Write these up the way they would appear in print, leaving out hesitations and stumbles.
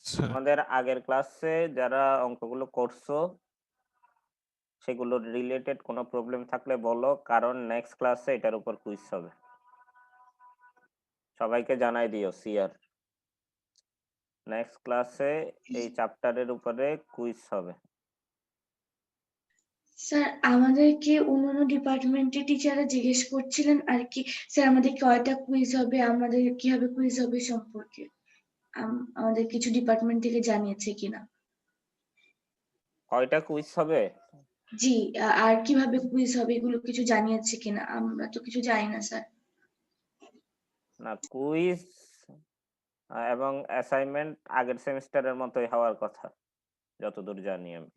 আচ্ছা। আমাদের আগের ক্লাসে যারা অঙ্কগুলো করছো সেগুলোর রিলেটেড কোনো প্রবলেম থাকলে বলো, কারণ নেক্সট ক্লাসে এটার উপর কুইজ হবে। সবাইকে জানাই দিও সিআর, নেক্সট ক্লাসে এই চ্যাপ্টারের উপরে কুইজ হবে। স্যার আমাদেরকে অন্যান্য ডিপার্টমেন্টের টিচাররা জিজ্ঞেস করছিলেন আর কি, স্যার আমাদের কয়টা কুইজ হবে, আমাদের কিভাবে কুইজ হবে সম্পর্কে আমাদের কিছু ডিপার্টমেন্ট থেকে জানিয়েছে কিনা। কয়টা কুইজ হবে? জি, আর কিভাবে কুইজ হবে এগুলো কিছু জানিয়েছে কিনা, আমরা তো কিছু জানি না স্যার। না, কুইজ এবং অ্যাসাইনমেন্ট আগের সেমিস্টারের মতোই হওয়ার কথা যতদূর জানি আমি।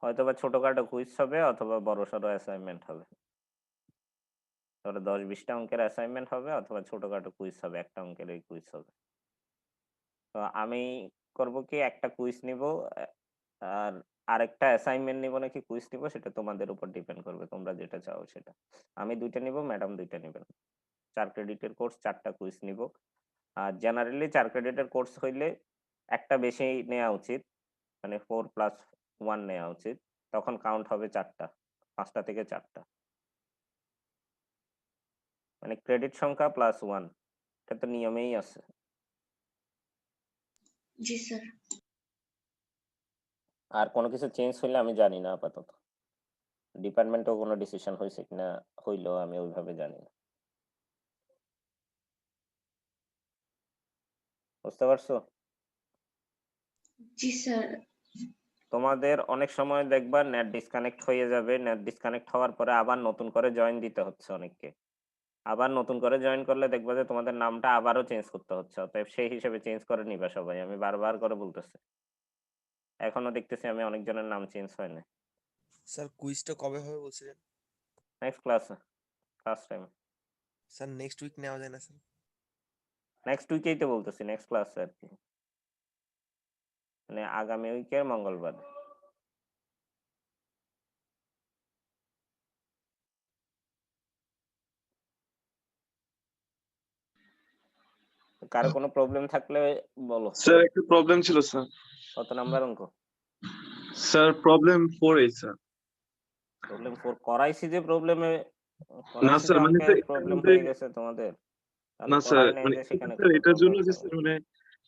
হয়তোবা ছোটখাটো কুইজ হবে অথবা বড়সড় অ্যাসাইনমেন্ট হবে। ধরো 10-20টা অঙ্কের অ্যাসাইনমেন্ট হবে অথবা ছোটখাটো কুইজ হবে, একটা অঙ্কের এই কুইজ হবে। তো আমি করব কি, একটা কুইজ নিব আর আরেকটা অ্যাসাইনমেন্ট নিব নাকি কুইজ নিব সেটা তোমাদের উপর ডিপেন্ড করবে, তোমরা যেটা চাও সেটা। আমি 2টা নিব, ম্যাডাম 2টা নেবেন। 4 ক্রেডিটের কোর্স, 4টা কুইজ নিব। আর জেনারেলি 4 ক্রেডিটের কোর্স হইলে একটা বেশি নেওয়া উচিত, মানে 4+1 নেওয়া উচিত। তখন কাউন্ট হবে 4টা, 5টা থেকে 4টা, মানে ক্রেডিট সংখ্যা +1। এটা তো নিয়মেই আছে। জি স্যার। আর কোনো কিছু চেঞ্জ হইলে আমি জানি না আপাতত। ডিপার্টমেন্টেও কোনো ডিসিশন হয়েছে কিনা, হইলো আমি ওইভাবে জানি না। বুঝতে পারছো? জি স্যার। তোমাদের অনেক সময় দেখবা নেট ডিসকানেক্ট হয়ে যাবে, নেট ডিসকানেক্ট হওয়ার পরে আবার নতুন করে জয়েন দিতে হচ্ছে অনেককে। আবার নতুন করে জয়েন করলে দেখবা যে তোমাদের নামটা আবারও চেঞ্জ করতে হচ্ছে, অতএব সেই হিসেবে চেঞ্জ করে নিবা সবাই, আমি বারবার করে বলতেছি। এখনো দেখতেছি আমি অনেকজনের নাম চেঞ্জ হয় না। স্যার কুইজটা কবে হবে বলছিলেন? নেক্সট ক্লাসে, class time. Sir next week নেওয়া যায় না স্যার? নেক্সট উইকেই তো বলতেছি, নেক্সট ক্লাসে আর কি, মানে আগামী উইকের মঙ্গলবার। কারো কোনো প্রবলেম থাকলে বলো। স্যার একটা প্রবলেম ছিল স্যার। কত নাম্বার অঙ্ক? Sir problem 4 sir. প্রবলেম 4 করাইছি যে প্রবলেমে, না করাইছি স্যার যে মানে অঙ্কে স্যার এটার প্রবলেম মধ্যে হয়ে গেছে তোমাদের, তাহলে না স্যার করাই নাই মানে যে সেখানে স্যার কত এটার জন্য প্রবলেম যে থাকবে। স্যার মানে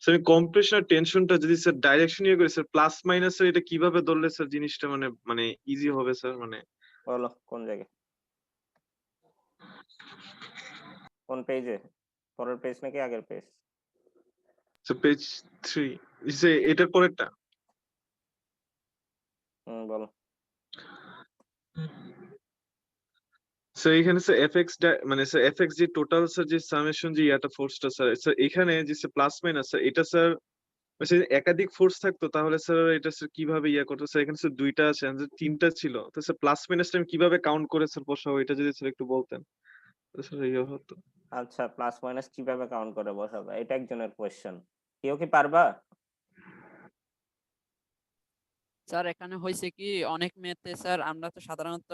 স্যার কম্প্রেশন আর টেনশনটা যদি স্যার ডাইরেকশন ইয়ে করে স্যার প্লাস মাইনাস স্যার এটা কিভাবে ধরলে স্যার জিনিসটা মানে মানে ইজি হবে স্যার মানে বলো কোন জায়গায়, কোন পেজে? পরের পেজ নাকি আগের পেজ? স্যার পেজ 3 যে এটার পরেরটা। বলো। স্যার এখানে স্যার এফএক্স মানে স্যার এফএক্স যে টোটাল স্যার যে সামেশন যে ইয়াটা ফোর্সটা স্যার স্যার এখানে যে স্যার প্লাস মাইনাস স্যার এটা স্যার যদি একাধিক ফোর্স থাকতো তাহলে স্যার এটা স্যার কিভাবে ইয়া করতো স্যার, এখানে স্যার 2টা আছে আর 3টা ছিল, তো স্যার প্লাস মাইনাসটা আমি কিভাবে কাউন্ট করে স্যার বসাবো এটা যদি স্যার একটু বলতেন তো স্যার ইয়ে হতো। আচ্ছা, প্লাস মাইনাস কিভাবে কাউন্ট করে বসাবে, এটা একজনের কোয়েশ্চেন। কেউ কি পারবা? স্যার এখানে হয়েছে কি, অনেক মেয়েতে স্যার আমরা তো সাধারণত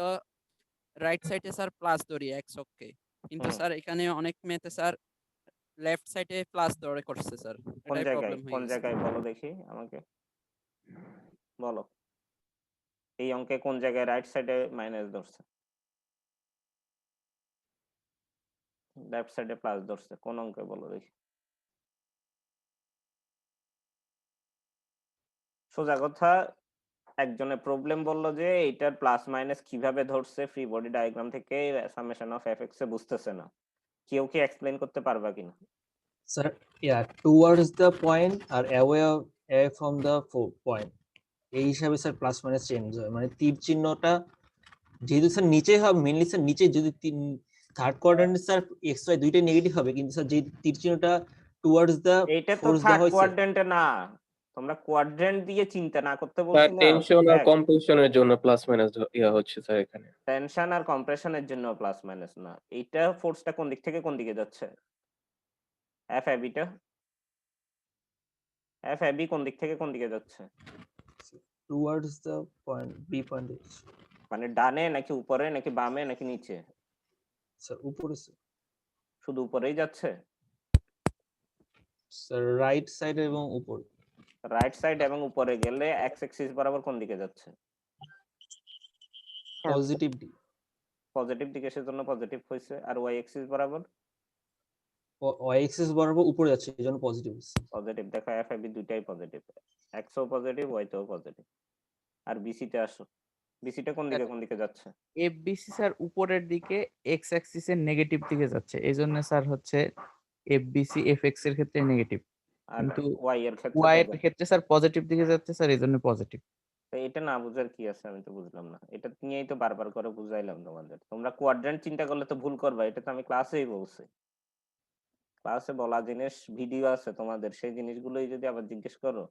রাইট সাইডে স্যার প্লাস ধরি এক্স অক্ষে, কিন্তু স্যার এখানে অনেক মেয়েতে স্যার লেফট সাইডে প্লাস ধরে করছে স্যার, কোন এটাই জায়গায়, প্রবলেম হয়ে কোন গেছে। জায়গায় বলো দেখি আমাকে, বলো এই অঙ্কে কোন জায়গায় রাইট সাইডে মাইনাস ধরছে, লেফট সাইডে প্লাস ধরছে, কোন অঙ্কে বলো দেখি। সোজা কথা, একজনের প্রবলেম বললো যে এইটার প্লাস মাইনাস কিভাবে ধরছে ফ্রি বডি ডায়াগ্রাম থেকে সামেশন অফ এফএক্স এ বুঝতেছে না। কেউ কি এক্সপ্লেইন করতে পারবা কিনা? Sir, yeah, towards the point or away from the point, এই হিসাবে স্যার প্লাস মাইনাস চেঞ্জ হয়, মানে তীর চিহ্নটা যেহেতু স্যার নিচে হবে, মেইনলি স্যার নিচে যদি থার্ড কোয়াড্র্যান্টে স্যার এক্স ওয়াই দুইটাই নেগেটিভ হবে, কিন্তু স্যার যে তীর চিহ্নটা টুয়ার্ডস দা এইটা তো ফোর্স দেওয়া থার্ড হয়েছে কোয়াড্রেন্টে না, তোমরা কোয়াড্রেন্ট দিয়ে চিন্তা না করতে স্যার বলছি না। টেনশন আর দেখ, কম্প্রেশনের জন্য প্লাস মাইনাস ইয়া হচ্ছে স্যার এখানে। টেনশন আর কম্প্রেশনের জন্য প্লাস মাইনাস না, এইটা ফোর্সটা কোন দিক থেকে কোন দিকে যাচ্ছে, এফ এবিটা, এফ এবি কোন দিক থেকে কোন দিকে যাচ্ছে, towards the point B point, মানে ডানে নাকি উপরে নাকি বামে নাকি নিচে? স্যার উপরে, শুধু উপরেই যাচ্ছে? স্যার রাইট সাইড এবং উপর রাইট সাইড এবং উপরে গেলে এক্স অ্যাক্সিস বরাবর কোন দিকে যাচ্ছে? পজিটিভ দিক পজিটিভ দিকে, সেজন্য পজিটিভ হয়েছে। আর ওয়াই অ্যাক্সিস বরাবর ওয়াই এক্সিস বরাবর উপরে যাচ্ছে এই জন্য পজিটিভ পজিটিভ। দেখো এফ আই বি দুইটাই পজিটিভ, এক্সও পজিটিভ ওয়াইতেও পজিটিভ। আর বিসিতে আসো, বিসিটা কোন দিকে যাচ্ছে? এফবিসি স্যার উপরের দিকে এক্স অ্যাক্সিস এর নেগেটিভ দিকে যাচ্ছে, এই জন্য স্যার হচ্ছে এফবিসি এফএক্স এর ক্ষেত্রে নেগেটিভ, আর কিন্তু ওয়াই এর ক্ষেত্রে ওয়াই এর positive। ক্ষেত্রে স্যার পজিটিভ দিকে যাচ্ছে স্যার, এই জন্য পজিটিভ। তো এটা না বুঝার কি আছে? আমি তো বুঝলাম না, এটা নিয়েই তো বারবার করে বুঝাইলাম তোমাদের। তোমরা কোয়াড্রেন্ট চিন্তা করলে তো ভুল করবা, এটা তো আমি ক্লাসেই বলছি। ক্লাসে বলা জিনিস ভিডিও আছে তোমাদের, সেই জিনিসগুলোই যদি আবার জিজ্ঞেস করো।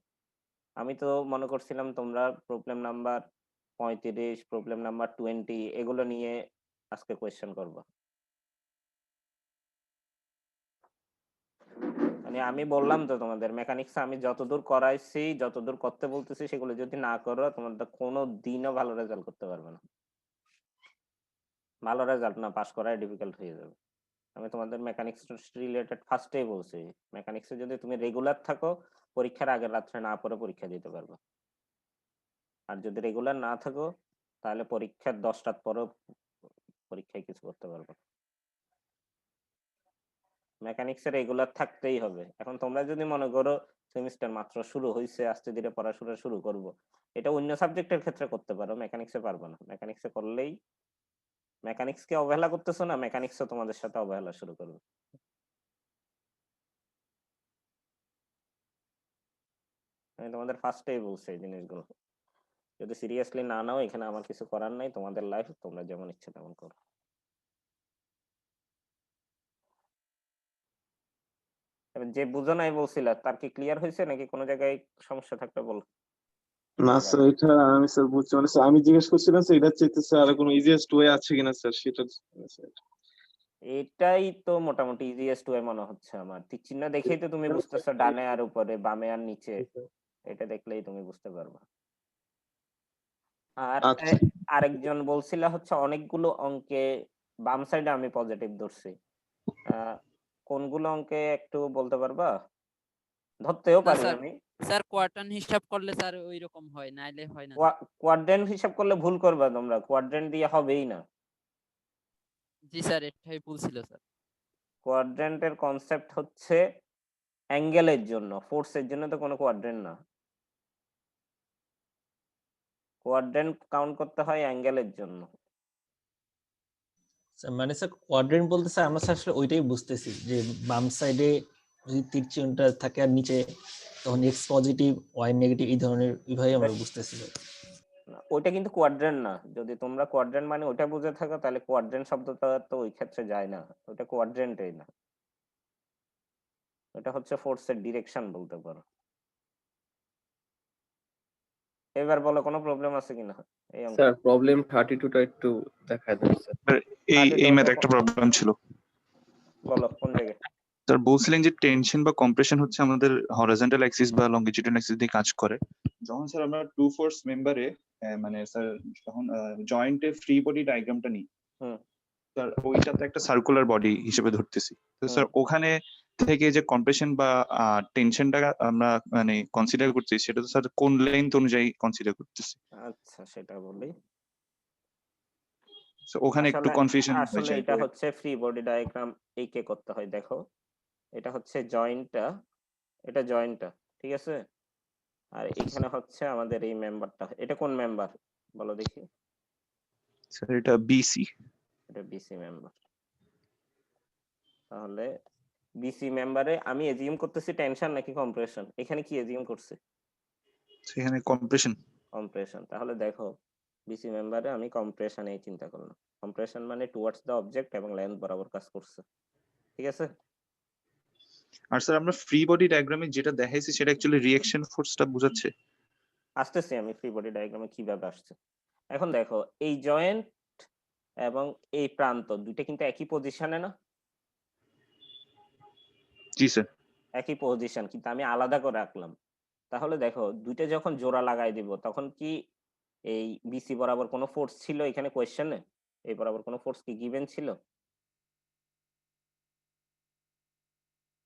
আমি তো মনে করছিলাম তোমরা প্রবলেম নাম্বার 35, প্রবলেম নাম্বার 20 এগুলো নিয়ে আজকে কোয়েশ্চেন করবা। মানে আমি বললাম তো তোমাদের মেকানিক্স আমি যতদূর করাইছি, যতদূর করতে বলতেছি, সেগুলো যদি না করো তোমাদের কোনো দিনও ভালো রেজাল্ট করতে পারবে না। ভালো রেজাল্ট না, পাস করাই ডিফিকাল্ট হয়ে যাবে। আমি তোমাদের মেকানিক্স রিলেটেড ফার্স্টেই বলছি, মেকানিক্সে যদি তুমি রেগুলার থাকো, পরীক্ষার আগের রাত্রে না পড়ে পরীক্ষা দিতে পারবে। আর যদি রেগুলার না থাকো, তাহলে পরীক্ষার 10 রাত পরেও পরীক্ষায় কিছু করতে পারবে না। মেকানিক্সে রেগুলার থাকতেই হবে। এখন তোমরা যদি মনে করো সেমিস্টার মাত্র শুরু হয়েছে, আস্তে ধীরে পড়াশোনা শুরু করব, এটা অন্য সাবজেক্টের ক্ষেত্রে করতে পারো, মেকানিক্সে পারবে না। মেকানিক্সে করলেই মেকানিক্সকে অবহেলা করতেছো না, মেকানিক্সও তোমাদের সাথে অবহেলা শুরু করবে। আমি তোমাদের ফার্স্টেই বলছি এই জিনিসগুলো, যদি সিরিয়াসলি না নাও এখানে আমার কিছু করার নাই, তোমাদের লাইফ, তোমরা যেমন ইচ্ছে তেমন করো। এবার যে বুঝো নাই বলছিল তার কি ক্লিয়ার হয়েছে নাকি কোনো জায়গায় সমস্যা থাকলে বল। না স্যার, এটা আমি স্যার বুঝছি, মানে স্যার আমি জিজ্ঞেস করছিলাম স্যার এটা চাইতে স্যার আর কোনো ইজিয়েস্ট ওয়ে আছে কিনা স্যার, সেটা স্যার। এটাই তো মোটামুটি ইজিয়েস্ট ওয়ে মনে হচ্ছে আমার। তীর চিহ্ন দেখেই তো তুমি বুঝতেছো ডানে আর উপরে, বামে আর নিচে, এটা দেখলেই তুমি বুঝতে পারবা। আর আচ্ছা আরেকজন বলছিল হচ্ছে অনেকগুলো অঙ্কে বাম সাইডে আমি পজিটিভ ধরছি, কোনগুলো অঙ্কে একটু বলতে পারবা? ধরতেও না পারি স্যার, আমি। স্যার কোয়ার্টার্ন হিসাব করলে স্যার ওই রকম হয়, নাইলে হয় না। কোয়াড্রেন্ট হিসাব করলে ভুল করবা তোমরা, কোয়াড্রেন্ট দিয়ে হবেই না। জি স্যার, এটাই ভুল ছিল স্যার। কোয়াড্রেন্টের কনসেপ্ট হচ্ছে অ্যাঙ্গেলের জন্য, ফোর্সের জন্য তো কোনো কোয়াড্রেন্ট না। কোয়াড্রেন্ট কাউন্ট করতে হয় অ্যাঙ্গেলের জন্য। মানে স্যার কোয়াড্রেন্ট বলতে স্যার আমরা স্যার আসলে ওইটাই বুঝতেছি যে বাম সাইডে যদি তীর চিহ্নটা থাকে আর নিচে তখন এক্স পজিটিভ ওয়াই নেগেটিভ, এই ধরনের এইভাবে আমরা বুঝতেছি। ওইটা কিন্তু কোয়াড্রেন্ট না। যদি তোমরা কোয়াড্রেন্ট মানে ওইটা বুঝে থাকো, তাহলে কোয়াড্রেন্ট শব্দটা তো ওই ক্ষেত্রে যায় না, ওইটা কোয়াড্রেন্টই না, এটা হচ্ছে ফোর্সের ডিরেকশন বলতে পারো। এবার বলো কোনো প্রবলেম আছে কিনা এই অঙ্কে? স্যার প্রবলেম 32টা একটু দেখায় দেন স্যার। এই ম্যাথ একটা প্রবলেম ছিল। বলো কোন জায়গায়? স্যার বলছিলেন যে টেনশন বা কম্প্রেশন হচ্ছে আমাদের হরিজন্টাল অ্যাক্সিস বা লংজিটিউডাল অ্যাক্সিস দিয়ে কাজ করে। যখন স্যার আমরা টু ফোর্স মেম্বারে মানে স্যার যখন জয়েন্টে ফ্রি বডি ডায়াগ্রামটা নিই, স্যার ওইটাতে একটা সার্কুলার বডি হিসেবে ধরতেছি। তো স্যার ওখানে থেকে যে কম্প্রেশন বা টেনশনটা আমরা মানে কনসিডার করতেছি, সেটা তো স্যার কোন লেন্থ অনুযায়ী কনসিডার করতেছি? আচ্ছা সেটা বলি। ওখানে একটু কনফিউশন হয়ে আসলে যায়। এটা হচ্ছে ফ্রি বডি ডায়াগ্রাম এই কে করতে হয়। দেখো এটা হচ্ছে জয়েন্টটা, এটা জয়েন্টটা, ঠিক আছে? আর এখানে হচ্ছে আমাদের এই মেম্বারটা, এটা কোন মেম্বার বলো দেখি? স্যার এটা বিসি। এটা বিসি মেম্বার। তাহলে বিসি মেম্বারে আমি এজিউম করতেছি টেনশন নাকি কম্প্রেশন? এখানে কি এজিউম করছি? সেখানে কম্প্রেশন। কম্প্রেশন। তাহলে দেখো বিসি মেম্বারে আমি কম্প্রেশনেই চিন্তা করলাম। কম্প্রেশন মানে টুয়ার্ডস দ্য অবজেক্ট এবং লেন্থ বরাবর কাজ করছে, ঠিক আছে? আর স্যার আমরা ফ্রি বডি ডায়াগ্রামে যেটা দেখাইছি সেটা অ্যাকচুয়ালি রিঅ্যাকশন ফোর্সটা বোঝাচ্ছে। আসতেছি আমি ফ্রি বডি ডায়াগ্রামে কিভাবে আসছে। এখন দেখো এই জয়েন্ট এবং এই প্রান্ত দুইটা কিন্তু একই পজিশনে না? জি স্যার। একই পজিশন, কিন্তু আমি আলাদা করে রাখলাম। তাহলে দেখো দুইটা যখন জোড়া লাগাই দিব তখন কি এই বিসি বরাবর কোনো ফোর্স ছিল এখানে কোয়েশ্চেনে? এই বরাবর কোনো ফোর্স কি গিভেন ছিল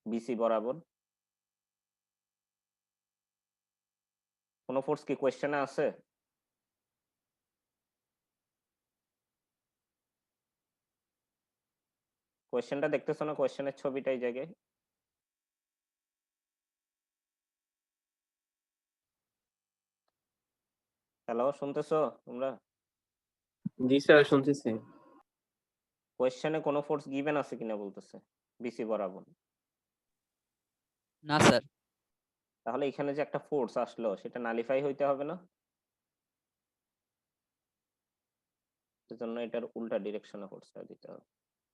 বিসি বরাবর? কোনো ফোর্স কি কোয়েশ্চেনে আছে? কোয়েশ্চেনটা দেখতেছো না? কোয়েশ্চেনের ছবিটা এই জায়গায়। হ্যালো, শুনতেছো তোমরা? জি স্যার, শুনতেছি। কোয়েশ্চেনে কোনো ফোর্স গিভেন আছে কিনা বলতেছে বিসি বরাবর। না স্যার। তাহলে এখানে যে একটা ফোর্স আসলো সেটা নালিফাই হইতে হবে না? সেজন্য এটার উল্টা ডিরেকশনে ফোর্সটা দিতে হবে।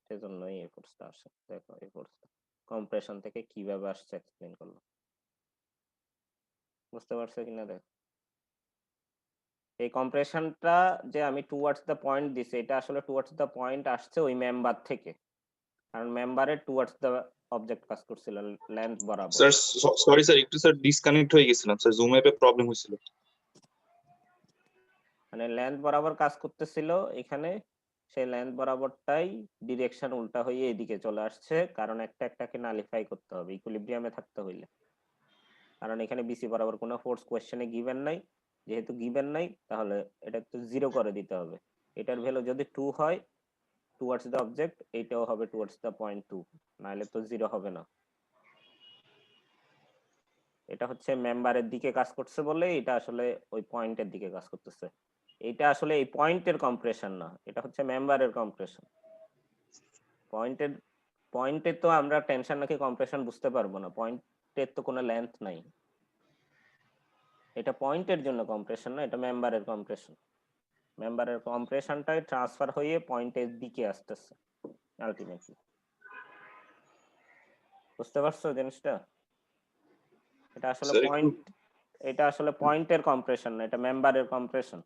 সেজন্যই এই ফোর্সটা আসে। দেখো এই ফোর্সটা কম্প্রেশন থেকে কিভাবে আসছে এক্সপ্লেইন করলো। বুঝতে পারছো কিনা দেখ। এই কম্প্রেশনটা যে আমি টুয়ার্ডস দ্য পয়েন্ট দিছি, এটা আসলে টুয়ার্ডস দ্য পয়েন্ট আসছে ওই মেম্বার থেকে, কারণ মেম্বারের টুয়ার্ডস দ্য অবজেক্ট কাজ করছিল লেন্থ বরাবর। স্যার সরি স্যার, একটু স্যার ডিসকানেক্ট হয়ে গেছিলাম স্যার, জুম অ্যাপে প্রবলেম হয়েছিল। মানে লেন্থ বরাবর কাজ করতেছিল এখানে, সেই লেন্থ বরাবরটাই ডিরেকশন উল্টা হয়ে এদিকে চলে আসছে, কারণ একটা একটাকে নালিফাই করতে হবে ইকুইলিব্রিয়ামে থাকতে হইলে। কারণ এখানে বিসি বরাবর কোনো ফোর্স কোয়েশ্চেনে গিভেন নাই, যেহেতু গিভেন নাই তাহলে এটা তো 0 করে দিতে হবে। এটার ভ্যালু যদি 2 হয় টুয়ার্ডস দ্য অবজেক্ট, এইটাও হবে টুয়ার্ডস দ্য পয়েন্ট 2, নাহলে তো 0 হবে না। এটা হচ্ছে মেম্বারের দিকে কাজ করছে বলে এটা আসলে ওই পয়েন্টের দিকে কাজ করতেছে। এটা আসলে এই পয়েন্টের কম্প্রেশন না, এটা হচ্ছে মেম্বারের কম্প্রেশন। পয়েন্টের তো আমরা টেনশন নাকি কম্প্রেশন বুঝতে পারবো না, পয়েন্টের তো কোনো লেন্থ নাই। এটা পয়েন্টের জন্য কম্প্রেশন না, এটা মেম্বারের কম্প্রেশন। মেম্বারের কম্প্রেশনটাই ট্রান্সফার হয়ে পয়েন্টের দিকে আসতেছে আলটিমেটলি। বুঝতে পারছো জিনিসটা? এটা আসলে স্যার পয়েন্ট, এটা আসলে পয়েন্টের কম্প্রেশন না, এটা মেম্বারের কম্প্রেশন।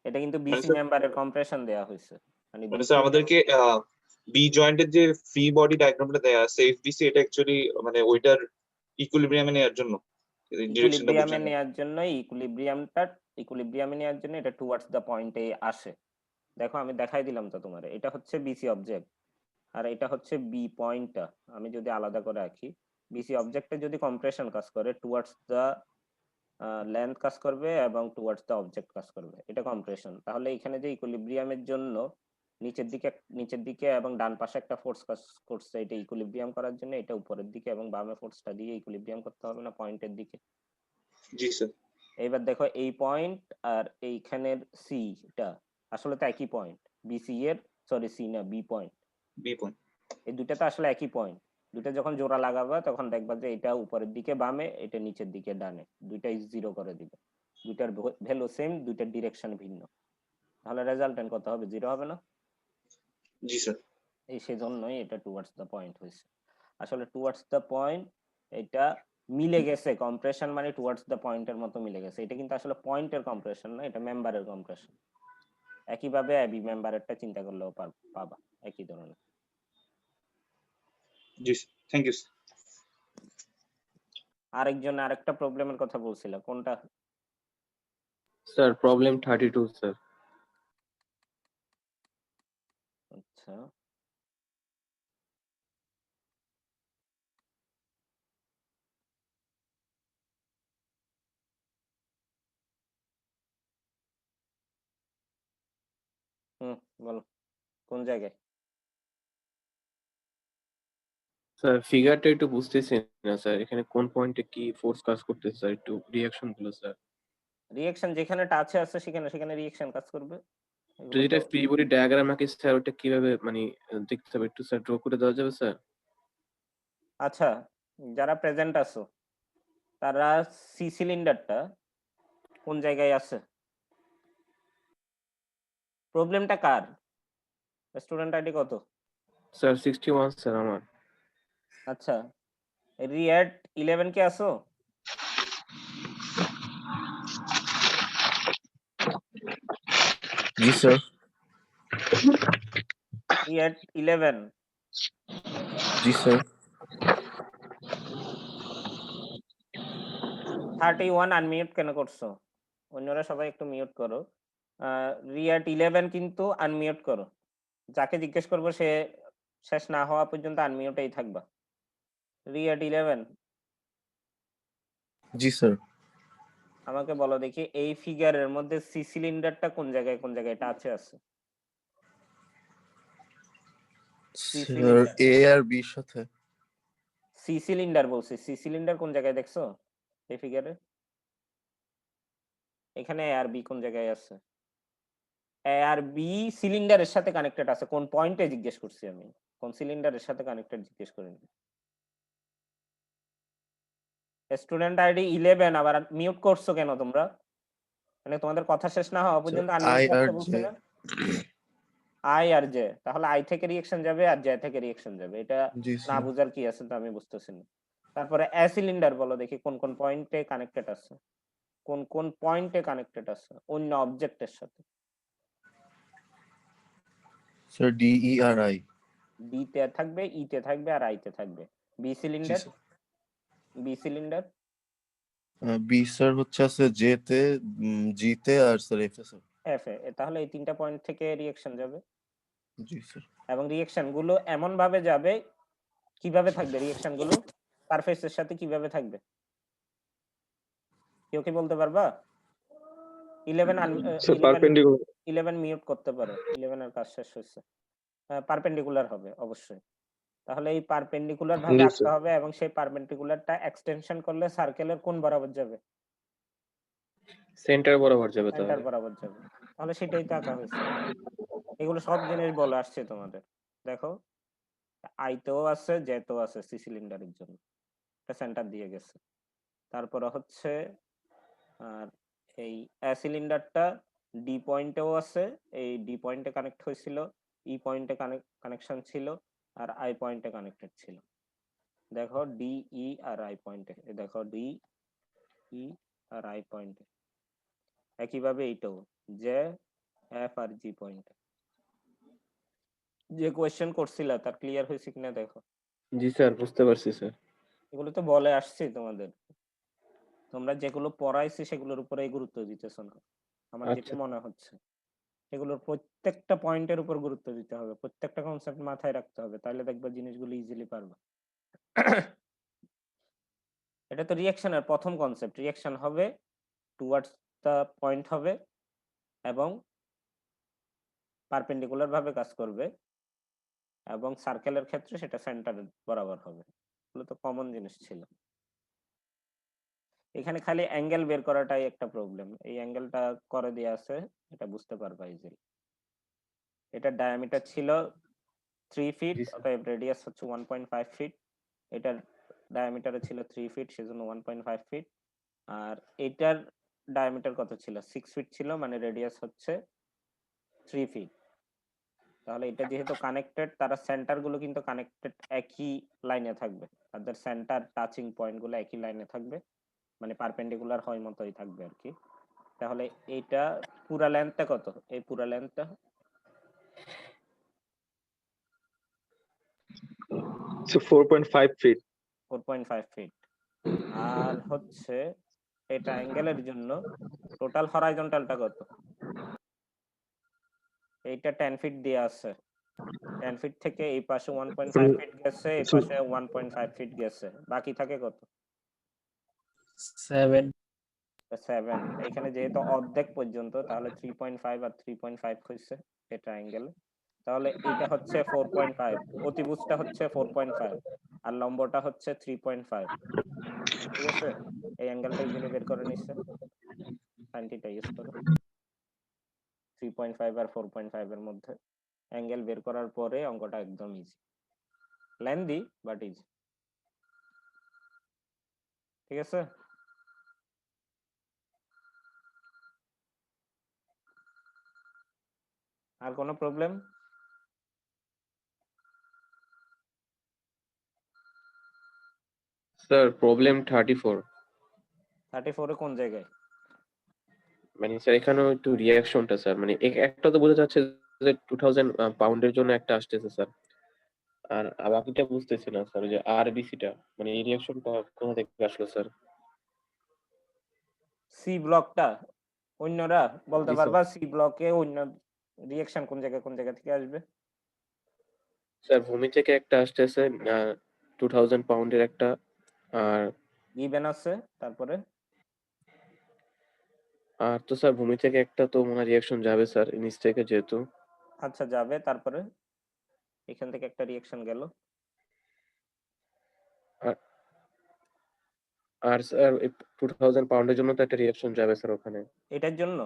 এটা কিন্তু বিসি মেম্বারের কম্প্রেশন দেয়া হয়েছে, মানে মানে BC স্যার আমাদেরকে বি জয়েন্টের যে ফ্রি বডি ডায়াগ্রামটা দেয়া আছে এফবিসি, এটা অ্যাকচুয়ালি মানে ওইটার ইকুইলিব্রিয়ামে নেওয়ার জন্য ডিরেকশনটা ইকুইলিব্রিয়ামে বুঝানো। নেওয়ার জন্য, ইকুইলিব্রিয়ামে নেওয়ার জন্য এটা টুয়ার্ডস দ্য পয়েন্টে আসে। দেখো আমি দেখাই দিলাম তো তোমার, এটা হচ্ছে বিসি অবজেক্ট আর এটা হচ্ছে বি পয়েন্টটা। আমি যদি আলাদা করে রাখি, বিসি অবজেক্টে যদি কম্প্রেশন কাজ করে টুয়ার্ডস দ্য লেন্থ কাজ করবে এবং টুয়ার্ডস দ্য অবজেক্ট কাজ করবে, এটা কম্প্রেশন। তাহলে এখানে যে ইকুইলিব্রিয়ামের জন্য নিচের দিকে এবং ডান পাশে একটা ফোর্স কাজ করছে, এটা ইকুইলিব্রিয়াম করার জন্য, এটা উপরের দিকে এবং বামে ফোর্সটা দিয়ে ইকুইলিব্রিয়াম করতে হবে না পয়েন্টের দিকে। জি স্যার। এইবার দেখো এই পয়েন্ট আর এইখানের সিটা আসলে তো একই পয়েন্ট, বিসি এর, সরি সি না বি পয়েন্ট, বি পয়েন্ট। এই দুইটা তো আসলে একই পয়েন্ট। দুইটা যখন জোড়া লাগাবা তখন দেখবা যে এটা উপরের দিকে বামে, এটা নিচের দিকে ডানে, দুইটাই 0 করে দিবে। দুইটার ভ্যালু সেম, দুইটার ডিরেকশন ভিন্ন, তাহলে রেজাল্টেন্ট কত হবে? 0 হবে না? জি স্যার। এই সেজন্যই এটা টুয়ার্ডস দ্য পয়েন্ট হয়েছে। আসলে টুয়ার্ডস দ্য পয়েন্ট এটা মিলে গেছে, কম্প্রেশন মানে টুয়ার্ডস দ্য পয়েন্টের মতো মিলে গেছে। এটা কিন্তু আসলে পয়েন্টের কম্প্রেশন না, এটা মেম্বারের কম্প্রেশন। একইভাবে এবি মেম্বারেরটা চিন্তা করলেও পাবা একই ধরনের। জি থ্যাংক ইউ। আরেকজন আরেকটা প্রবলেমের কথা বলছিল, কোনটা? Sir problem 32 sir. আচ্ছা, বলো কোন জায়গায়? স্যার ফিগারটা একটু বুঝতেছি না স্যার, এখানে কোন পয়েন্টে কি ফোর্স কাজ করতেছে স্যার, একটু রিঅ্যাকশন গুলো স্যার। রিঅ্যাকশন যেখানে টাচে আছে সেখানে রিঅ্যাকশন কাজ করবে। এগুলো যেটা তো ফ্রি বডি ডায়াগ্রাম আঁকি স্যার, ওটা কিভাবে মানে দেখতে হবে, একটু স্যার ড্র করে দেওয়া যাবে স্যার? আচ্ছা, যারা প্রেজেন্ট আছো তারা সি সিলিন্ডারটা কোন জায়গায় আছে? প্রবলেমটা কার? স্টুডেন্ট আইডি কত? স্যার 61 স্যার আমার। আচ্ছা, রিয়াড 11 কে আছো? জি স্যার। রিয়াড 11। জি স্যার। 31 আনমিউট কেন করছো? অন্যরা সবাই একটু মিউট করো। রিয়াড 11 কিন্তু আনমিউট করো। যাকে জিজ্ঞেস করবো সে শেষ না হওয়া পর্যন্ত আনমিউটেই থাকবা। রিয়াড 11। জি স্যার। আমাকে বলো দেখি এই ফিগারের মধ্যে সি সিলিন্ডারটা কোন জায়গায় টাচে আছে? সি স্যার সিলিন্ডার এ আর বির সাথে। সি সিলিন্ডার বলছি, সি সিলিন্ডার কোন জায়গায় দেখছো এই ফিগারে? এখানে এ আর বি কোন জায়গায় আছে? এ আর বি সিলিন্ডারের সাথে কানেক্টেড আছে, কোন পয়েন্টে জিজ্ঞেস করছি আমি, কোন সিলিন্ডারের সাথে কানেক্টেড জিজ্ঞেস করিনি। স্টুডেন্ট আইডি 11 আবার মিউট করছো কেন তোমরা? মানে তোমাদের কথা শেষ না হওয়া পর্যন্ত আই আনমিউট আর রাখতে বলছে জে। না? আই আর জে, তাহলে আই থেকে রিঅ্যাকশন যাবে আর জে থেকে রিঅ্যাকশন যাবে, এটা জি না স্যার। বুঝার কি আছে তো আমি বুঝতেছি না। তারপরে এ সিলিন্ডার বলো দেখি কোন কোন পয়েন্টে কানেক্টেড আছে, কোন কোন পয়েন্টে কানেক্টেড আছে অন্য অবজেক্টের সাথে। স্যার ডি ই আর আই। ডি তে থাকবে, ই তে থাকবে আর আই তে থাকবে। B G cylinder, sir. B cylinder B sir হচ্ছে আছে জে তে, জি তে আর sir F A sir. F A, তাহলে এই তিনটা পয়েন্ট থেকে রিঅ্যাকশন যাবে জি স্যার। এবং রিঅ্যাকশন গুলো এমন ভাবে যাবে, কিভাবে থাকবে রিঅ্যাকশন গুলো সারফেসের সাথে কিভাবে থাকবে কেউ কি বলতে পারবা? 11 মিউট করতে পারো, 11 এর কাজ শেষ হয়েছে। পারপেন্ডিকুলার হবে অবশ্যই, তাহলে এই পারপেন্ডিকুলার ভাবে জি আঁকতে স্যার। হবে এবং সেই পারপেন্ডিকুলারটা এক্সটেনশন করলে সার্কেলের কোন বরাবর যাবে? সেন্টার বরাবর যাবে সেন্টার তাহলে। বরাবর যাবে, তাহলে সেটাই তো আঁকা হয়েছে। এগুলো সব জিনিস বলে আসছে তোমাদের, দেখো আইতেও আছে জেতেও আছে সি সিলিন্ডারের জন্য, এটা সেন্টার দিয়ে গেছে। তারপরে হচ্ছে আর এই এ সিলিন্ডারটা ডি পয়েন্টেও আছে, এই ডি পয়েন্টে কানেক্ট হয়েছিল, ই পয়েন্টে কানেকশন ছিল আর আই পয়েন্টে কানেক্টেড ছিল। দেখো ডি ই আর আই পয়েন্টে, দেখো ডি ই আর আই পয়েন্টে, একইভাবে এইটাও জে এফ আর জি পয়েন্টে। যে কোয়েশ্চেন করছিল তার ক্লিয়ার হয়েছে কিনা দেখো। জি স্যার, বুঝতে পারছি স্যার। এগুলো তো বলে আসছি তোমাদের, তোমরা যেগুলো পড়াইছি সেগুলোর উপরেই গুরুত্ব দিতেছো না আমার যেটা আচ্ছা মনে হচ্ছে। এগুলোর প্রত্যেকটা পয়েন্টের উপর গুরুত্ব দিতে হবে, প্রত্যেকটা কনসেপ্ট মাথায় রাখতে হবে, তাহলে দেখবে জিনিসগুলো ইজিলি পারবে। এটা তো রিঅ্যাকশনের প্রথম কনসেপ্ট, রিঅ্যাকশন হবে টুয়ার্ডস দা পয়েন্ট হবে এবং পারপেন্ডিকুলার ভাবে কাজ করবে এবং সার্কেলের ক্ষেত্রে সেটা সেন্টার বরাবর হবে। এগুলো তো কমন জিনিস ছিল। এখানে খালি অ্যাঙ্গেল বের করাটাই একটা প্রবলেম, এই অ্যাঙ্গেলটা করে দেয়া আছে, এটা বুঝতে পারবা ইজিলি। এটার ডায়ামিটার ছিল 3 ফিট, জি স্যার। অতএব রেডিয়াস হচ্ছে 1.5 ফিট। এটার ডায়ামিটারে ছিল 3 ফিট, সেজন্য 1.5 ফিট। আর এটার ডায়ামিটার কত ছিল? 6 ফিট ছিল, মানে রেডিয়াস হচ্ছে 3 ফিট। তাহলে এটা যেহেতু কানেক্টেড, তারা সেন্টার গুলো কিন্তু কানেক্টেড একই লাইনে থাকবে, তাদের সেন্টার টাচিং পয়েন্ট গুলো একই লাইনে থাকবে, মানে পারপেন্ডিকুলার হয় মতোই থাকবে আর কি। তাহলে এইটা পুরা লেন্থটা কত? এই পুরা লেন্থটা 4.5 ফিট। 4.5 ফিট। আর হচ্ছে এটা অ্যাঙ্গেলের জন্য টোটাল হরাইজন্টালটা কত? এইটা 10 ফিট দিয়ে আছে, 10 ফিট থেকে এই পাশে 1.5 ফিট গেছে, এই পাশে 1.5 ফিট গেছে, বাকি থাকে কত? 7। 7। এখানে যেহেতু অর্ধেক পর্যন্ত, তাহলে 3.5 আর 3.5 হয়েছে এটা অ্যাঙ্গেল। তাহলে এটা হচ্ছে 4.5, অতিভুজটা হচ্ছে 4.5 আর লম্বটা হচ্ছে 3.5। ঠিক আছে, এই অ্যাঙ্গেলটা ইজিলি বের করে নিচ্ছে, sin থিটা ইউজ করো। 3.5 আর 4.5 এর মধ্যে অ্যাঙ্গেল বের করার পরে অঙ্কটা একদম ইজি, লেন্দি বাট ইজি। ঠিক আছে, আর কোনো প্রবলেম? Sir problem 34। 34 এ কোন জায়গায়? মানে স্যার এখানেও একটু রিয়াকশনটা স্যার, মানে একটা তো বোঝা যাচ্ছে যে 2000 পাউন্ডের জন্য একটা আসতেছে স্যার, আর বাকিটা বুঝতেছি না স্যার, ওই যে আরবিসিটা, মানে এই রিয়াকশনটা কোথা থেকে আসলো স্যার? সি ব্লকটা অন্যরা বলতে জি স্যার। পারবা? সি ব্লকে অন্য রিঅ্যাকশন কোন জায়গা থেকে আসবে? স্যার ভূমি থেকে একটা আসতেছে 2000 পাউন্ডের একটা, আর গিভেন আছে, তারপরে আর তো স্যার ভূমি থেকে একটা তো মনে হয় রিয়াকশন যাবে স্যার নিচ থেকে যেহেতু। আচ্ছা যাবে, তারপরে এখান থেকে একটা রিয়াকশন গেল। আর আর স্যার 2000 পাউন্ডের জন্য তো একটা রিয়াকশন যাবে স্যার ওখানে। এটার জন্য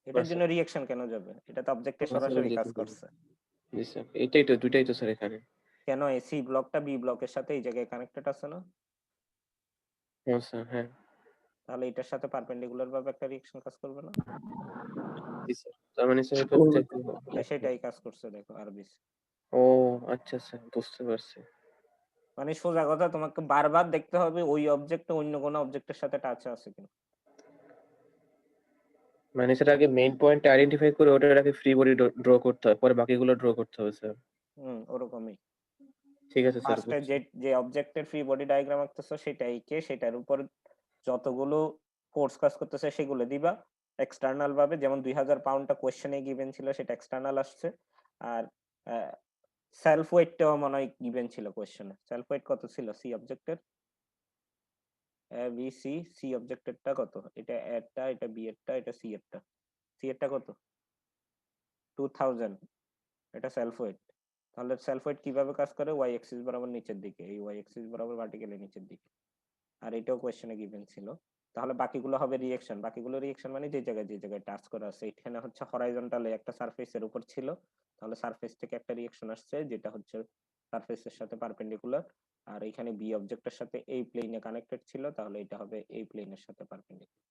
স্যার রিয়াকশন কেন যাবে? এটা তো অবজেক্টে স্যার সরাসরি আমি কাজ দেখে করছে। জি স্যার এইটাই তো দুইটাই তো স্যার এখানে। কেন এই সি ব্লকটা বি ব্লকের সাথে এই জায়গায় কানেক্টেড আছে না? হ্যাঁ স্যার হ্যাঁ। তাহলে এটার সাথে পারপেন্ডিকুলার ভাবে একটা রিয়াকশন কাজ করবে না? জি স্যার তার মানে স্যার এটা হচ্ছে সেটাই কাজ করছে, দেখো আরবিসি। ও আচ্ছা স্যার বুঝতে পারছি। মানে সোজা কথা, তোমাকে বারবার দেখতে হবে ওই অবজেক্টটা অন্য কোনো অবজেক্টের সাথে টাচে আছে কিনা। মানে সেটা আগে মেইন পয়েন্ট আইডেন্টিফাই করে ওটার আগে ফ্রি বডি ড্র করতে হয়, পরে বাকিগুলো ড্র করতে হবে স্যার। ওরকমই। ঠিক আছে স্যার ফার্স্টে যে অবজেক্টের ফ্রি বডি ডায়াগ্রাম আঁকতেছো সেটাইকে সেটার উপর যতগুলো ফোর্স কাজ করতেছে সেগুলো দিবা এক্সটার্নাল ভাবে। যেমন 2000 পাউন্ডটা কোশ্চেনে গিভেন ছিল, সেটা এক্সটার্নাল আসছে। আর সেলফ ওয়েটটাও মনে হয় গিভেন ছিল কোশ্চেনে। সেলফ ওয়েট কত ছিল সি অবজেক্টের? এ বি সি, সি অবজেক্টেরটা কত? এটা এরটা, এটা বি এরটা, এটা সি এরটা। সি এরটা কত? 2000। এটা সেলফ ওয়েট। তাহলে সেলফ ওয়েট কিভাবে কাজ করে? ওয়াই অ্যাক্সিস বরাবর নিচের দিকে, এই ওয়াই অ্যাক্সিস বরাবর ভার্টিক্যালি নিচের দিকে। আর এটাও কোশ্চেনে গিভেন ছিল। তাহলে বাকিগুলো হবে রিঅ্যাকশন। বাকিগুলো রিঅ্যাকশন মানে যে জায়গায় টাচ করা আছে। এখানে হচ্ছে হরাইজন্টালে একটা সারফেসের উপর ছিল, তাহলে সারফেস থেকে একটা রিঅ্যাকশন আসছে যেটা হচ্ছে সারফেসের সাথে পারপেন্ডিকুলার। আর এখানে বি অবজেক্টের সাথে এই প্লেনে কানেক্টেড ছিল, তাহলে এটা হবে এই প্লেনের সাথে পারপেন্ডিকুলার।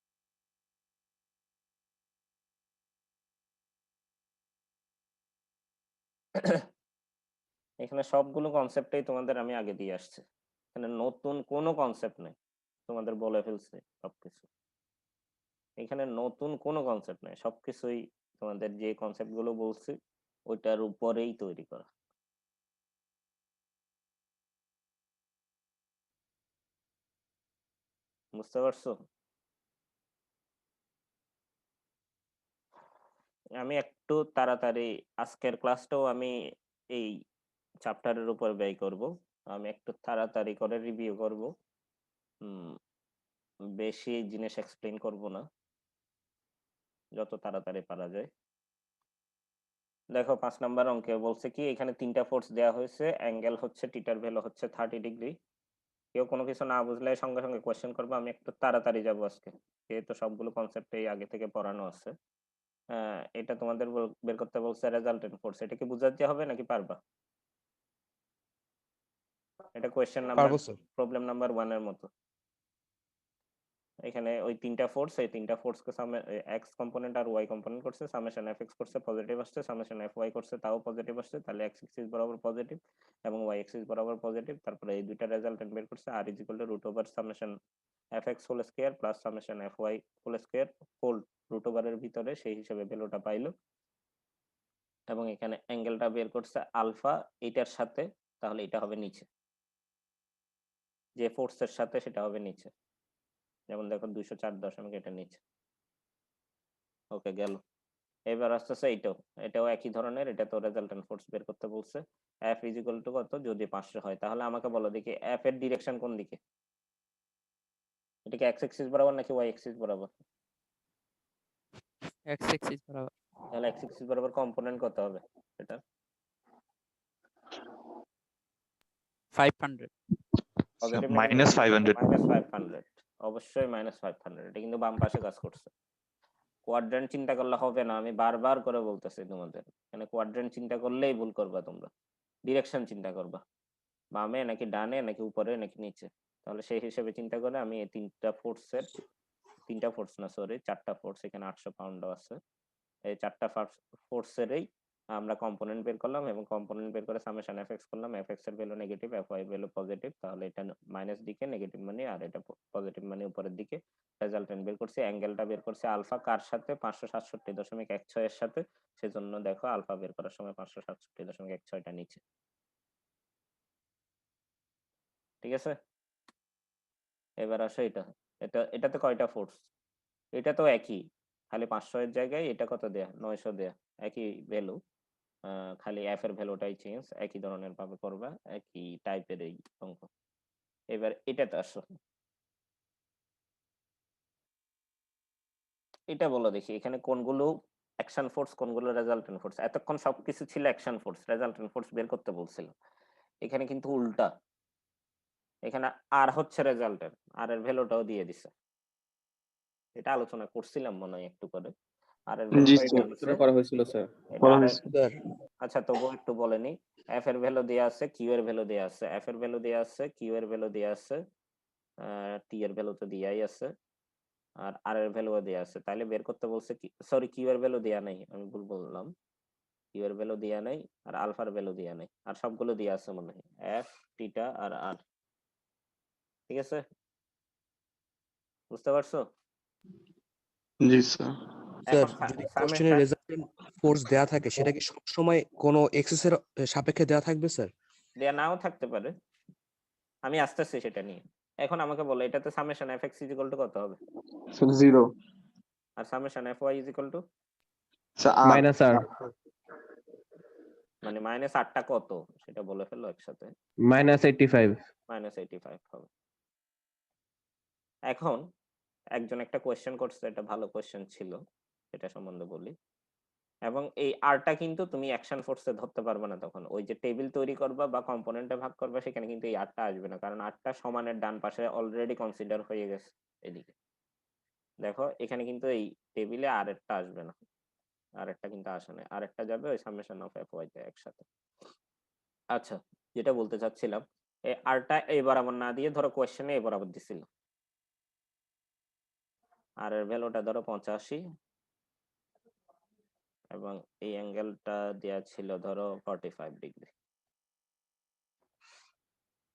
এখানে সবগুলো কনসেপ্টই তোমাদের আমি আগে দিয়ে আসছি, এখানে নতুন কোনো কনসেপ্ট নেই, তোমাদের বলে ফেলছি সবকিছু। এখানে নতুন কোনো কনসেপ্ট নেই, সবকিছুই তোমাদের যে কনসেপ্ট গুলো বলছি ওইটার উপরেই তৈরি করা। বুঝতে পারছো? আমি একটু তাড়াতাড়ি আজকের ক্লাসটাও আমি এই চ্যাপ্টারের উপর ব্যয় করব। আমি একটু তাড়াতাড়ি করে রিভিউ করব, বেশি জিনিস এক্সপ্লেইন করব না, যত তাড়াতাড়ি পারা যায়। দেখো 5 নাম্বার অঙ্কে বলছে কি, এখানে 3টা ফোর্স দেওয়া হয়েছে, অ্যাঙ্গেল হচ্ছে থিটার ভ্যালু হচ্ছে 30 ডিগ্রি। কেউ কোনো কিছু না বুঝলে সঙ্গে সঙ্গে কোয়েশ্চেন করবো, আমি একটু তাড়াতাড়ি যাবো আজকে, যেহেতু সবগুলো কনসেপ্টই আগে থেকে পড়ানো আছে। এটা তোমাদের বের করতে বলছে রেজাল্টেন্ট ফোর্স। এটা কি বুঝাতে হবে নাকি পারবা? এটা কোয়েশ্চেন নাম্বার, পারবো স্যার। প্রবলেম নাম্বার 1 এর মতো। এখানে ওই 3টা ফোর্স, এই 3টা ফোর্স কে এক্স কম্পোনেন্ট আর ওয়াই কম্পোনেন্ট করছে, সামেশন এফ এক্স করছে পজিটিভ আসছে, সামেশন এফ ওয়াই করছে তাও পজিটিভ আসছে, তাহলে এক্স এক্সিস বরাবর পজিটিভ এবং ওয়াই এক্সিস বরাবর পজিটিভ। তারপরে এই দুইটা রেজাল্টেন্ট বের করছে, R is equal to root over summation F X whole square plus summation F Y whole square whole root ওভারের ভিতরে, সেই হিসেবে ভ্যালুটা পাইলো। এবং এখানে অ্যাঙ্গেলটা বের করছে আলফা এটার সাথে, তাহলে এটা হবে নিচে, যে ফোর্সের সাথে সেটা হবে নিচে। যেমন দেখো 204 এটা নিচে। ওকে গেল। এবার আসতেছে এটাও একই ধরনের, এটা তো রেজাল্টেন্ট ফোর্স বের করতে বলছে। এফ ইজ ইকুয়াল টু কত? যদি 500 হয় তাহলে আমাকে বলো দেখি এফ এর ডিরেকশন কোন দিকে? এটা কি এক্স এক্সিস বরাবর নাকি ওয়াই এক্সিস বরাবর? এক্স এক্সিস বরাবর। তাহলে এক্স এক্সিস বরাবর কম্পোনেন্ট কত হবে এটা? 500। Positive minus 500। -500, অবশ্যই -500। এটা কিন্তু বাম পাশে কাজ করছে। কোয়াড্রেন্ট চিন্তা করলে হবে না, আমি বারবার করে বলতেছি তোমাদের, এখানে কোয়াড্রেন্ট চিন্তা করলেই ভুল করবা তোমরা। ডিরেকশন চিন্তা করবা, বামে নাকি ডানে নাকি উপরে নাকি নিচে। তাহলে সেই হিসেবে চিন্তা করে আমি এই 3টা ফোর্স না সরি 4টা ফোর্স, এখানে 800 পাউন্ড আছে, এই 4টা ফোর্সেরই আমরা কম্পোনেন্ট বের করলাম এবং কম্পোনেন্ট বের করে সামেশন এফ এক্স করলাম। এফ এক্স এর value negative, F Y value positive, তাহলে এটা মাইনাস দিকে নেগেটিভ মানে, আর এটা পজিটিভ মানে উপরের দিকে। রেজাল্টেন্ট বের করছি, অ্যাঙ্গেলটা বের করছে আলফা কার সাথে? 567.16 এর সাথে। সেজন্য দেখো আলফা বের করার সময় 567.16টা নিচে। ঠিক আছে, এবার আসো এটাতে কয়টা ফোর্স? এটা তো একই, খালি 500 এর জায়গায় এটা কত দেয়া? 900 দেয়া, একই ভ্যালু, খালি এফ এর ভ্যালুটাই চেঞ্জ, একই ধরনের ভাবে করবা, একই টাইপের এই অঙ্ক। এবার এটাতে আসো, এটা বলো দেখি এখানে কোনগুলো অ্যাকশন ফোর্স কোনগুলো রেজাল্টেন্ট ফোর্স। এতক্ষণ সবকিছু ছিল অ্যাকশন ফোর্স, রেজাল্টেন্ট ফোর্স বের করতে বলছিল। এখানে কিন্তু উল্টা, এখানে আর হচ্ছে রেজাল্টেন্ট, আর এর ভ্যালুটাও দিয়ে দিছে। এটা আলোচনা করছিলাম মনে হয় একটু করে। আর এর জি ভ্যালুটা স্যার, দিয়ে দিছে। আলোচনা করা হয়েছিল স্যার। এটা করা আর হয়েছে। স্যার আচ্ছা তবুও একটু বলে নি। এফ এর ভ্যালু দেয়া আছে, কিউ এর ভ্যালু দেয়া আছে, এফ এর ভ্যালু দেয়া আছে, কিউ এর ভ্যালু দেয়া আছে, টি এর ভ্যালু তো দিয়াই আছে, আর এর ভ্যালু দেয়া আছে। তাইলে বের করতে বলছে কি, সরি কিউ এর ভ্যালু দেয়া নাই, আমি ভুল বললাম। কিউ এর ভ্যালু দেয়া নাই আর আলফার ভ্যালু দেয়া নাই, আর সবগুলো দেয়া আছে মনে হয়, এফ, টিটা আর আর। ঠিক আছে, বুঝতে পারছো? জি স্যার। স্যার এখন যদি কোশ্চেনে রেজাল্টেন্ট ফোর্স দেয়া থাকে সেটা কি সবসময় কোনো এক্সেস এর সাপেক্ষে দেয়া থাকবে স্যার? দেয়া নাও থাকতে পারে, আমি আসতেছি সেটা নিয়ে। এখন আমাকে বলো এটাতে summation F X equal to কত হবে? স্যার 0 আর summation F Y equal to sir minus আর মানে মাইনাস 8টা কত সেটা বলে ফেললো একসাথে। -85। -85 হবে। এখন একজন একটা কোয়েশ্চেন করছে, এটা ভালো কোয়েশ্চেন ছিল, এটা সম্বন্ধে বলি। এবং এই আরটা কিন্তু তুমি অ্যাকশন ফোর্সে ধরতে পারবে না তখন। ওই যে টেবিল তৈরি করবা বা কম্পোনেন্টে ভাগ করবা সেখানে কিন্তু এই আরটা আসবে না, কারণ আরটা সমানের ডান পাশে অলরেডি কনসিডার হয়ে গেছে এদিকে। দেখো এখানে কিন্তু এই টেবিলে আর একটা আসবে না, আর একটা কিন্তু আসে না, আর একটা যাবে ওই সামেশন অফ এফ ওয়াই তে একসাথে। আচ্ছা, যেটা বলতে চাচ্ছিলাম, এই আরটা এই বরাবর না দিয়ে ধরো কোয়েশ্চেনে এই বরাবর দিছিল, আর এর ভ্যালুটা ধরো 85 এবং এই অ্যাঙ্গেলটা দেয়া ছিল ধরো 45 ডিগ্রি।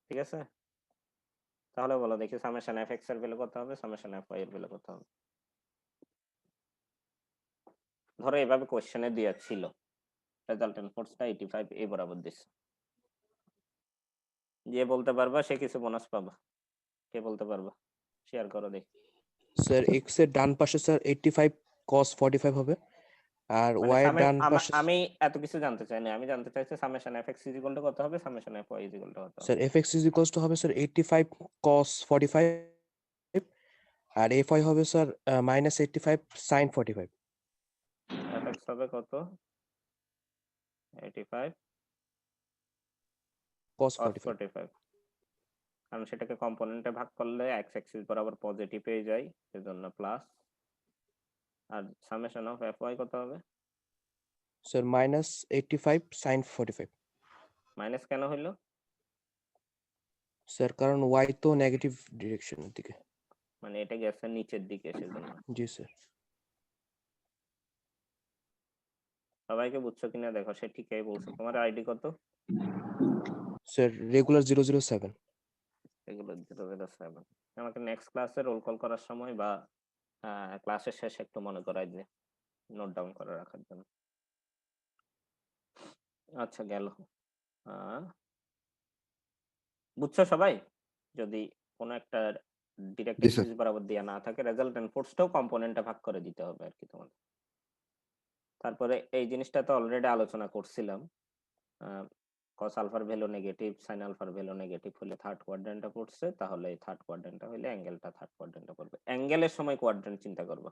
ঠিক আছে, তাহলে বলো দেখি সামেশন এফ এক্স এর ভ্যালু কত হবে, সামেশন এফ ওয়াই এর ভ্যালু কত হবে। ধরো এভাবে কোশ্চেনে দেয়া ছিল রেজাল্টেন্ট ফোর্সটা 85 এই বরাবর দিছে। যে বলতে পারবা সে কিছু বোনাস পাবা। কে বলতে পারবা? শেয়ার করো দেখি। স্যার এক্স এর ডান পাশে স্যার 85 cos 45 হবে আর মানে ওয়াই এর ডান পাশে আমি এত কিছু জানতে চাই না, আমি জানতে চাইছি summation F X equal to কত হবে, summation F Y equal to কত হবে। Sir fx is equals to হবে স্যার 85 cos 45 আর fy হবে স্যার -85 sin 45 এফ এক্স হবে কত? 85 cos cos 45 45, কারণ সেটাকে কম্পোনেন্টে ভাগ করলে এক্স অ্যাক্সিস বরাবর পজিটিভ পেয়ে যাই, সেজন্য প্লাস। আর সামেশন অফ এফ ওয়াই কত হবে? স্যার -85 sin 45 মাইনাস কেন হইলো? স্যার কারণ y তো নেগেটিভ ডিরেকশনের দিকে। মানে এটা গেছে নিচের দিকে সেজন্য। জি স্যার। সবাইকে বুঝছো কিনা দেখো, সে ঠিকই বলছে। তোমার আইডি কত? স্যার রেগুলার 007 এগুলো 007। আমাকে নেক্সট ক্লাসে রোল কল করার সময় বা ক্লাসের শেষে একটু মনে করাই দিয়ে নোট ডাউন করে রাখার জন্য। আচ্ছা গেল। বুঝছো সবাই? যদি কোনো একটা ডিরেক্ট জি স্যার। অ্যাক্সিস বরাবর দেয়া না থাকে, রেজাল্টেন্ট ফোর্সটাও কম্পোনেন্টে ভাগ করে দিতে হবে আর কি তোমাদের। তারপরে এই জিনিসটা তো অলরেডি আলোচনা করছিলাম, cos আলফার ভ্যালু নেগেটিভ, sin আলফার ভ্যালু নেগেটিভ হলে থার্ড কোয়াড্র্যান্টে পড়ছে, তাহলে এই থার্ড কোয়াড্র্যান্টে হলে অ্যাঙ্গেলটা থার্ড কোয়াড্র্যান্টে পড়বে। অ্যাঙ্গেলের সময় কোয়াড্র্যান্ট চিন্তা করবা,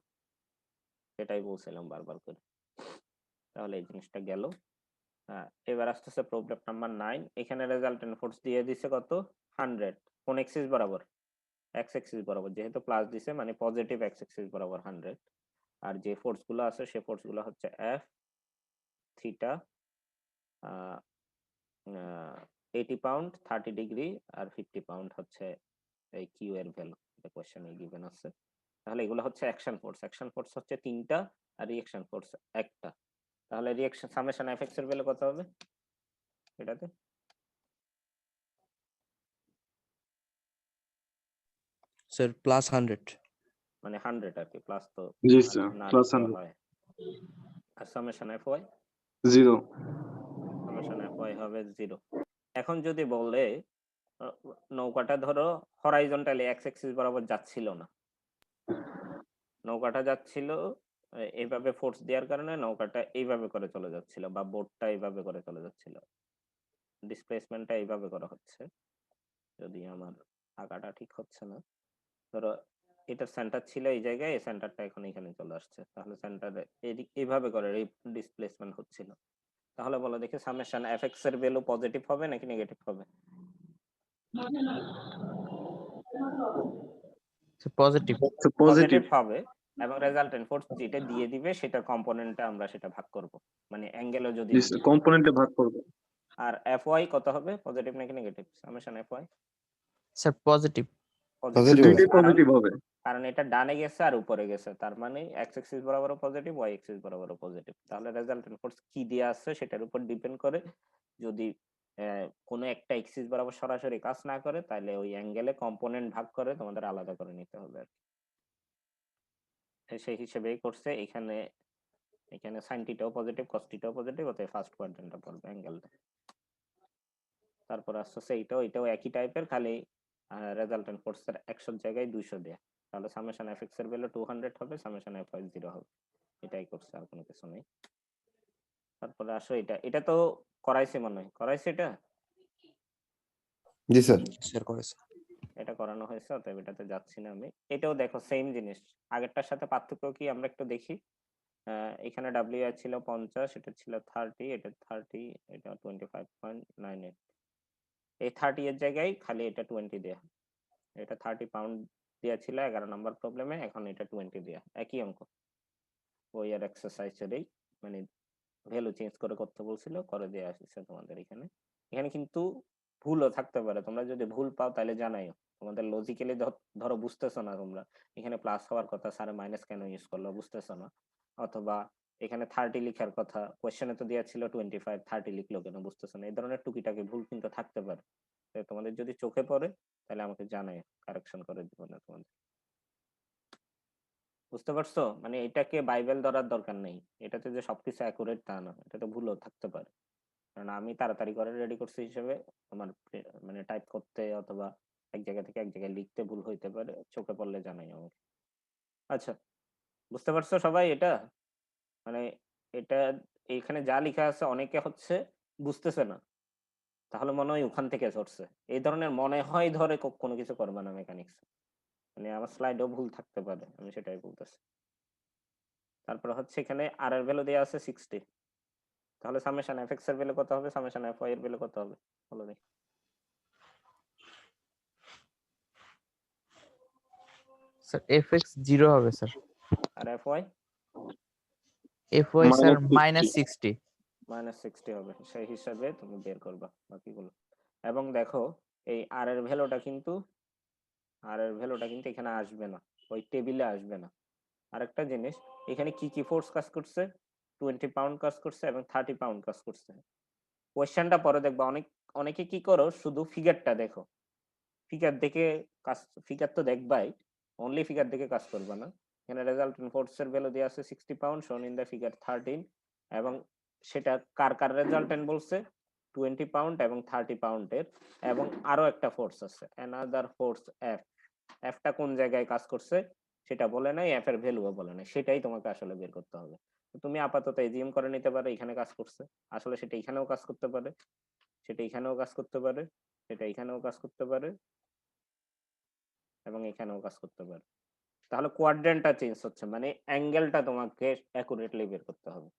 সেটাই বলছিলাম বারবার করে। তাহলে এই জিনিসটা গেল। এবার আসতেছে প্রবলেম নাম্বার 9। এখানে রেজাল্টেন্ট ফোর্স দিয়ে দিছে কত? 100। কোন এক্সিস বরাবর? এক্স এক্সিস বরাবর, যেহেতু প্লাস দিছে মানে পজিটিভ এক্স এক্সিস বরাবর 100। আর যে ফোর্স গুলো আছে সে ফোর্স গুলো হচ্ছে এফ, থিটা, 80 পাউন্ড 30 ডিগ্রি আর 50 পাউন্ড হচ্ছে এই কিউ এর ভ্যালু, এটা কোশ্চেনে গিভেন আছে। তাহলে এগুলো হচ্ছে অ্যাকশন ফোর্স। অ্যাকশন ফোর্স হচ্ছে 3টা আর রিঅ্যাকশন ফোর্স একটা। তাহলে রিঅ্যাকশন সামেশন এফ এক্স এর ভ্যালু কত হবে এটাতে? স্যার +100 মানে 100 আর কি, প্লাস তো জি স্যার, না +100 লিখলেও হয়। আর summation F Y? 0 summation F Y হবে 0। এখন যদি বলে নৌকাটা ধরো হরাইজন্টালি এক্স অ্যাক্সিস বরাবর যাচ্ছিল না, নৌকাটা যাচ্ছিল এইভাবে ফোর্স দেওয়ার কারণে নৌকাটা এইভাবে করে চলে যাচ্ছিল, বা বোটটা এইভাবে করে চলে যাচ্ছিল, ডিসপ্লেসমেন্টটা এইভাবে করা হচ্ছে, যদি আমার আঁকাটা ঠিক হচ্ছে না। ধরো এটার সেন্টার ছিল এই জায়গায়, এই সেন্টারটা এখন এখানে চলে আসছে, তাহলে সেন্টারে এদিক এইভাবে করে ডিসপ্লেসমেন্ট হচ্ছিল। তাহলে বলো দেখি সামেশন এফএক্স এর ভ্যালু পজিটিভ হবে নাকি নেগেটিভ হবে? পজিটিভ। পজিটিভ। পজিটিভ হবে, এবং রেজাল্টেন্ট ফোর্স যেটা দিয়ে দিবে সেটা কম্পোনেন্টে আমরা সেটা ভাগ করব, মানে অ্যাঙ্গেলও যদি দিই। কম্পোনেন্টে ভাগ করবো। আর এফওয়াই কত হবে, পজিটিভ নাকি negative summation FY? Sir positive. Positive দুইটাই হবে। পজিটিভ হবে। কারণ এটা ডানে গেছে আর উপরে গেছে, তার মানে এক্স অ্যাক্সিস বরাবর পজিটিভ, ওয়াই অ্যাক্সিস বরাবর পজিটিভ। তাহলে রেজাল্টেন্ট ফোর্স কি দিয়ে আসছে সেটার উপর ডিপেন্ড করে, যদি কোনো একটা অ্যাক্সিস বরাবর সরাসরি কাজ না করে তাহলে ওই অ্যাঙ্গেলে কম্পোনেন্ট ভাগ করে তোমাদের আলাদা করে নিতে হবে আর কি। সেই হিসেবেই করছে এখানে, এখানে সাইন থিটাও পজিটিভ, কস থিটাও পজিটিভ, অতএব ফার্স্ট কোয়াড্রেন্টটা পড়বে অ্যাঙ্গেলটা। তারপর আসছে এইটাও, এটাও একই টাইপের, খালি রেজাল্টেন্ট ফোর্সের 100 জায়গায় 200 দেয়া। তাহলে সামেশন এফএক্স এর ভ্যালু 200 হবে, সামেশন এফওয়াই 0 হবে। এটাই করছে, আর কোনো কিছু নেই। তারপরে আসো এটা তো করাইছে মনে হয়, করাইছে এটা? জি স্যার। স্যার করেছে। এটা করানো হয়েছে, অতএব এটাতে যাচ্ছি না আমি। এটাও দেখো সেম জিনিস, আগেরটার সাথে পার্থক্য কি আমরা একটু দেখি। এখানে ডাব্লিউ ছিল 50, এটা ছিল 30, এটা 30, এটা 25.98। এই 30 এর জায়গায় খালি এটা 20 দেয়া, এটা 30 পাউন্ড দেয়া ছিল 11 নম্বর প্রবলেমে, এখন এটা 20 দেয়া, একই অঙ্ক। ওই আর এক্সারসাইজেরই মানে ভ্যালু চেঞ্জ করে করতে বলছিল, করে দেয়া আসছে তোমাদের এখানে। এখানে কিন্তু ভুলও থাকতে পারে, তোমরা যদি ভুল পাও তাহলে জানাইও। তোমাদের লজিক্যালি ধরো বুঝতেছো না তোমরা, এখানে প্লাস হওয়ার কথা, স্যার মাইনাস কেন ইউজ করলো বুঝতেছো না, অথবা এখানে 30 লিখার কথা, কোয়েশ্চেনে তো দেওয়া ছিল 25, 30 লিখলো কেন বুঝতেছো না, এই ধরনের টুকিটাকি ভুল কিন্তু থাকতে পারে। তো তোমাদের যদি চোখে পড়ে তাহলে আমাকে জানাই, কারেকশন করে দিব না তোমাদের। বুঝতে পারছো? মানে এটাকে বাইবেল ধরার দরকার নেই, এটাতে যে সবকিছু অ্যাকুরেট তা না, এটাতে ভুলও থাকতে পারে। কারণ আমি তাড়াতাড়ি করে রেডি করছি হিসেবে আমার মানে টাইপ করতে অথবা এক জায়গা থেকে এক জায়গায় লিখতে ভুল হইতে পারে, চোখে পড়লে জানাই আমাকে। আচ্ছা, বুঝতে পারছো সবাই এটা? মানে এটা এখানে যা লেখা আছে অনেকে হচ্ছে বুঝতেছে না, তাহলে মনে হয় ওখান থেকে ধরছে, এই ধরনের মনে হয় ধরে কোনো কিছু করবে না মেকানিক্স, মানে আমার স্লাইডও ভুল থাকতে পারে, আমি সেটাই বলতেছি। তারপর হচ্ছে এখানে আর এর ভ্যালু দেওয়া আছে 60, তাহলে সামেশন এফএক্স এর ভ্যালু কত হবে, সামেশন এফওয়াই এর ভ্যালু কত হবে বলো দেখি। স্যার এফএক্স 0 হবে স্যার। আর এফওয়াই? এফওয়াই স্যার -60 -60 হবে, সেই হিসাবে তুমি বের করবা বাকিগুলো। এবং দেখো এই আর এর ভ্যালুটা কিন্তু এখানে আসবে না, ওই টেবিলে আসবে না। আরেকটা জিনিস, এখানে কি কি ফোর্স কাজ করছে, 20 পাউন্ড কাজ করছে এবং 30 পাউন্ড কাজ করছে। কোয়েশ্চেনটা পরে দেখবা, অনেকে কি করো শুধু ফিগারটা দেখো, ফিগার দেখে কাজ, ফিগার তো দেখবাই, অনলি ফিগার দেখে কাজ করবে না। এখানে রেজাল্টেন্ট ফোর্সের ভ্যালু দেওয়া আছে 60 পাউন্ড শোন ইন দ্য ফিগার 13, এবং সেটা কার রেজাল্টেন্ট বলছে 20 পাউন্ড এবং 30 পাউন্ডের, এবং আরো একটা ফোর্স আছে অ্যানাদার ফোর্স এফ। এফটা কোন জায়গায় কাজ করছে সেটা বলে নাই, এফ এর ভ্যালুও বলে নাই, সেটাই তোমাকে আসলে বের করতে হবে। তুমি আপাতত এজিএম করে নিতে পারো এখানে কাজ করছে, আসলে সেটা এখানেও কাজ করতে পারে, সেটা এখানেও কাজ করতে পারে, সেটা এখানেও কাজ করতে পারে, এবং এখানেও কাজ করতে পারে। তাহলে কোয়াড্রেন্টটা চেঞ্জ হচ্ছে, মানে অ্যাঙ্গেলটা তোমাকে অ্যাকুরেটলি বের করতে হবে।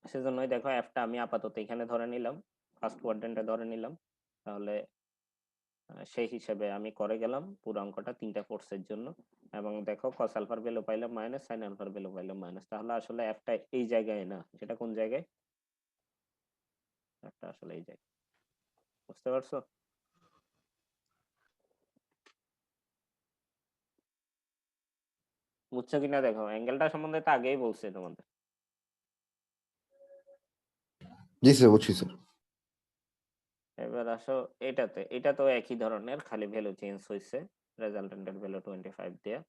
সেজন্যই দেখো এফটা আমি আপাতত এখানে ধরে নিলাম, ফার্স্ট কোয়াড্রেন্টে ধরে নিলাম, তাহলে সেই হিসেবে আমি করে গেলাম পুরো অঙ্কটা 3টা ফোর্সের জন্য। এবং দেখো কস আলফার ভ্যালু পাইলাম মাইনাস, সাইন আলফার ভ্যালু পাইলাম মাইনাস, তাহলে আসলে এফটা এই জায়গায় না, সেটা কোন জায়গায়, এফটা আসলে এই জায়গায়। বুঝতে পারছো? বুঝছো কিনা দেখো, অ্যাঙ্গেলটা সম্বন্ধে তো আগেই বলছে তোমাদের। জি স্যার, বুঝছি স্যার। এবার আসো এটাতে, এটা তো একই ধরনের, খালি ভ্যালু চেঞ্জ হয়েছে, রেজাল্টেন্টের ভ্যালু 25 দেয়া,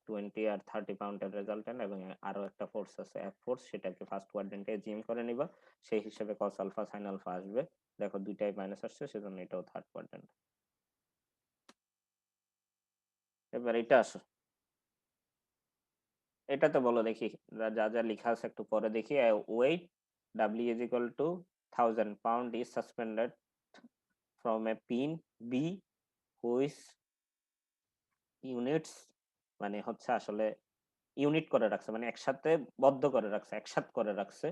20 আর 30 পাউন্ডের রেজাল্টেন্ট, এবং আরো একটা ফোর্স আছে এফ ফোর্স, সেটাকে ফার্স্ট কোয়াড্রেন্টে জিএম করে নিবা, সেই হিসেবে কস আলফা সাইন আলফা আসবে। দেখো দুইটাই মাইনাস আসছে, সেজন্য এটাও থার্ড কোয়াড্রেন্ট। এবার এটা আসো, এটাতে বলো দেখি যা যা লেখা আছে একটু পরে দেখি। Wait W is equal to 1000 pound is suspended from a pin B, whose units মানে হচ্ছে আসলে ইউনিট করে রাখছে, মানে একসাথে বদ্ধ করে রাখছে, একসাথ করে রাখছে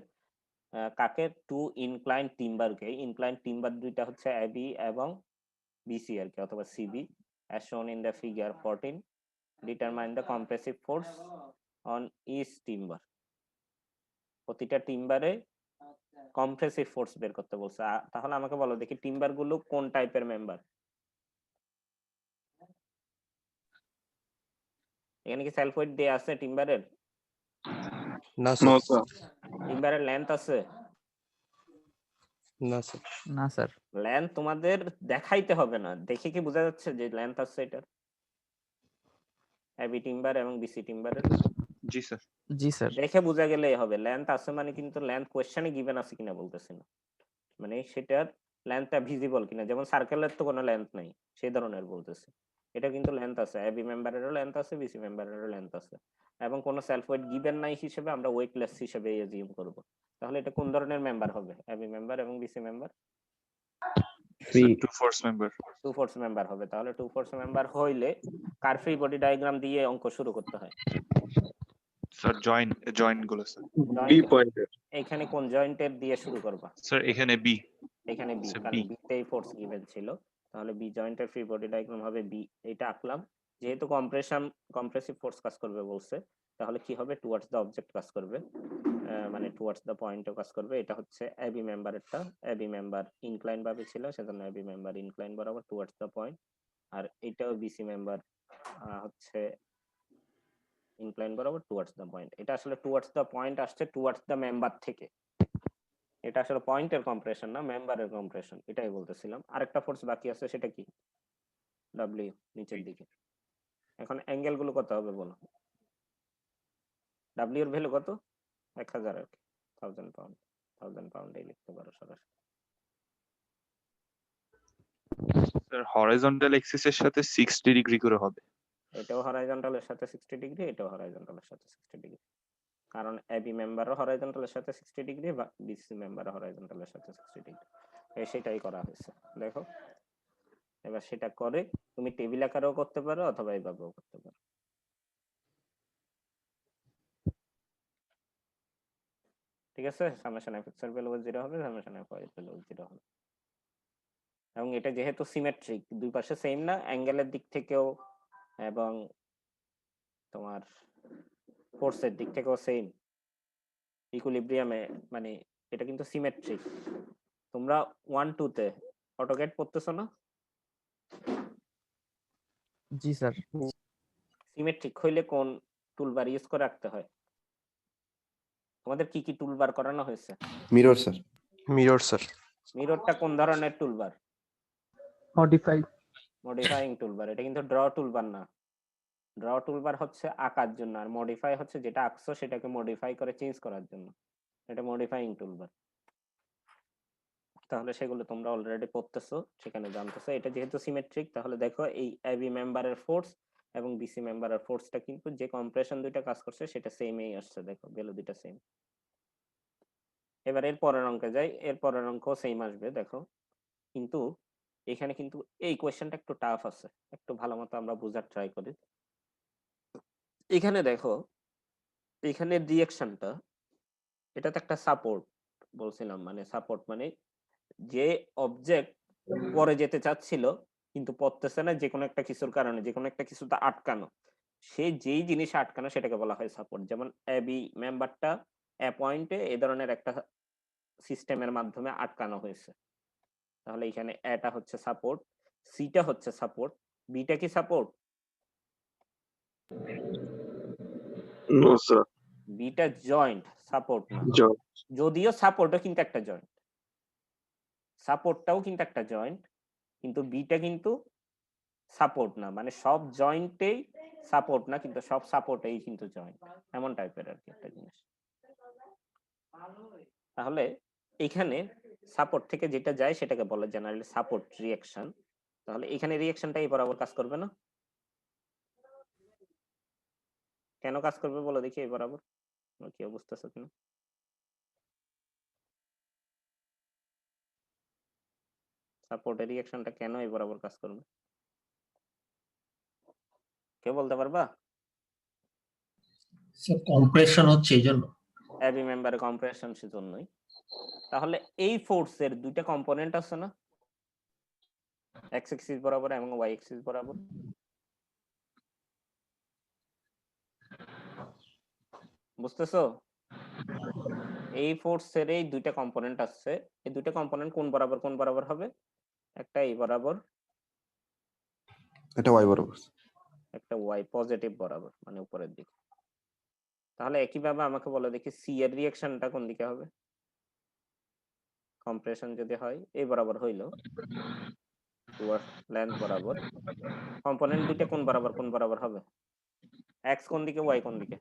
কাকে? টু ইনক্লাইন টিম্বারকে। ইনক্লাইন টিম্বার দুইটা হচ্ছে এবি এবং বিসি আর কি, অথবা CB. as shown in the figure 14, determine the compressive force on each timber. প্রতিটা টিম্বারে কম্প্রেসিভ ফোর্স বের করতে বলছে। তাহলে আমাকে বলো দেখি টিম্বার গুলো কোন টাইপের মেম্বার? এখানে কি সেলফ ওয়েট দেয়া আছে টিম্বারের? না নো স্যার। স্যার। টিম্বারের লেন্থ আছে? না স্যার। না স্যার। লেন্থ তোমাদের দেখাইতে হবে না, দেখে কি বোঝা যাচ্ছে যে লেন্থ আছে এটার? এবি টিম্বার এবং বিসি টিম্বারের জি স্যার। জি স্যার। দেখে বোঝা গেলেই হবে। লেন্থ আছে মানে কিন্তু লেন্থ কোশ্চেনে গিভেন আছে কিনা বলতেছি না, মানে সেটার লেন্থটা ভিজিবল কিনা। যেমন সার্কেলের তো কোনো লেন্থ নাই, সেই ধরনের বলতেছি। এটা কিন্তু লেন্থ আছে, এবি মেম্বারেরও লেন্থ আছে, বিসি মেম্বারেরও লেন্থ আছে, এবং কোনো সেলফ ওয়েট গিভেন নাই হিসেবে আমরা ওয়েটলেস হিসেবে এজিউম করব। তাহলে এটা কোন ধরনের মেম্বার হবে? এবি মেম্বার এবং BC member free two force member. Two force member হবে। তাহলে টু ফোর্স মেম্বার হইলে কার ফ্রি বডি ডায়াগ্রাম দিয়ে অঙ্ক শুরু করতে হয়? স্যার জয়েন্ট গুলো স্যার। বি পয়েন্টের। এখানে কোন জয়েন্টের দিয়ে শুরু করবা? স্যার এখানে বি। এখানে বি, স্যার কারণ বি। বিতেই ফোর্স গিভেন ছিল। তাহলে বি জয়েন্টের ফ্রি বডি ডায়াগ্রাম হবে বি। এটা আঁকলাম। যেহেতু কম্প্রেসিভ ফোর্স কাজ করবে বলছে, তাহলে কি হবে? টুয়ার্ডস দ্য অবজেক্ট কাজ করবে, মানে টুয়ার্ডস দ্য পয়েন্টও কাজ করবে। এটা হচ্ছে এবি মেম্বারেরটা। এবি মেম্বার ইনক্লাইন ভাবে ছিল, সেজন্য এবি মেম্বার ইনক্লাইন বরাবর টুয়ার্ডস দ্য পয়েন্ট। আর এটাও বিসি মেম্বার হচ্ছে ইনক্লাইন বরাবর টুয়ার্ডস দ্য পয়েন্ট। এটা আসলে টুয়ার্ডস দ্য পয়েন্ট আসছে টুয়ার্ডস দ্য মেম্বার থেকে। এটা আসলে পয়েন্টের কম্প্রেশন না, মেম্বারের কম্প্রেশন, এটাই বলতেছিলাম। আরেকটা ফোর্স বাকি আছে, সেটা কি? ডব্লিউ, নিচের দিকে। এখন অ্যাঙ্গেল গুলো কত হবে বলো? ডব্লিউ এর ভ্যালু কত? 1000 আর কি, 1000 পাউন্ড। 1000 পাউন্ডেই লিখতে পারো সরাসরি। স্যার হরাইজন্টাল এক্সিস এর সাথে 60 ডিগ্রি করে হবে। এটাও হরাইজন্টালের সাথে 60 ডিগ্রি, এটাও হরাইজন্টালের সাথে 60 ডিগ্রি, কারণ এবি মেম্বারও হরাইজন্টালের সাথে 60 ডিগ্রি বা বিসি মেম্বারও হরাইজন্টালের সাথে 60 ডিগ্রি। সেটাই করা হয়েছে, দেখো। এবার সেটা করে তুমি টেবিল আকারেও করতে পারো অথবা এইভাবেও করতে পারো। ঠিক আছে, সামেশন এফ এক্স এর ভ্যালু 0 হবে, সামেশন এফ ওয়াই এর ভ্যালু 0 হবে। এবং এটা যেহেতু সিমেট্রিক, দুই পাশে সেম না, অ্যাঙ্গেলের দিক থেকেও এবং তোমার ফোর্সের দিক থেকেও সেম, ইকুইলিব্রিয়ামে, মানে এটা কিন্তু সিমেট্রিক। তোমরা 1-2 তে অটোক্যাড পড়তেছো না? জি স্যার। সিমেট্রিক হইলে কোন টুলবার ইউজ করে রাখতে হয়? তোমাদের কি কি টুলবার করানো হয়েছে? Mirror sir. Mirror sir. মিররটা কোন ধরনের টুলবার? Modifying toolbar. এটা কিন্তু ড্র টুলবার না। ড্র টুলবার হচ্ছে আঁকার জন্য, আর মডিফাই হচ্ছে যেটা আঁকছো সেটাকে মডিফাই করে চেঞ্জ করার জন্য। এটা মডিফাইং টুলবার। তাহলে সেগুলো তোমরা অলরেডি পড়তেছো, সেখানে জানতেছো। এটা যেহেতু সিমেট্রিক, তাহলে দেখো এই এবি মেম্বারের ফোর্স এবং বিসি মেম্বারের ফোর্সটা কিন্তু যে কম্প্রেশন দুইটা কাজ করছে সেটা সেমই আসছে, দেখো ভ্যালু দুইটা সেম। এবার এর পরের অঙ্কে যাই, এর পরের অঙ্ক সেম আসবে, দেখো। কিন্তু এখানে কিন্তু এই কোয়েশ্চেনটা একটু টাফ আছে, একটু ভালো মতো আমরা বোঝার ট্রাই করি। এখানে দেখো, এখানে রিঅ্যাকশনটা, এটা তো একটা সাপোর্ট বলছিলাম, মানে সাপোর্ট মানে যে অবজেক্ট পরে যেতে চাচ্ছিল কিন্তু পড়তেছে না, যে কোনো একটা কিছুর কারণে, যে কোনো একটা কিছুতে আটকানো, সে যেই জিনিস আটকানো সেটাকে বলা হয় সাপোর্ট। যেমন এবি মেম্বারটা এ পয়েন্টে এই ধরনের একটা সিস্টেমের মাধ্যমে আটকানো হয়েছে, তাহলে এখানে এটা হচ্ছে সাপোর্ট, সিটা হচ্ছে সাপোর্ট, বিটা কি সাপোর্ট? No sir. বিটা জয়েন্ট, সাপোর্ট না। জয়েন্ট। যদিও সাপোর্টও কিন্তু একটা জয়েন্ট, সাপোর্টটাও কিন্তু একটা জয়েন্ট, কিন্তু বিটা কিন্তু সাপোর্ট না। মানে সব জয়েন্টেই সাপোর্ট না, কিন্তু সব সাপোর্টেই কিন্তু জয়েন্ট, এমন টাইপের আর কি একটা জিনিস। তাহলে এখানে সাপোর্ট থেকে যেটা যায় সেটাকে বলে জেনারেলি সাপোর্ট রিঅ্যাকশন। তাহলে এখানে রিঅ্যাকশনটা এই বরাবর কাজ করবে না? কেন কাজ করবে বলো দেখি এই বরাবর, কি বুঝতেছো কিনা? সাপোর্টের রিঅ্যাকশনটা কেন এই বরাবর কাজ করবে, কে বলতে পারবা? স্যার কম্প্রেশন হচ্ছে এই জন্য। এবি মেম্বারে কম্প্রেশন সেজন্যই। তাহলে এই ফোর্সের দুইটা কম্পোনেন্ট আছে না, এক্স এক্সিস বরাবর এবং ওয়াই এক্সিস বরাবর। বুঝতেছো? এই ফোর্সের এই দুইটা কম্পোনেন্ট আছে, এই দুইটা কম্পোনেন্ট কোন বরাবর হবে? একটা এই বরাবর, এটা ওয়াই বরাবর। একটা ওয়াই পজিটিভ বরাবর, মানে উপরের দিকে। তাহলে একইভাবে আমাকে বলে দেখি সি এর রিঅ্যাকশনটা কোন দিকে হবে? কম্প্রেশন যদি হয় এই বরাবর হইলো টুয়ার্ড লেন্থ বরাবর, কম্পোনেন্ট দুইটা কোন বরাবর হবে? এক্স কোন দিকে, ওয়াই কোন দিকে?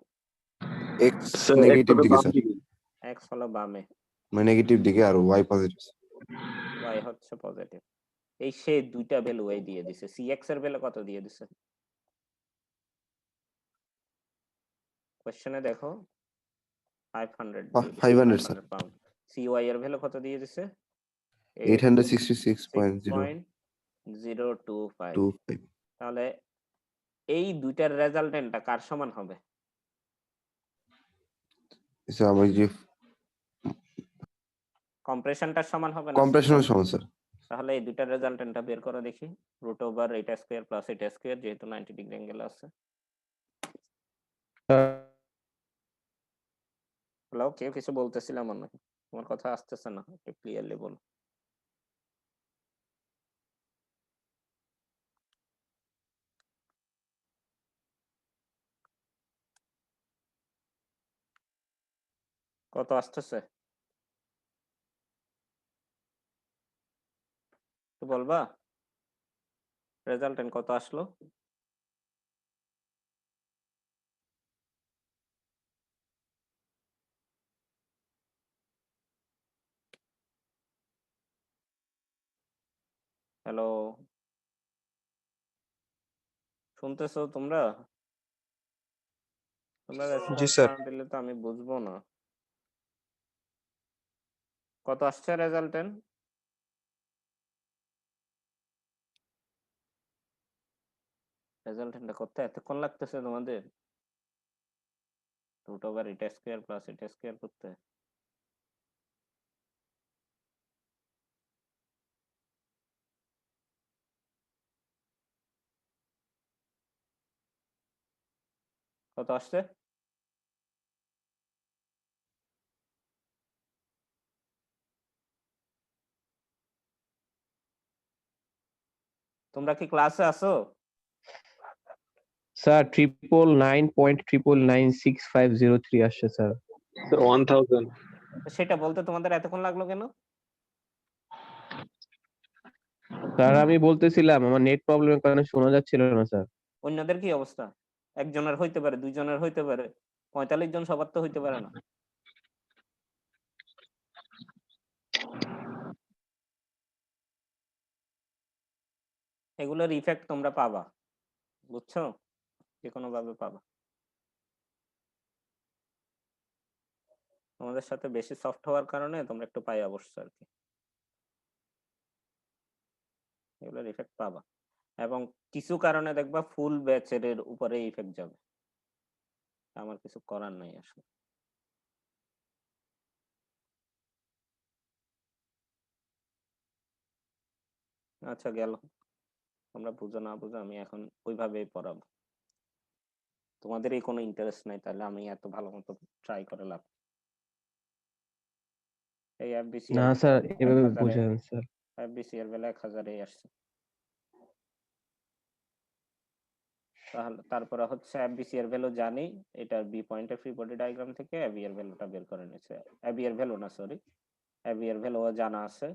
এক্স নেগেটিভ দিকে স্যার, এক্স হলো বামে, মানে নেগেটিভ দিকে আর ওয়াই পজিটিভ। ওয়াই হচ্ছে পজিটিভ। এই সে দুইটা ভ্যালু এই দিয়ে দিছে। সি এক্স এর ভ্যালু কত দিয়ে দিছে? কোশ্চেনে দেখো 500 স্যার। পাউন্ড। সি ওয়াই এর ভ্যালু কত দিয়ে দিছে? 866.025। তাহলে এই দুইটার রেজাল্টেন্টটা কার সমান হবে? স্যার আমি যে কম্প্রেশনটার সমান হবে না? কম্প্রেশনের সমান স্যার। তাহলে এই দুইটার রেজাল্টেন্টটা বের করে দেখি। রুট ওভার এটা স্কয়ার প্লাস এটা স্কয়ার, যেহেতু 90 ডিগ্রি অ্যাঙ্গেল আছে। হ্যালো, কেউ কিছু বলতেছিলাম মনে হয়, তোমার কথা আসতেছে না, একটু ক্লিয়ারলি বলো। কত আসতেছে তো বলবা? রেজাল্টেন্ট কত আসলো? হ্যালো, শুনতেছো তোমরা? তোমরা রেসপন্স না দিলে তো আমি বুঝবো না। কত আসছে রেজাল্টেন্ট? রেজাল্টেন্টটা করতে এতক্ষণ লাগতেছে তোমাদের? রুট ওভার এটা স্কয়ার প্লাস এটা স্কয়ার করতে? কত আসছে? তোমরা কি ক্লাসে আছো? স্যার 999.9996503 আসছে স্যার। স্যার 1000। সেটা বলতে তোমাদের এতক্ষণ লাগলো কেন? স্যার আমি বলতেছিলাম আমার নেট প্রবলেমের কারণে শোনা যাচ্ছিল না স্যার। অন্যদের কি অবস্থা? একজনের হইতে পারে, দুইজনের হইতে পারে, 45 জন সবার তো হইতে পারে না। এগুলোর ইফেক্ট তোমরা পাবা, বুঝছো? যে কোনো ভাবে পাবা। তোমাদের সাথে বেশি সফট হওয়ার কারণে তোমরা একটু পাইয়া বসছো আর কি। এগুলোর ইফেক্ট পাবা, এবং কিছু কারণে দেখবা ফুল ব্যাচের উপরে ইফেক্ট যাবে। আমার কিছু করার নাই আসলে। আচ্ছা গেল, তোমরা বুঝো না বুঝো, আমি এখন ওইভাবেই পড়াবো। তোমাদের এই কোনো ইন্টারেস্ট নাই, তাহলে আমি এত ভালো মতো ট্রাই করে লাভ। এই এফবিসি না স্যার এভাবে বুঝান স্যার। এফবিসি এর বেলা 1000 এই আসছে। তাহলে তারপরে হচ্ছে এফবিসি এর ভ্যালু জানি, এটার বি পয়েন্টের ফ্রি বডি ডায়াগ্রাম থেকে এবি এর ভ্যালুটা বের করে নিয়েছে। এবি এর ভ্যালু না, সরি, এবি এর ভ্যালু জানা আছে,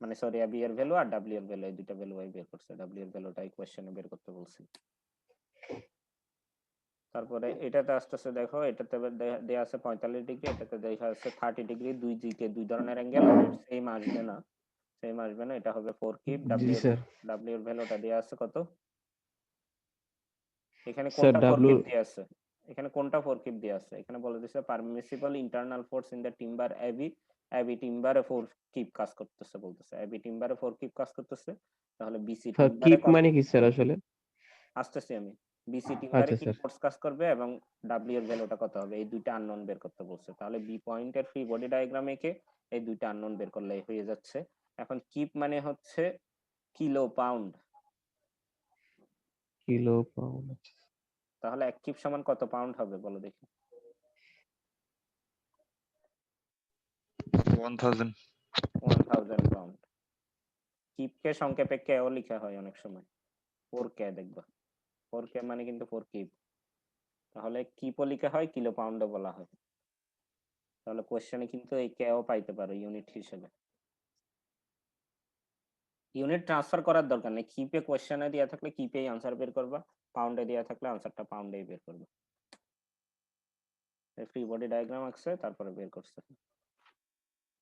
মানে সরি এবি এর ভ্যালু আর ডাব্লিউ এর ভ্যালু, এই দুটো ভ্যালু বের করছে। ডাব্লিউ এর ভ্যালুটাই কোশ্চেনে বের করতে বলছি। তারপরে এটাতে আসতেছে, দেখো এটাতে দেয়া আছে 45 ডিগ্রি, এটাতে দেয়া আছে 30 ডিগ্রি। দুই দিকে দুই ধরনের অ্যাঙ্গেল, সেম আসবে না, সেম আসবে না, এটা হবে 4 কিপ। ডাব্লিউ এর ভ্যালুটা দেয়া আছে কত? এখানে কোনটা 4 কিপ দেয়া আছে? এখানে কোনটা 4 কিপ দেয়া আছে? এখানে বলে দিয়েছে permissible internal force in the timber AB. AB টিম্বারে 4 কিপ কাজ করতেছে বলতেছে, এবি টিম্বারে 4 কিপ কাজ করতেছে। তাহলে বিসি টিম্বারে কিপ মানে কি স্যার আসলে? আসতেছি আমি। বিসি টিউবারে আচ্ছা কি স্যার ফোর্স কাজ করবে এবং ডাব্লিউ এর ভ্যালুটা কত হবে, এই দুইটা আননোন বের করতে বলছে। তাহলে বি পয়েন্টের ফ্রি বডি ডায়াগ্রাম এঁকে এই দুইটা আননোন বের করলেই হয়ে যাচ্ছে। এখন কিপ মানে হচ্ছে কিলো পাউন্ড, কিলো পাউন্ড। তাহলে এক কিপ সমান কত পাউন্ড হবে বলো দেখি? 1000 1000 পাউন্ড। কিপকে সংক্ষেপে কেও লেখা হয় অনেক সময়, 4K দেখবা, 4K মানে কিন্তু 4 কিপ। তাহলে কিপও লেখা হয়, কিলো পাউন্ডও বলা হয়। তাহলে কোশ্চেনে কিন্তু এই কেও পাইতে পারো ইউনিট হিসেবে। ইউনিট ট্রান্সফার করার দরকার নেই, কিপে কোশ্চেনে দেওয়া থাকলে কিপেই আনসার বের করবা, পাউন্ডে দেওয়া থাকলে আনসারটা পাউন্ডেই বের করবে। ফ্রি বডি ডায়াগ্রাম আঁকছে তারপরে বের করছে।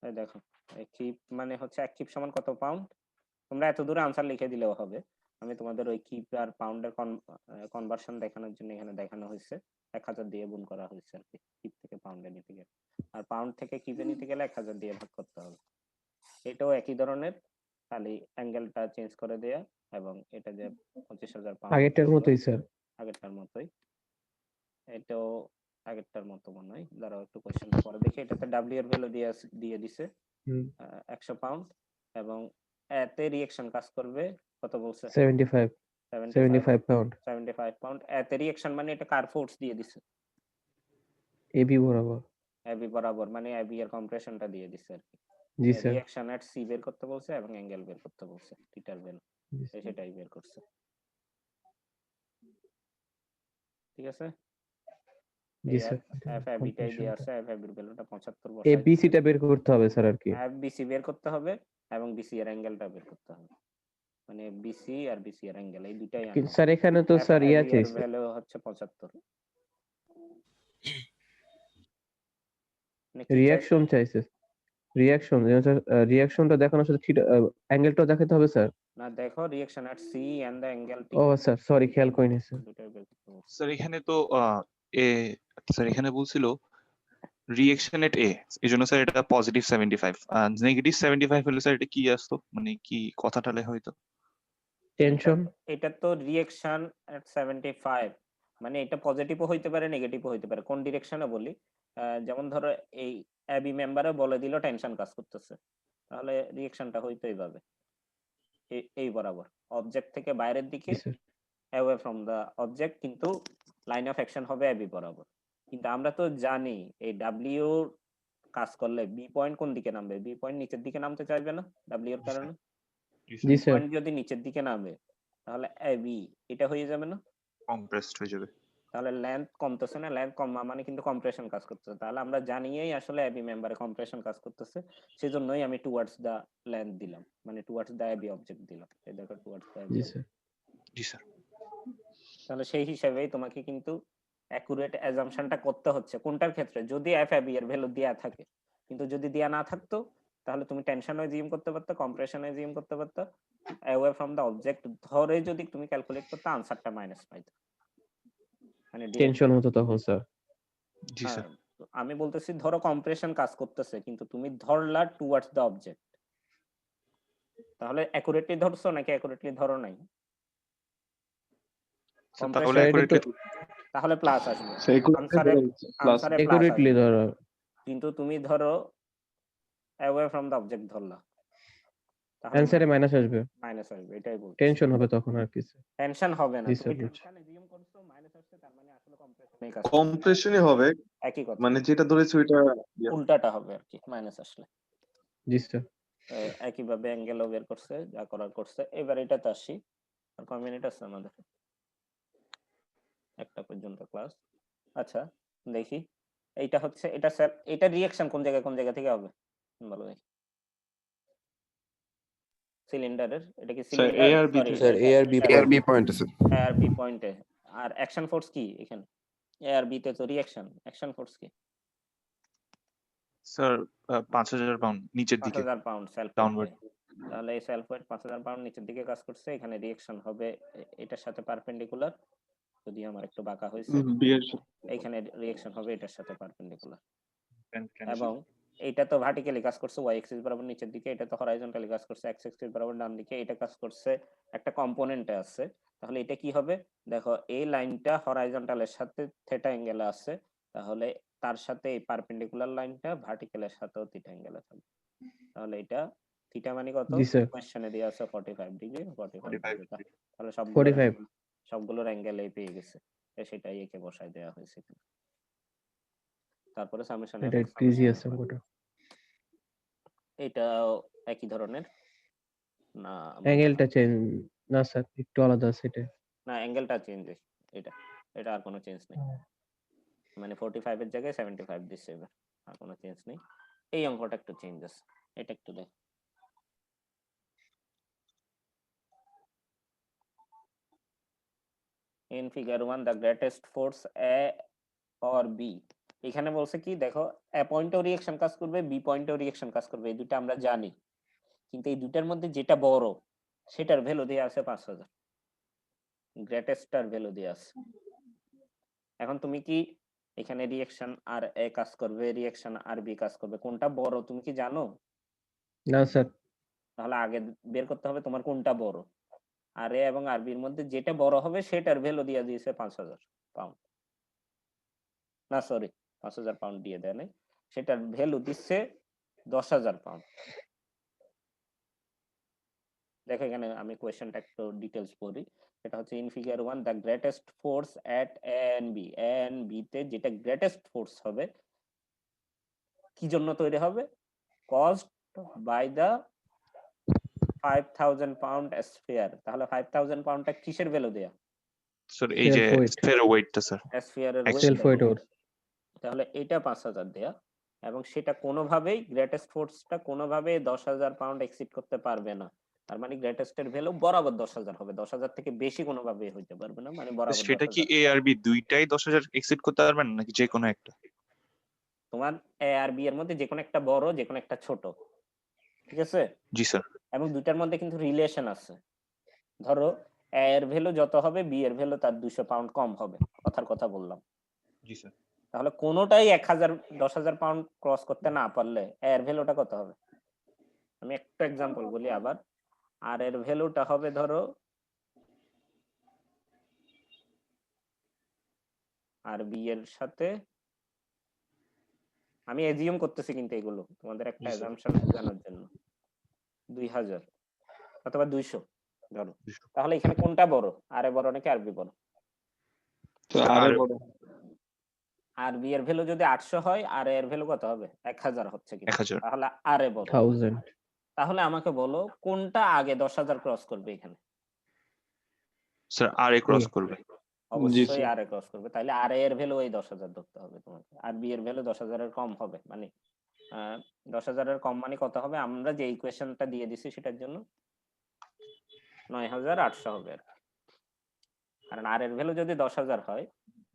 এই দেখো এই কিপ মানে হচ্ছে এক কিপ সমান কত পাউন্ড, তোমরা এত দূরে আনসার লিখে দিলেও হবে। আমি তোমাদের ওই কিপ আর পাউন্ডের কনভার্সন দেখানোর জন্য এখানে দেখানো হয়েছে, 1000 দিয়ে গুণ করা হয়েছে আর কি, কিপ থেকে পাউন্ডে নিতে গেলে। আর পাউন্ড থেকে কিপে নিতে গেলে 1000 দিয়ে ভাগ করতে হবে। এটাও একই ধরনের, খালি অ্যাঙ্গেলটা চেঞ্জ করে দেয়া, এবং এটা যে 25000 পাউন্ড আগেরটার মতোই স্যার। আগেরটার মতোই, এটাও আগেরটার মতো মনে হয়। দাঁড়াও একটু কোশ্চেনটা পরে দেখি। এটাতে ডাব্লিউ এর ভ্যালু দিয়ে দিছে 100 পাউন্ড, এবং এতে রিঅ্যাকশন কাজ করবে কত বলছে? 75 পাউন্ড 75 পাউন্ড। এতে রিঅ্যাকশন মানে এটা কার ফোর্স দিয়ে দিছে? এবি বরাবর। এবি বরাবর, মানে এবি এর কম্প্রেশনটা দিয়ে দিছে আর কি। জি স্যার। রিঅ্যাকশন এট সি বের করতে বলছে এবং অ্যাঙ্গেল বের করতে বলছে, থিটার ভ্যালু সেটাই বের করছে। ঠিক আছে, জি স্যার। এফ এবিটাই দেয়া আছে, এফ এবির ভ্যালুটা 75 এ বসাই বিসি টা বের করতে হবে স্যার আর কি। এফ বিসি বের করতে হবে এবং বিসি এর অ্যাঙ্গেলটা বের করতে হবে, মানে বিসি আর বিসি এর অ্যাঙ্গেল এই দুটাই কিন্তু স্যার এখানে তো স্যার ইয়া চাইছে, ভ্যালু হচ্ছে 75। রিঅ্যাকশন চাইছে, রিঅ্যাকশন স্যার, রিঅ্যাকশনটা দেখানোর সাথে থিটা অ্যাঙ্গেলটাও দেখাতে হবে স্যার। না দেখো reaction at C and the angle T. ও স্যার সরি, খেয়াল করিনি স্যার। স্যার এখানে তো এ স্যার এখানে বলছিল রিঅ্যাকশন এট এ, এজন্য স্যার এটা পজিটিভ 75 আর নেগেটিভ 75 হলে স্যার এটা কি আসতো, মানে কি কথাটা লেখা হইতো? টেনশন। এটা তো রিঅ্যাকশন এট 75, মানে এটা পজিটিভও হইতে পারে নেগেটিভও হইতে পারে। কোন ডিরেকশনে বলি, যেমন ধরো এই এবি মেম্বারে বলে দিল টেনশন কাজ করতেছে, তাহলে রিঅ্যাকশনটা হইতেই পাবে এই বরাবর, অবজেক্ট থেকে বাইরের দিকে, অ্যাওয়ে ফ্রম দা অবজেক্ট, কিন্তু লাইন অফ অ্যাকশন হবে এবি বরাবর। কিন্তু আমরা তো জানি এই ডাব্লিউ কাজ করলে বি পয়েন্ট কোন দিকে নামবে, বি পয়েন্ট নিচের দিকে নামতে চাইবে না ডাব্লিউ এর কারণে। জি স্যার। পয়েন্ট যদি নিচের দিকে নামে তাহলে এবি এটা হয়ে যাবে না, কম্প্রেসড হয়ে যাবে। তাহলে লেন্থ কমতেছে না, লেন্থ কমা মানে কিন্তু কম্প্রেশন কাজ করতেছে। তাহলে আমরা জানিয়েই আসলে এবি মেম্বারে কম্প্রেশন কাজ করতেছে, সেজন্যই আমি টুয়ার্ডস দা লেন্থ দিলাম, মানে টুয়ার্ডস দা এবি অবজেক্ট দিলাম। এই দেখো টুয়ার্ডস দা এবি। জি স্যার। জি স্যার। তাহলে সেই হিসাবেই তোমাকে কিন্তু অ্যাকুরেট অ্যাজাম্পশনটা করতে হচ্ছে কোনটার ক্ষেত্রে, যদি এফ এবি এর ভ্যালু দেয়া থাকে। কিন্তু যদি দেয়া না থাকতো তাহলে তুমি টেনশন জিএম করতে পারতো, কম্প্রেশন জিএম করতে পারতো, অ্যাওয়ে ফ্রম দা অবজেক্ট ধরে যদি তুমি ক্যালকুলেট করতে আনসারটা মাইনাস পাইতো, মানে টেনশন হতো তখন স্যার। জি স্যার। আমি বলতেছি ধরো কম্প্রেশন কাজ করতেছে কিন্তু তুমি ধরলা টুয়ার্ডস দা অবজেক্ট, তাহলে অ্যাকুরেটলি ধরছো নাকি অ্যাকুরেটলি ধরো নাই? তাহলে প্লাস আসবে আনসারে অ্যাকুরেটলি ধরো, কিন্তু তুমি ধরো অ্যাওয়ে ফ্রম দা অবজেক্ট ধরলা, তাহলে অ্যানসারে মাইনাস আসবে, মাইনাস আসবে। এটাই বলছি, টেনশন হবে তখন আর কি স্যার। টেনশন হবে না, জি তুমি স্যার। টেনশন জিএম করছো মাইনাস আসছে, তার মানে আসলে কম্প্রেশনই কাজ কম্প্রেশনই হবে, একই কথা, মানে যেটা ধরেছি ওইটা উল্টাটা হবে আর কি মাইনাস আসলে। জি স্যার। একইভাবে অ্যাঙ্গেলও বের করছে, যা করার করছে। এবার এটাতে আসি, আর কয় মিনিট আছে আমাদের? একটা পর্যন্ত ক্লাস। আচ্ছা দেখি, এইটা হচ্ছে এটা স্যার, এটা রিঅ্যাকশন কোন জায়গা থেকে হবে বলো দেখি? সিলিন্ডারের এটা কি সিলিন্ডার? এ আর বি, স্যার এ আর বি পয়েন্টে স্যার, এ আর বি পয়েন্টে। আর অ্যাকশন ফোর্স কি এখানে? এ আর বি তে তো রিঅ্যাকশন, অ্যাকশন ফোর্স কি স্যার 5000 পাউন্ড নিচের দিকে, 5000 পাউন্ড সেলফ ডাউনওয়ার্ড। তাহলে এই সেলফ ওয়েট 5000 পাউন্ড নিচের দিকে কাজ করছে, এখানে রিঅ্যাকশন হবে এটার সাথে পারপেন্ডিকুলার, যদি আমার একটু বাঁকা হয়েছে, এখানে রিঅ্যাকশন হবে এটার সাথে পারপেন্ডিকুলার, এবং এটা তো ভার্টিক্যালি কাজ করছে ওয়াই এক্সিস বরাবর নিচের দিকে, এটা তো হরাইজন্টালি কাজ করছে এক্স এক্সিস বরাবর ডান দিকে। এটা কাজ করছে একটা কম্পোনেন্টে আছে, তাহলে এটা কি হবে, দেখো এই লাইনটা হরাইজন্টালের সাথে থিটা অ্যাঙ্গেলে আছে, তাহলে তার সাথে এই পারপেন্ডিকুলার লাইনটা ভার্টিক্যালের সাথেও থিটা অ্যাঙ্গেলে থাকবে। তাহলে এটা থিটা মানে কত, জি স্যার কোশ্চেনে দেওয়া আছে 45 ডিগ্রি 45 ডিগ্রি, তাহলে 45 সবগুলোর অ্যাঙ্গেল এই পেয়ে গেছে, সেটাই একে বসায় দেওয়া হয়েছে এখানে। তারপরে সামেশন এটা এফ একটু ইজি আছে অঙ্কটা। এটাও একই ধরনের না? অ্যাঙ্গেলটা চেঞ্জ না স্যার, একটু আলাদা আছে এটা। না, অ্যাঙ্গেলটা চেঞ্জ, এটা এটা আর কোনো চেঞ্জ নেই, মানে 45 এর জায়গায় 75 দিচ্ছে এবার, আর কোনো চেঞ্জ নেই। এই অঙ্কটা একটু চেঞ্জ আছে, এটা একটু দেখ। In figure 1 the greatest force A or B, এখানে বলছে কি দেখো, A পয়েন্টেও রিঅ্যাকশন কাজ করবে, B পয়েন্টেও রিঅ্যাকশন কাজ করবে, এই দুটো আমরা জানি, কিন্তু এই দুটার মধ্যে যেটা বড় সেটার ভ্যালু দিয়ে আছে 5000, গ্রেটেস্টটার ভ্যালু দিয়ে আছে। এখন তুমি কি এখানে রিঅ্যাকশন আর এ কাজ করবে, রিঅ্যাকশন আর বি কাজ করবে, কোনটা বড় তুমি কি জানো? না স্যার। তাহলে আগে বের করতে হবে তোমার কোনটা বড়, আর এ এবং আর বির মধ্যে যেটা বড় হবে সেটার ভ্যালু দিয়ে দিয়েছে 5000 পাউন্ড, না সরি 5000 পাউন্ড দিয়ে দেয় নাই, সেটার ভ্যালু দিচ্ছে 10000 পাউন্ড। দেখো এখানে আমি কোয়েশ্চেনটা একটু ডিটেইলস পড়ি, এটা হচ্ছে in figure 1 the greatest force at A and B, A and B তে যেটা গ্রেটেস্ট ফোর্স হবে কি জন্য তৈরি হবে, caused by the 5000 pound sphere. তাহলে 5000 পাউন্ডটা কিসের ভ্যালু দেয়া? স্যার এই যে স্ফিয়ার ওয়েটটা স্যার, স্ফিয়ারের সেলফ ওয়েট ওর। তাহলে এটা 5000 দেয়া, এবং সেটা কোনোভাবেই গ্রেটেস্ট ফোর্সটা কোনোভাবেই 10000 পাউন্ড এক্সিড করতে পারবে না, তার মানে গ্রেটেস্টের ভ্যালু বরাবর 10000 হবে, 10000 থেকে বেশি কোনোভাবেই হইতে পারবে না, মানে বরাবর সেটা কি 10000। এ আর বি দুইটাই 10000 এক্সিড করতে পারবেন নাকি যে কোনো একটা? তোমার এ আর বি এর মধ্যে যে কোনো একটা বড়, যে কোনো একটা ছোট, ঠিক আছে? জি স্যার। এবং দুইটার মধ্যে কিন্তু রিলেশন আছে, ধরো এ এর ভ্যালু যত হবে বি এর ভ্যালু তার 200 পাউন্ড কম হবে, কথার কথা বললাম। জি স্যার। তাহলে কোনোটাই 1000 পাউন্ড ক্রস করতে না পারলে এর ভ্যালুটা কত হবে? আমি একটা এক্সাম্পল বলি আবার, আর এর ভ্যালুটা হবে ধরো আর বি এর সাথে, আমি এজিউম করতেছি কিন্তু এগুলো তোমাদের একটা অ্যাজাম্পশন জানার জন্য, 2000 অথবা 200 ধরো, তাহলে এখানে কোনটা বড়, আর এ বড় নাকি আর বি বড়? আর বি এর ভ্যালু যদি 800 হয় আর এর ভ্যালু কত হবে? 1000 হচ্ছে কি, 1000। তাহলে আর এ বড়। 1000। তাহলে আমাকে বলো কোনটা আগে 10000 ক্রস করবে এখানে? স্যার আর এ ক্রস করবে। অবশ্যই আর এ ক্রস করবে, তাহলে আর এর ভ্যালু এই 10000 ধরতে হবে তোমাকে, আর বি এর ভ্যালু 10000 এর কম হবে, মানে 10000 এর কম মানে কত হবে, আমরা যে ইকুয়েশনটা দিয়ে দিছি সেটার জন্য 9800 হবে আর কি। কারণ আর এর ভ্যালু যদি 10000 হয়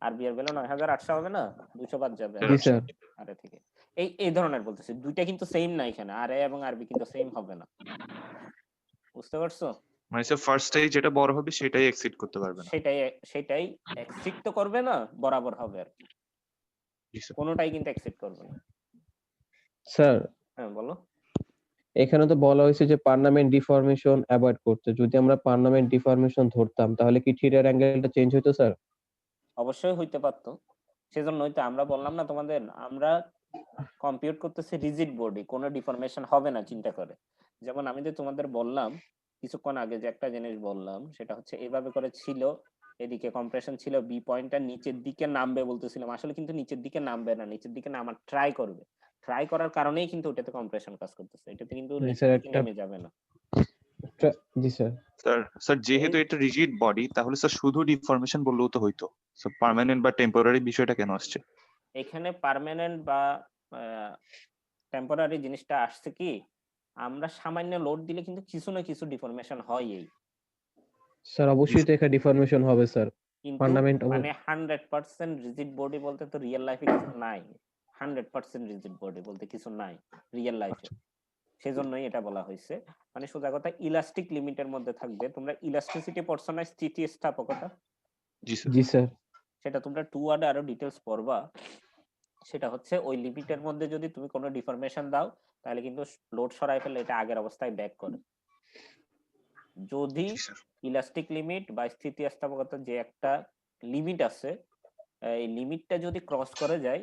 আর বি এর ভ্যালু 9800 হবে না, 200 বাদ যাবে জি স্যার। আর এ থেকে। এই ধরনের বলতেছি, দুইটা কিন্তু সেম না এখানে, আর এ এবং আর বি কিন্তু সেম হবে না, বুঝতে পারছো? মানে স্যার ফার্স্টটাই যেটা বড় হবে সেটাই এক্সিড করতে পারবে না। সেটাই এক্সিট তো করবে না, বরাবর হবে আর কি, জি স্যার। কোনোটাই কিন্তু এক্সিট করবে না। স্যার হ্যাঁ বলো। এখানে তো বলা হয়েছে যে পার্মানেন্ট ডিফর্মেশন অ্যাভয়েড করতে, যদি আমরা পার্মানেন্ট ডিফর্মেশন ধরতাম তাহলে কি থিটার অ্যাঙ্গেলটা চেঞ্জ হতো স্যার? অবশ্যই হইতে পারতো, সেজন্যই তো আমরা বললাম না তোমাদের, আমরা কম্পিউট করতেছি রিজিড বডি, কোনো ডিফরমেশন হবে না চিন্তা করে। যেমন আমি যে তোমাদের বললাম কিছুক্ষণ আগে যে একটা জিনিস বললাম, সেটা হচ্ছে এভাবে করে ছিল, এদিকে কম্প্রেশন ছিল, বি পয়েন্টটা নিচের দিকে নামবে বলতেছিলাম, আসলে কিন্তু নিচের দিকে নামবে না, নিচের দিকে নামার ট্রাই করবে, ট্রাই করার কারণেই কিন্তু ওটাতে কম্প্রেশন কাজ করতেছে, এটাতে কিন্তু নিচের দিকে নেমে যাবে না। জি স্যার। স্যার যেহেতু এটা রিজিড বডি তাহলে স্যার শুধু ডিফরমেশন বললেও তো হইতো, স্যার পার্মানেন্ট বা টেম্পোরারি বিষয়টা কেন আসছে? এখানে পার্মানেন্ট বা টেম্পোরারি জিনিসটা আসছে কি, আমরা সামান্য লোড দিলে কিন্তু কিছু না কিছু ডিফরমেশন হয়ই। স্যার অবশ্যই তো এখানে ডিফরমেশন হবে স্যার, কিন্তু ফান্ডামেন্ট মানে 100% রিজিড বডি বলতে তো রিয়েল লাইফে কিছু নাই, 100% রিজিড বডি বলতে কিছু নাই রিয়েল লাইফে, সেজন্যই এটা বলা হয়েছে। মানে সোজা কথা ইলাস্টিক লিমিটের মধ্যে থাকবে। তোমরা ইলাস্টিসিটি পড়ছো না, স্থিতিস্থাপকতা? জি স্যার। জি স্যার। সেটা তোমরা 2 ওয়ার্ডে আরো ডিটেইলস পড়বা। সেটা হচ্ছে ওই লিমিটের মধ্যে যদি তুমি কোনো ডিফরমেশন দাও তাহলে কিন্তু লোড সরাই ফেলে এটা আগের অবস্থায় ব্যাক করে, যদি জি স্যার ইলাস্টিক লিমিট বা স্থিতিস্থাপকতার যে একটা লিমিট আছে, এই লিমিটটা যদি ক্রস করে যায়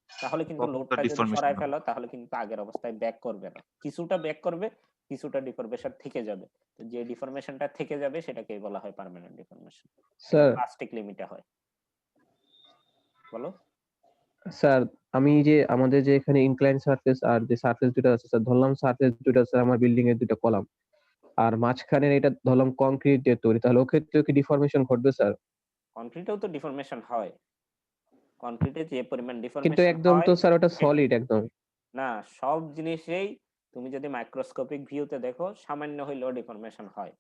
তাহলে কিন্তু তখন তার লোডটা যদি ডিফরমেশন সরায় হবে। ফেলো তাহলে কিন্তু আগের অবস্থায় ব্যাক করবে না, কিছুটা ব্যাক করবে, কিছুটা ডিফরমেশন থেকে যাবে। তো যে ডিফরমেশনটা থেকে যাবে সেটাকে বলা হয় পার্মানেন্ট ডিফরমেশন। এটা স্যার প্লাস্টিক লিমিটে হয়। বলো। স্যার আমি যে আমাদের যে এখানে ইনক্লাইন সারফেস আর যে সারফেস দুটো আছে স্যার, ধরলাম সারফেস দুটো স্যার আমার বিল্ডিং এর দুটো কলাম, আর মাঝখানে এটা ধরলাম কংক্রিট দিয়ে তৈরি, তাহলে ওক্ষেত্রেও কি ডিফরমেশন ঘটবে স্যার? কনক্রিটেও তো ডিফরমেশন হয়, কনক্রিটে যে পরিমাণ কিন্তু ডিফরমেশন একদম হয় তো স্যার ওটা সে- সলিড একদম। না, সব জিনিসেই তুমি যদি মাইক্রোস্কোপিক ভিউতে দেখো সামান্য হইলেও ডিফরমেশন হয়,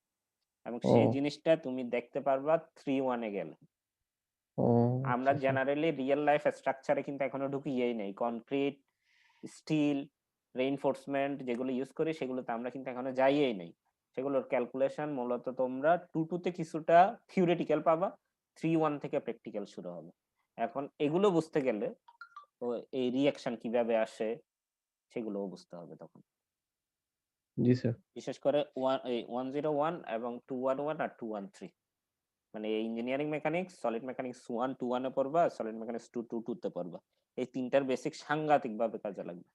এবং ও সেই জিনিসটা তুমি দেখতে পারবা 3-1 গেলে। ও আমরা আচ্ছা স্যার। জেনারেলি রিয়েল লাইফ স্ট্রাকচারে কিন্তু এখনো ঢুকিয়েই নেই, কনক্রিট, স্টিল, রেইনফোর্সমেন্ট যেগুলো ইউজ করি সেগুলোতে আমরা কিন্তু এখনো যাইয়েই নেই। সেগুলোর ক্যালকুলেশন মূলত তোমরা 2-2 কিছুটা থিওরিটিক্যাল পাবা, 3-1 থেকে প্র্যাকটিক্যাল শুরু হবে। এখন এগুলো বুঝতে গেলে তো এই রিঅ্যাকশন কিভাবে আসে সেগুলোও বুঝতে হবে তখন, জি স্যার। বিশেষ করে 101 এবং 211 আর 213, মানে ইঞ্জিনিয়ারিং মেকানিক্স, সলিড মেকানিক্স 1-2 এ পড়বা, সলিড মেকানিক্স 2-2 তে পড়বা। এই তিনটার বেসিক সাংঘাতিক ভাবে কাজে লাগবে।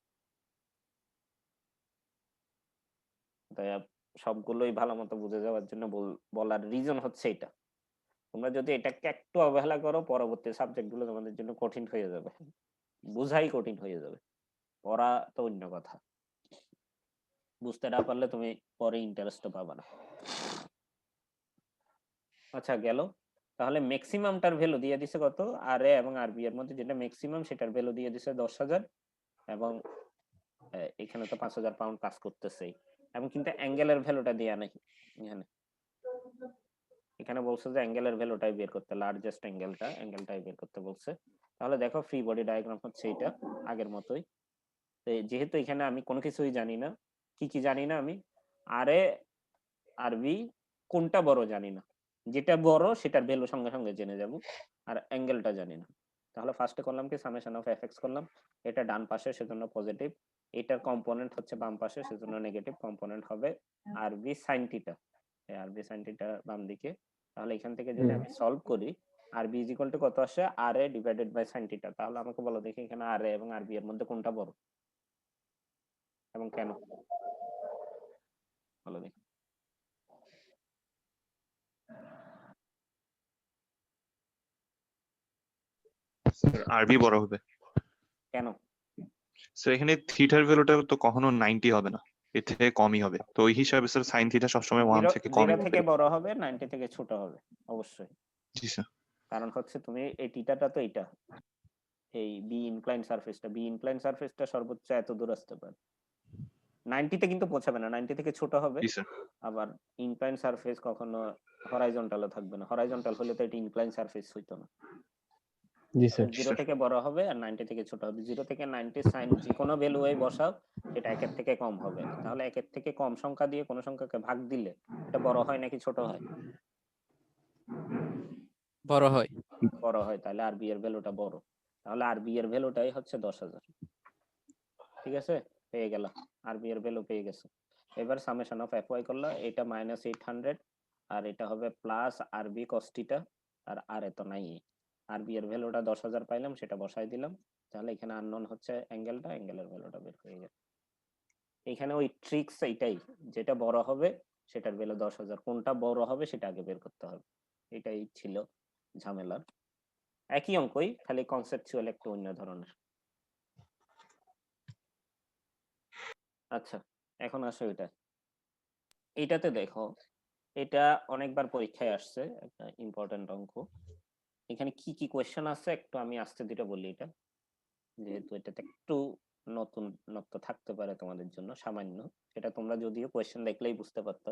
তাই সবগুলোই ভালো মতো বুঝে যাওয়ার জন্য বলার রিজন হচ্ছে এটা। তোমরা যদি এটাকে একটু অবহেলা করো পরবর্তী সাবজেক্ট গুলো তোমাদের জন্য কঠিন হয়ে যাবে, বোঝাই কঠিন হয়ে যাবে, পড়া তো অন্য কথা। বুঝতে না পারলে তুমি পরে ইন্টারেস্ট পাবা না। আচ্ছা গেল। তাহলে ম্যাক্সিমামটার ভ্যালু দিয়ে দিছে কত, আর এ এবং আর বি এর মধ্যে যেটা ম্যাক্সিমাম সেটার ভ্যালু দিয়ে দিছে 10,000, এবং এখানে তো 5,000 পাউন্ড কাজ করতেছেই, এবং কিন্তু অ্যাঙ্গেলের ভ্যালুটা দেয়া নাই এখানে। এখানে বলছে যে অ্যাঙ্গেলের ভ্যালুটাই বের করতে, লার্জেস্ট অ্যাঙ্গেলটাই বের করতে বলছে। তাহলে দেখো ফ্রি বডি ডায়াগ্রাম হচ্ছে এটা আগের মতোই। যেহেতু এখানে আমি কোনো কিছুই জানি না, কি জানি না আমি, আর এ আর বি কোনটা বড় জানি না, যেটা বড় সেটার ভ্যালু সঙ্গে সঙ্গে জেনে যাব, আর অ্যাঙ্গেলটা জানি না। তাহলে ফার্স্টে করলাম কি সামেশন অফ এফএক্স করলাম, এটা ডান পাশে সেজন্য পজিটিভ, এটার কম্পোনেন্ট হচ্ছে বাম পাশে সেজন্য নেগেটিভ, কম্পোনেন্ট হবে আর বি সাইন থিটা, আর বি সাইন থিটা বাম দিকে। তাহলে এখান থেকে যদি আমি সলভ করি আর বি ইজ ইকুয়াল টু কত আসে, আর এ ডিভাইডেড বাই সাইন থিটা। তাহলে আমাকে বলো দেখি এখানে আর এ এবং আর বি এর মধ্যে কোনটা বড় এবং কেন, বলো দেখি। আরবি বড় হবে। কেন? স্যার এখানে থিটার ভ্যালুটা তো কখনো 90 হবে না, এর থেকে কমই হবে, তো ওই হিসাবে স্যার সাইন থিটা সবসময় 1 থেকে কমই জিরো হবে। থেকে বড় হবে, 90 থেকে ছোট হবে অবশ্যই। জি স্যার। কারণ হচ্ছে তুমি এই থিটাটা তো এটা এই বি ইনক্লাইন সারফেসটা সর্বোচ্চ এত দূর আসতে পারে, 90 তে কিন্তু পৌঁছাবে না, 90 থেকে ছোট হবে। জি স্যার। আবার ইনক্লাইন সারফেস কখনো হরাইজন্টালও থাকবে না, হরাইজন্টাল হলে তো এটা ইনক্লাইন সারফেস হইতো না। জি স্যার। 0 থেকে বড় হবে আর 90 থেকে ছোট হবে। 0 থেকে 90 সাইন যে কোনো ভ্যালুই বসাও সেটা 1 এর থেকে কম হবে। তাহলে 1 এর থেকে কম সংখ্যা দিয়ে কোনো সংখ্যাকে ভাগ দিলে এটা বড় হয় নাকি ছোট হয়? বড় হয়। বড় হয়, তাহলে আর বি এর ভ্যালুটা বড়। তাহলে আর বি এর ভ্যালুটাই হচ্ছে 10,000। ঠিক আছে, পেয়ে গেল, আর বি এর ভ্যালু পেয়ে গেছে। এবার সামেশন অফ এফ ওয়াই করলে এটা -800 আর এটা হবে প্লাস আর বি cos থিটা, আর আর এত নাই, আর বি এর ভ্যালুটা 10,000 পাইলাম, সেটা বসাই দিলাম। তাহলে এখানে আননোন হচ্ছে অ্যাঙ্গেলটা, অ্যাঙ্গেলের ভ্যালুটা বের হয়ে গেল। এখানে ওই ট্রিক্স এইটাই, যেটা বড় হবে সেটার ভ্যালু 10,000, কোনটা বড় হবে সেটা আগে বের করতে হবে, এটাই ছিল ঝামেলার। একই অঙ্কই, খালি কনসেপচুয়াল একটু অন্য ধরনের। আচ্ছা এখন আসো এটাতে দেখো, এটা অনেকবার পরীক্ষায় আসছে, একটা ইম্পর্টেন্ট অঙ্ক। এখানে কি কি কোয়েশ্চেন আছে একটু আমি আস্তে ধীরে বলি, এটা যেহেতু এটাতে একটু নতুনত্ব থাকতে পারে তোমাদের জন্য সামান্য, সেটা তোমরা যদিও কোয়েশ্চেন দেখলেই বুঝতে পারতো।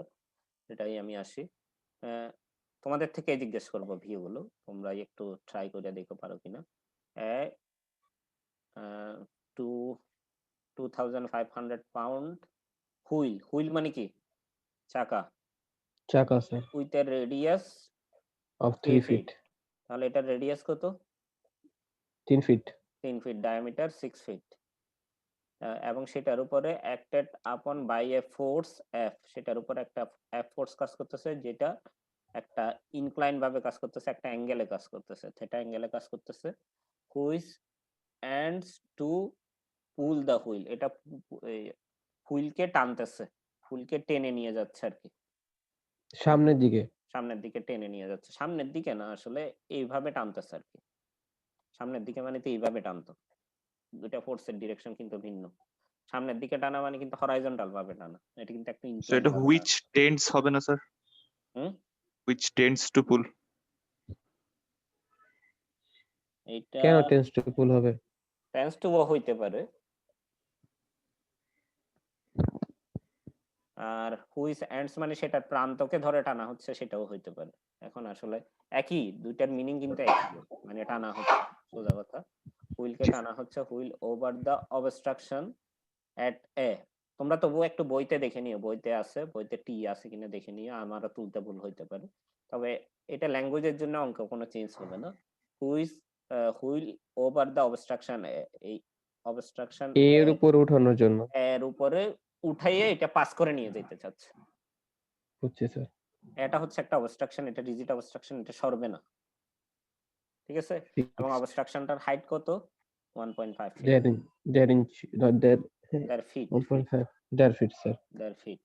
সেটাই আমি আসি, তোমাদের থেকে জিজ্ঞেস করবো ভিউ গুলো, তোমরা একটু ট্রাই করে দেখো পারো কিনা। 2,500 পাউন্ড হুইল মানে কি, চাকা sir. With a radius of 3 3 feet. Feet. তাহলে এটার রেডিয়াস কত? 3 ফিট। 3 fit, diameter 6 fit. এবং সেটার উপরে অ্যাক্টেড আপন বাই এ ফোর্স এফ, সেটার উপর একটা এফ ফোর্স কাজ করতেছে, যেটা একটা ইনক্লাইন ভাবে কাজ করতেছে, একটা অ্যাঙ্গেলে কাজ করতেছে, থিটা অ্যাঙ্গেলে কাজ করতেছে, which ends two pull the wheel, এটা হুইলকে টানতেছে, হুইলকে টেনে নিয়ে যাচ্ছে আর কি, সামনের দিকে। সামনের দিকে টেনে নিয়ে যাচ্ছে, সামনের দিকে না আসলে এইভাবে টানতেছে আর কি, সামনের দিকে মানে তো এইভাবে টানতো, দুইটা ফোর্সের ডিরেকশন কিন্তু ভিন্ন, সামনের দিকে টানা মানে কিন্তু হরাইজন্টাল ভাবে টানা, এটা কিন্তু একটা সো ইনক্লাইন এটা ভাবে হুইচ টানা। টেন্ডস হবে না sir? Hmm, which tends to পুল? এটা কেন টেন্স টু পুল হবে? টেন্স টু হইতে পারে, আর হুইচ এন্ডস মানে সেটা প্রান্তকে ধরে টানা হচ্ছে, সেটাও হইতে পারে। এখন আসলে একই, দুইটার মিনিং কিন্তু একই, মানে টানা হচ্ছে, সোজা কথা, হুইলকে টানা হচ্ছে, হুইল ওভার দ্য অবস্ট্রাকশন এট এ। তোমরা তবুও একটু বইতে দেখে নিও, বইতে আছে, বইতে টি আছে কিনা দেখে নিও, আমারও তুলতে ভুল হইতে পারে, তবে এটা ল্যাঙ্গুয়েজের জন্য অঙ্ক কোনো চেঞ্জ হবে না। Which wheel over the obstruction, এই অবস্ট্রাকশন এর উপর উঠানোর জন্য। এর উপরে উঠাইয়ে এটা পাস করে নিয়ে যেতে চাচ্ছে। বুঝছি স্যার। এটা হচ্ছে একটা অবস্ট্রাকশন, এটা রিজিড অবস্ট্রাকশন, এটা সরবে না, ঠিক আছে? এবং অবস্ট্রাকশনটার হাইট কত? 1.5 ফিট। 1.5 ইঞ্চ, not that, দেড় ফিট, 1.5, 1.5 ফিট স্যার। দেড় ফিট।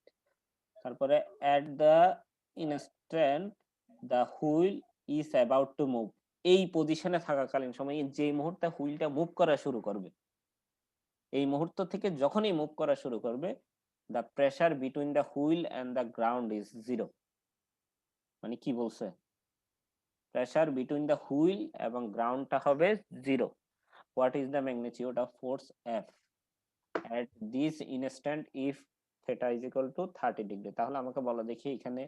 তারপরে at the instant the wheel is about to move, এই পজিশনে থাকাকালীন সময়ে যে মুহূর্তে হুইলটা মুভ করা শুরু করবে, এই মুহূর্ত থেকে যখনই মুভ করা শুরু করবে, the pressure between the wheel and the ground is 0, মানে কি বলছে, প্রেসার বিটুইন দ্য হুইল এবং গ্রাউন্ডটা হবে 0। What is the magnitude of force F at this instant if theta is equal two 30 degree? তাহলে আমাকে বলো দেখি এখানে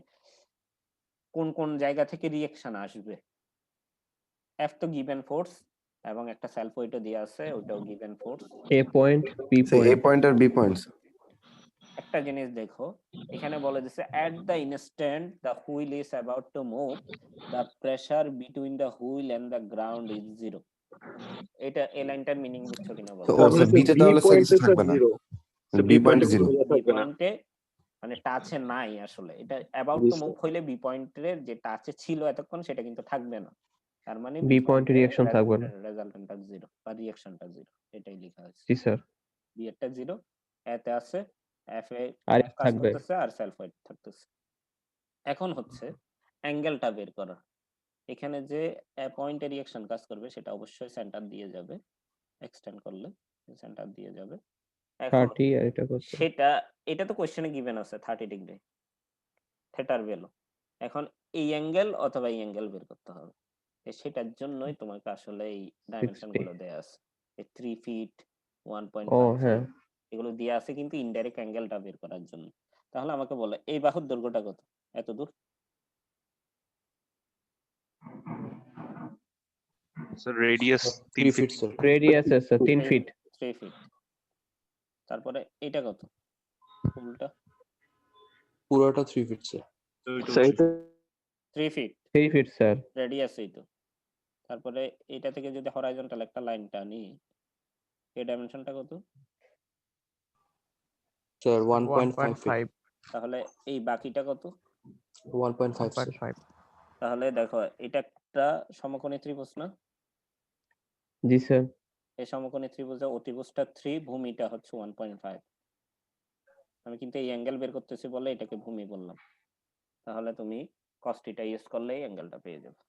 কোন কোন জায়গা থেকে রিঅ্যাকশন আসবে। এফ তো গিভেন ফোর্স এবং একটা সেলফ ওয়েটও দেয়া আছে, ওটাও given force. A point, B A point. Point আর বি পয়েন্ট। একটা জিনিস দেখো, এখানে বলে দিছে at the instant the wheel is about to move, the pressure between the wheel and the ground is 0। এটা এই লাইনটার মিনিং বুঝছো কিনা বলো? ও স্যার বিতে তাহলে স্যার কিছু থাকবে না, বি পয়েন্ট 0। বি পয়েন্টে মানে টাচে নাই আসলে, এটা অ্যাবাউট টু মুভ হইলে বি পয়েন্টের যে টাচে ছিল এতক্ষণ সেটা কিন্তু থাকবে না, তার মানে বি পয়েন্টে রিঅ্যাকশন থাকবে না। রেজাল্টেন্টটা 0 বা রিঅ্যাকশনটা 0, এটাই লেখা আছে। জি স্যার। বি এরটা 0, এতে আছে এফ এ আর কাজ থাকবে। করতেছে আর সেলফ ওয়েট থাকতেছে। এখন হচ্ছে অ্যাঙ্গেলটা বের করা, এখানে যে পয়েন্টে রিঅ্যাকশন কাজ করবে সেটা অবশ্যই সেন্টার দিয়ে যাবে, এক্সটেন্ড করলে সেন্টার দিয়ে যাবে। এখন 30 আর এটা কত? সেটা, এটা তো কোশ্চেনে গিভেন আছে 30 ডিগ্রি থিটার ভ্যালু। এখন এই অ্যাঙ্গেল অথবা এই অ্যাঙ্গেল বের করতে হবে, সেটার জন্যই তোমাকে আসলে এই ডাইমেনশন গুলো দেয়া আছে, এই 3 ফিট, 1.5 ও হ্যাঁ, ফিট, এগুলো দেয়া আছে কিন্তু ইনডাইরেক্ট অ্যাঙ্গেলটা বের করার জন্য। তাহলে আমাকে বলো এই বাহুর দৈর্ঘ্যটা কত? এত দূর sir radius 3 3 feet feet. Sir. Radius আছে 3 ফিট। 3 ফিট। তারপরে এটা কত? ফুলটা পুরোটা 3 feet sir. 3 feet. 3 feet sir. Radius এই তো। তারপরে এটা থেকে যদি হরাইজন্টাল একটা লাইন টানি, এই ডাইমেনশনটা কত? Sir 1.5 feet. তাহলে এই বাকিটা কত? 1.5 স্যার। তাহলে দেখো এটা একটা সমকোণী ত্রিভুজ না? জি স্যার। এই সমকোণী ত্রিভুজে অতিভুজটা 3, ভূমিটা হচ্ছে 1.5। আমি কিন্তু এই অ্যাঙ্গেল বের করতেছি বলে এটাকে ভূমি বললাম। তাহলে তুমি cos θ ইউজ করলেই অ্যাঙ্গেলটা পেয়ে যাবে,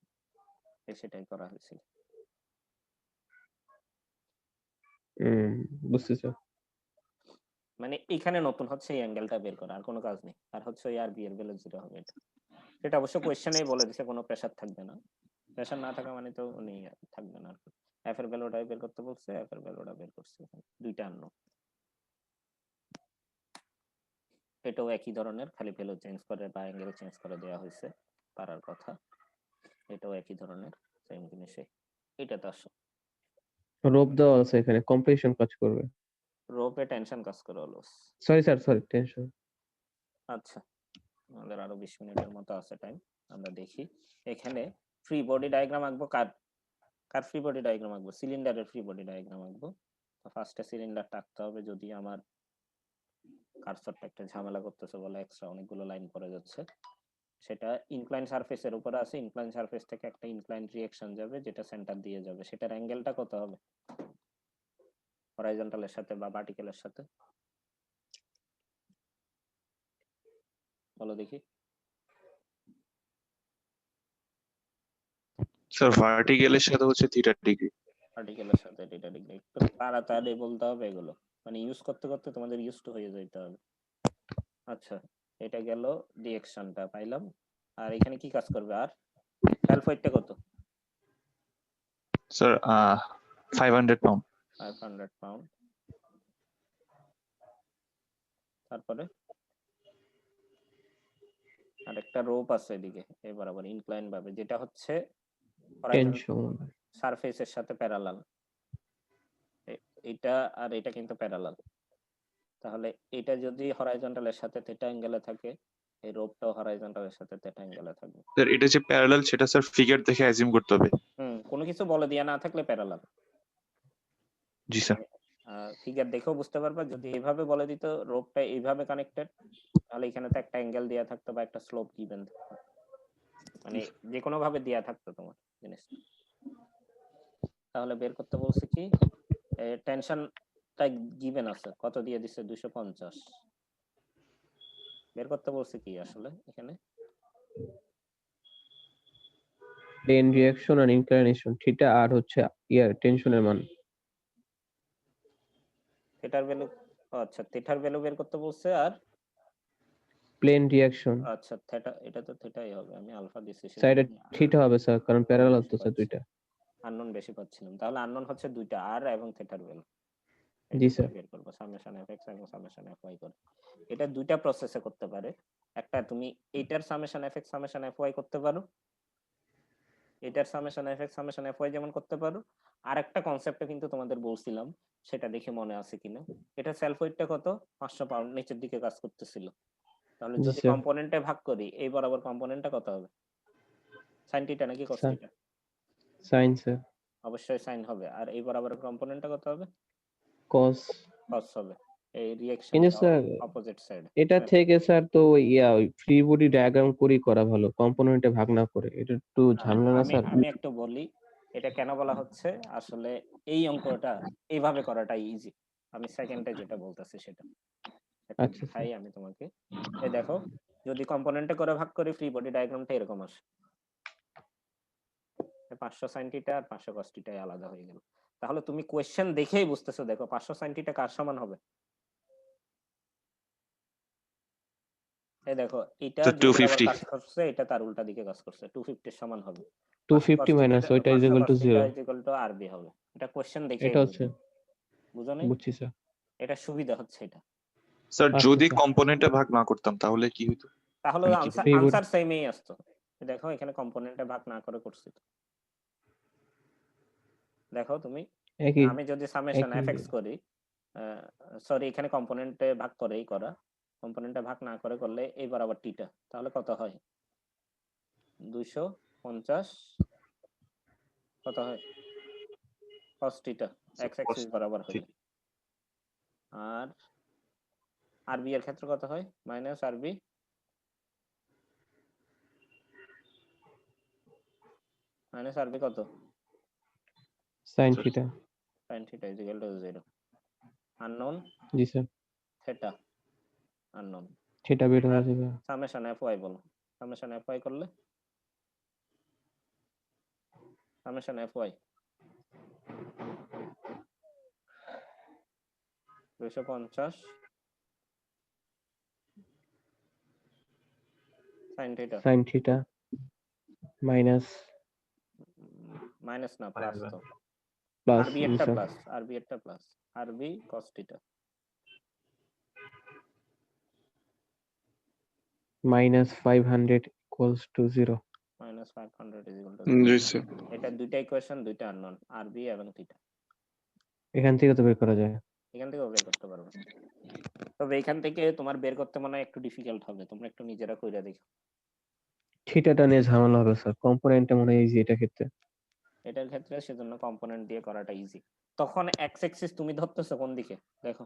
সেটাই করা হয়েছিল। বুঝছি স্যার। মানে এখানে নতুন হচ্ছে এই অ্যাঙ্গেলটা বের করা, আর কোনো কাজ নেই। আর হচ্ছে ওই আর বি এর ভ্যালু 0 হবে এটা। সেটা অবশ্য কোশ্চেনেই বলে দিছে কোনো প্রেসার থাকবে না। প্রেসার না থাকা মানে তো উনি থাকবে না আর কি। এফ এর ভ্যালুটা বের করতে বলছে, এফ এর ভ্যালুটা বের করছে, দুইটা আন্ন। এটাও একই ধরনের, খালি ভ্যালু চেঞ্জ করে বা অ্যাঙ্গেল চেঞ্জ করে দেওয়া হয়েছে, পারার কথা। এটাও একই ধরনের সেম জিনিসই। এটা তো আসো রোপ দেওয়া আছে এখানে, কম্প্রেশন কাজ করবে। রোপে টেনশন কাজ করে হলো। Sorry sir, sorry, tension. আচ্ছা, আমাদের আরো 20 মিনিটের মতো আছে টাইম, আমরা দেখি। এখানে ফ্রি বডি ডায়াগ্রাম আঁকবো, কার ফ্রি বডি ডায়াগ্রাম আঁকবো? সিলিন্ডারের ফ্রি বডি ডায়াগ্রাম আঁকবো। ফার্স্টে সিলিন্ডার টাকতে হবে, যদি আমার কার্সরটা একটা ঝামেলা করতেছে বলে এক্সট্রা অনেকগুলো লাইন পড়ে যাচ্ছে। সেটা ইনক্লাইন সারফেসের উপরে আছে, ইনক্লাইন সারফেস থেকে একটা ইনক্লাইন রিঅ্যাকশন যাবে যেটা সেন্টার দিয়ে যাবে। সেটার অ্যাঙ্গেলটা কত হবে হরাইজন্টালের সাথে বা ভার্টিক্যালের সাথে? বলো দেখি। স্যার ভার্টিক্যালের সাথে হচ্ছে থিটা ডিগ্রি। ভার্টিক্যালের সাথে থিটা ডিগ্রি। একটু তাড়াতাড়ি বলতে হবে এগুলো, মানে ইউজ করতে করতে তোমাদের ইউজ টু হয়ে যেতে হবে। আচ্ছা, এটা গেল রিঅ্যাকশনটা পাইলাম। আর এখানে কি কাজ করবে? আর সেলফ ওয়েটটা কত? Sir 500 pound. 500 পাউন্ড। তারপরে আরেকটা রোপ আছে এদিকে এই বরাবর ইনক্লাইন ভাবে, যেটা হচ্ছে টেনশন সারফেসের সাথে প্যারালাল। এটা আর এটা কিন্তু প্যারালাল। তাহলে এটা যদি হরাইজন্টালের সাথে থিটা অ্যাঙ্গেলে থাকে, এই রোপটাও হরাইজন্টালের সাথে থিটা অ্যাঙ্গেলে থাকবে। স্যার এটা যে প্যারালাল সেটা স্যার ফিগার দেখে অ্যাজিউম করতে হবে। কোনো কিছু বলে দিয়া না থাকলে প্যারালাল। জি স্যার। ফিগার দেখেও বুঝতে পারবা। যদি এইভাবে বলে দিত রোপটা এইভাবে কানেক্টেড, তাহলে এখানে তো একটা অ্যাঙ্গেল দেয়া থাকতো বা একটা স্লোপ গিভেন থাকতো, মানে যে কোনো ভাবে দেয়া থাকতো তোমার জিনিসটা। তাহলে বের করতে বলছে কি, টেনশনটা গিভেন আছে, কত দিয়ে দিছে? 250। বের করতে বলছে কি আসলে এখানে? প্লেন রিঅ্যাকশন আর ইনক্লিনেশন থিটা আর হচ্ছে টেনশনের মান। থিটার ভ্যালু, আচ্ছা থিটার ভ্যালু বের করতে বলছে। আর প্লেন রিঅ্যাকশন আচ্ছা থিটা, এটা তো থিটাই হবে। আমি আলফা দিছি স্যার, এটা থিটা হবে স্যার, কারণ প্যারালাল তো স্যার দুইটা। আননোন বেশি পাচ্ছিলাম। তাহলে আননোন হচ্ছে দুইটা, আর এবং থিটার ভ্যালু। জি স্যার। বের করব সামেশন এফএক্স এবং সামেশন এফওয়াই করে। এটা দুইটা প্রসেসে করতে পারে। একটা তুমি এটার সামেশন এফএক্স সামেশন এফওয়াই করতে পারো, এটার সামেশন এফএক্স সামেশন এফওয়াই যেমন করতে পারো। আর একটা কনসেপ্টে কিন্তু তোমাদের বলছিলাম, সেটা দেখে মনে আছে কিনা। এটা সেলফ ওয়েটটা কত? 500 পাউন্ড নিচের দিকে কাজ করতেছিল। তাহলে জি যদি স্যার। কম্পোনেন্টে ভাগ করি, এই বরাবর কম্পোনেন্টটা কত হবে? সাইন থিটা নাকি cos sir theta? Sine sir. অবশ্যই সাইন হবে। আর এই বরাবরের কম্পোনেন্টটা কত হবে? কস। কস হবে। এই কিন্তু রিঅ্যাকশনটা স্যার অপোজিট সাইডে। এটা থেকে স্যার তো ওই ফ্রি বডি ডায়াগ্রাম করেই করা ভালো, কম্পোনেন্টে ভাগ না করে। এটা একটু ঝামেলা না স্যার? আমি একটু বলি এটা কেন বলা হচ্ছে। আসলে এই অঙ্কটা এইভাবে করাটা ইজি। আমি সেকেন্ডে যেটা বলতেছি সেটা একটা আচ্ছা স্যার। দেখাই আমি তোমাকে। এই দেখো, যদি কম্পোনেন্টে করে ভাগ করি, ফ্রি বডি ডায়াগ্রামটা এরকম আসে। 500 sin থিটা আর 500 cos থিটা আলাদা হয়ে গেল। তাহলে তুমি কোশ্চেন দেখেই বুঝতেছো, দেখো 500 sin থিটা কার সমান হবে? এই দেখো, এটা স্যার যে বরাবর 250। কাজ করছে এটা তার উল্টা দিকে কাজ করছে, 250 এর সমান হবে। 250 মাইনাস ওইটা ইজ ইকুয়াল টু 0। আরবি হবে। এটা কোশ্চেন দেখেই এটা হচ্ছে বুঝো নাই? বুঝছি স্যার। এটা সুবিধা হচ্ছে এটা। স্যার আচ্ছা যদি স্যার। কম্পোনেন্টে ভাগ না করতাম তাহলে কি হতো? তাহলে মানে কি ফ্রি বডি আনসার সেমই আসতো। দেখো এখানে কম্পোনেন্টে ভাগ না করে করছি তো। দেখো তুমি, একই আমি যদি সামেশন একই এফএক্স করি, সরি এখানে কম্পোনেন্টে ভাগ করেই করা, কম্পোনেন্টে ভাগ না করে করলে এই বরাবর টিটা, তাহলে কত হয়? 250 কত হয়? cos থিটা এক্স অ্যাক্সিস বরাবর হলে। আর আরবি এর ক্ষেত্রে কত হয়? মাইনাস আরবি কত? Sine theta. sin theta is equal two 0। Unknown G sir. Theta unknown. Theta বের হয়ে যাবে। সামেশন এফওয়াই বলো। সামেশন এফওয়াই করলে summation FY 250 sin theta sine theta minus minus না প্লাস তো, প্লাস। আরবি জি এরটা স্যার। প্লাস, আরবি এরটা প্লাস, আরবি cos theta minus 500 equals to 0। Minus 500 is equal two G 0। Sir. এটা দুইটা ইকুয়েশন, দুইটা আননোন, আরবি এবং থিটা। এখান থেকে তো বের করা যায়। এখান থেকেও বের করতে পারবে, তবে এখান থেকে তোমার বের করতে মনে হয় একটু ডিফিকাল্ট হবে। তোমরা একটু নিজেরা কইরা দেখো। থিটাটা নিয়ে ঝামেলা হবে স্যার, কম্পোনেন্টটা মনে হয় ইজি এটা ক্ষেত্রে। এটার ক্ষেত্রে সেজন্য কম্পোনেন্ট দিয়ে করাটা ইজি। তখন এক্স অ্যাক্সিস তুমি ধরতেছো কোন দিকে দেখো,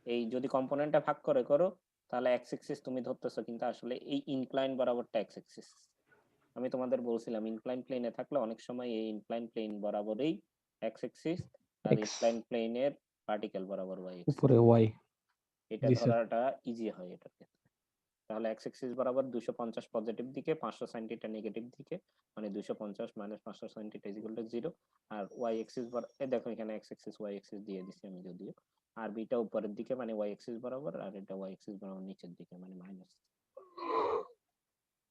এই যদি কম্পোনেন্টটা ভাগ করে করো তাহলে এক্স অ্যাক্সিস তুমি ধরতেছো, কিন্তু আসলে এই ইনক্লাইন বরাবরটা এক্স অ্যাক্সিস। আমি তোমাদের বলছিলাম ইনক্লাইন প্লেনে থাকলে অনেক সময় এই ইনক্লাইন প্লেন বরাবরই এক্স অ্যাক্সিস আর X ইনক্লাইন প্লেনের পার্টিকেল বরাবর ওয়াই অ্যাক্সিস, উপরে Y এটা জি স্যার ধরাটা ইজি হয় এটার ক্ষেত্রে। তাহলে এক্স অ্যাক্সিস বরাবর 250 পজিটিভ দিকে, 500 sin θ নেগেটিভ দিকে, মানে 250 - 500 sin θ = 0। আর ওয়াই অ্যাক্সিস দেখো এখানে এক্স অ্যাক্সিস ওয়াই অ্যাক্সিস দিয়ে দিছি আমি যদিও, আর বিটা উপরের দিকে মানে ওয়াই অ্যাক্সিস বরাবর, আর এটা ওয়াই অ্যাক্সিস বরাবর নিচের দিকে মানে মাইনাস।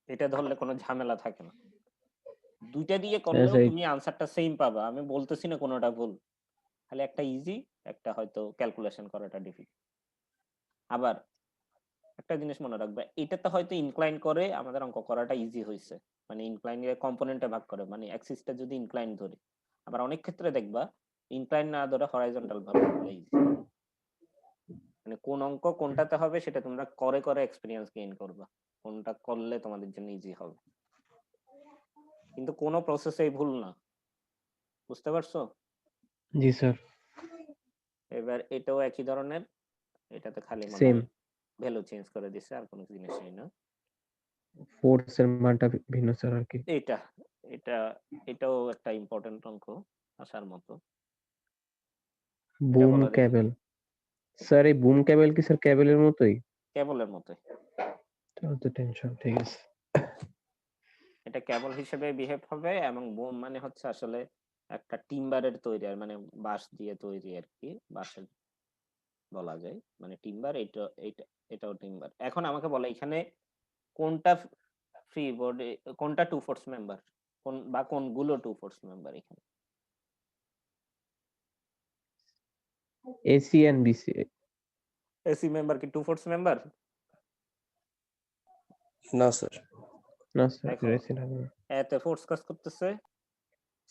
এটা ধরলে কোনো ঝামেলা থাকে না, দুইটা দিয়ে হ্যাঁ করলেও স্যার তুমি আনসারটা সেম পাবা। আমি বলতেছি না কোনোটা ভুল, খালি একটা ইজি, একটা হয়তো ক্যালকুলেশন করাটা ডিফিকাল্ট। আবার একটা জিনিস মনে রাখবে, এটাতে হয়তো ইনক্লাইন করে আমাদের অঙ্ক করাটা ইজি হয়েছে, মানে ইনক্লাইন এর কম্পোনেন্টে ভাগ করে, মানে অ্যাক্সিসটা যদি ইনক্লাইন ধরে। আবার অনেক ক্ষেত্রে দেখবা ইনক্লাইন না ধরে হরাইজন্টাল ভাবে করলে ইজি। মানে কোন অঙ্ক কোনটাতে হবে সেটা তোমরা করে করে এক্সপেরিয়েন্স গেইন করবা, কোনটা করলে তোমাদের জন্য ইজি হবে। কিন্তু কোনো প্রসেসেই ভুল না, বুঝতে পারছো? জি স্যার এবার এটাও একই ধরনের, এটাতে খালি মনে সেম হয় ভ্যালু চেঞ্জ করে দিছে, আর কোনো জিনিসই না। ফোর্স এর মানটা ভিন্ন স্যার আর কি এটা এটা এটাও একটা ইম্পর্টেন্ট অঙ্ক আসার মতো। এটা বুম বলো দেখি। ক্যাবেল স্যার এই বুম ক্যাবেল কি স্যার ক্যাবেলের মতোই কেবলের মতোই, তাহলে তো টেনশন ঠিক আছে এটা কেবল হিসেবে বিহেভ হবে, এবং বুম মানে হচ্ছে আসলে একটা টিম্বারের তৈরি, আর মানে বাঁশ দিয়ে তৈরি আর কি, বাঁশের বলা যায়, মানে টিম্বার। এটাও টিম্বার। এখন আমাকে বলে এখানে কোনটা ফ্রি বডি, কোনটা টু ফোর্স মেম্বার, বা কোনগুলো টু ফোর্স মেম্বার এখানে? AC and BC AC member কি টু ফোর্স মেম্বার? না স্যার না স্যার দেখো এসি না এতে ফোর্স কাজ করতেছে,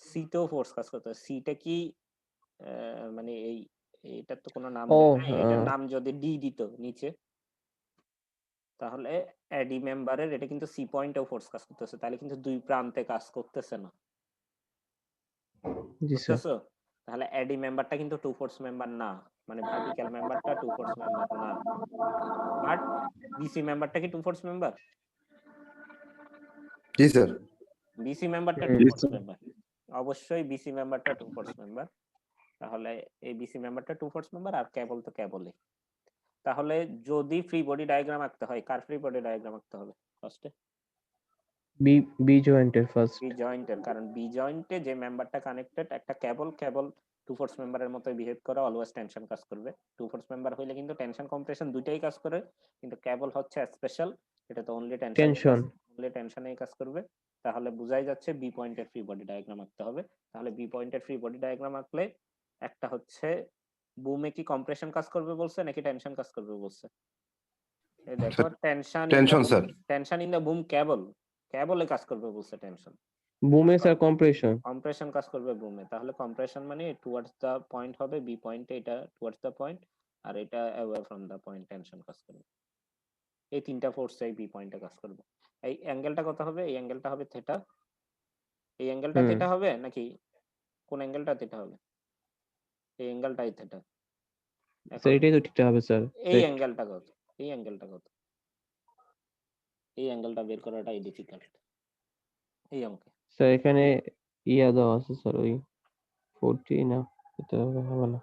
সিটেও ফোর্স কাজ করতেছে। সিটা কি মানে এইটার তো কোনো নাম ও দেয় না, এটার নাম যদি ডি দিত নিচে, তাহলে এডি মেম্বারের এটা কিন্তু সি পয়েন্টেও ফোর্স কাজ করতেছে, তাহলে কিন্তু দুই প্রান্তে কাজ করতেছে না, জি স্যার বুঝতেছো? তাহলে এডি মেম্বারটা কিন্তু টু ফোর্স মেম্বার না, মানে ভার্টিক্যাল মেম্বারটা টু ফোর্স মেম্বার না। বাট বিসি মেম্বারটা কি টু ফোর্স মেম্বার? জি স্যার বিসি মেম্বারটা টু হুম ফোর্স মেম্বার, অবশ্যই বিসি মেম্বারটা টু ফোর্স মেম্বার। তাহলে এই বিসি মেম্বারটা টু ফোর্স মেম্বার, আর কেবল তো কেবলই। তাহলে যদি ফ্রি বডি ডায়াগ্রাম আঁকতে হয়, কার ফ্রি বডি ডায়াগ্রাম আঁকতে হবে ফার্স্টে? বি বি জয়েন্টের ফার্স্ট বি জয়েন্টের, কারণ বি জয়েন্টে যে মেম্বারটা কানেক্টেড একটা কেবল, কেবল টু ফোর্স মেম্বারের মতোই বিহেভ করে, অলওয়েজ টেনশন কাজ করবে। টু ফোর্স মেম্বার হইলে কিন্তু টেনশন কম্প্রেশন দুইটাই কাজ করে, কিন্তু কেবল হচ্ছে স্পেশাল, এটা তো অনলি টেনশন টেনশনেই কাজ করবে। তাহলে বুঝাই যাচ্ছে বি পয়েন্টের ফ্রি বডি ডায়াগ্রাম আঁকতে হবে। তাহলে বি পয়েন্টের ফ্রি বডি ডায়াগ্রাম আঁকলে একটা হচ্ছে বুমে কি কম্প্রেশন কাজ করবে বলছে নাকি টেনশন কাজ করবে বলছে? এই দেখো tension sir tension in the boom cable, কেবলে কাজ করবে বলছে টেনশন। বুমে স্যার কম্প্রেশন কম্প্রেশন কাজ করবে বুমে, তাহলে কম্প্রেশন মানে টুয়ার্ডস দা পয়েন্ট হবে, বি পয়েন্টে এটা টুয়ার্ডস দা পয়েন্ট, আর এটা away from the point tension কাজ করবে। এই তিনটা ফোর্সই বি পয়েন্টে কাজ করবে। এই অ্যাঙ্গেলটা কত হবে? এই অ্যাঙ্গেলটা হবে থিটা। এই অ্যাঙ্গেলটা হুম থিটা হবে নাকি কোন অ্যাঙ্গেলটা থিটা হবে? এই অ্যাঙ্গেলটাই থিটা। স্যার এখন এটাই তো ঠিক হবে স্যার এই অ্যাঙ্গেলটা কত? এই অ্যাঙ্গেলটা কত? এই অ্যাঙ্গেলটা বের করাটাই ডিফিকাল্ট এই অঙ্কে। স্যার এখানে ইয়া দেওয়া আছে স্যার ওই 40 না এটা হবে না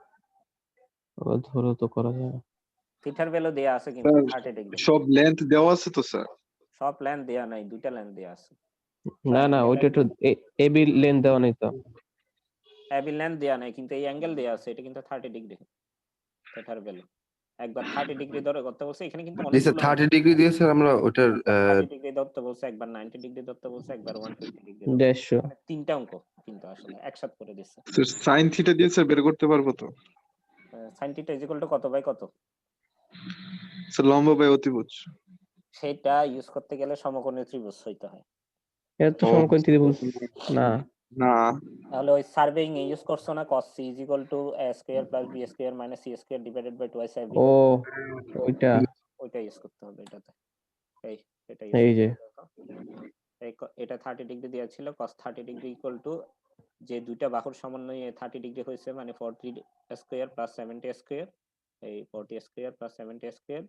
আবার ধরে তো করা যায় না থিটার ভ্যালু দেয়া আছে কিন্তু স্যার 30 ডিগ্রি। সব লেন্থ দেওয়া আছে তো স্যার? সব লেন্থ দেয়া নাই, দুইটা লেন্থ দেয়া আছে। না না ওইটা তো এবি লেন দেওয়া নাই তো এবি লেন্থ দেয়া নাই, কিন্তু এই অ্যাঙ্গেল দেয়া আছে, এটা কিন্তু 30 ডিগ্রি থিটার ভ্যালু। একবার 30 ডিগ্রি ধরে করতে বলছে, এখানে কিন্তু জি স্যার অনেকগুলো 30 ডিগ্রি দিয়ে স্যার আমরা ওটার 30 ডিগ্রি ধরতে বলছে, একবার 90 ডিগ্রি ধরতে বলছে, একবার 150 ডিগ্রি ধরতে বলছে। 150 মানে তিনটা অঙ্ক কিন্তু আসলে একসাথে করে দিচ্ছে। সাইন থিটা দিয়ে স্যার বের করতে পারবো তো? sin θ = কত বাই কত? স্যার লম্ব বাই অতিভুজ। সেটা ইউজ করতে গেলে সমকোণী ত্রিভুজ হইতে হয়। এর তো সমকোণ ত্রিভুজ না না তাহলে ওই সার্ভেইং এ ইউজ করছো না cos c = a square plus b square minus c square divided by 2 a b, ও ওইটা ওইটা ইউজ করতে হবে এটাতে। এটা এই ইউজ যে এটা 30 ডিগ্রি দেওয়া ছিল, cos 30 ডিগ্রি = যে দুইটা বাহুর সমন্বয়ে 30 ডিগ্রি হয়েছে, মানে 40 স্কয়ার প্লাস 70 স্কয়ার, এই 40 square plus 70 square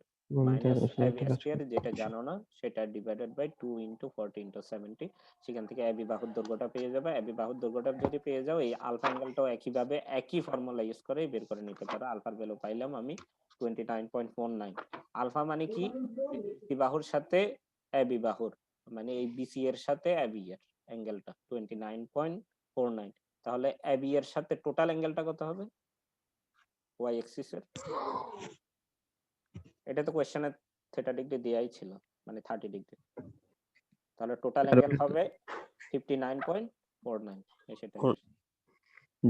minus AB square, যেটা জানো না সেটা ডিভাইডেড বাই 2 ইনটু 40 ইনটু 70। সেখান থেকে এবি বাহুর দৈর্ঘ্যটা পেয়ে যাবে। এবি বাহুর দৈর্ঘ্যটা যদি পেয়ে যাও, এই আলফা অ্যাঙ্গেলটাও একইভাবে একই ফর্মুলা ইউজ করে বের করে নিতে পারো। আলফার ভ্যালু পাইলাম আমি 29.49। আলফা মানে কি? বিসি বাহুর সাথে এবি বাহুর, মানে এই বিসি এর সাথে এবি এর অ্যাঙ্গেলটা 29.49। তাহলে এবি এর সাথে টোটাল অ্যাঙ্গেলটা কত হবে ওয়াই এক্সিস এর? এটা তো কোশ্চেনে থিটা ডিগ্রি দেয়াই ছিল, মানে 30 ডিগ্রি। তাহলে টোটাল অ্যাঙ্গেল হবে 59.49। সেটা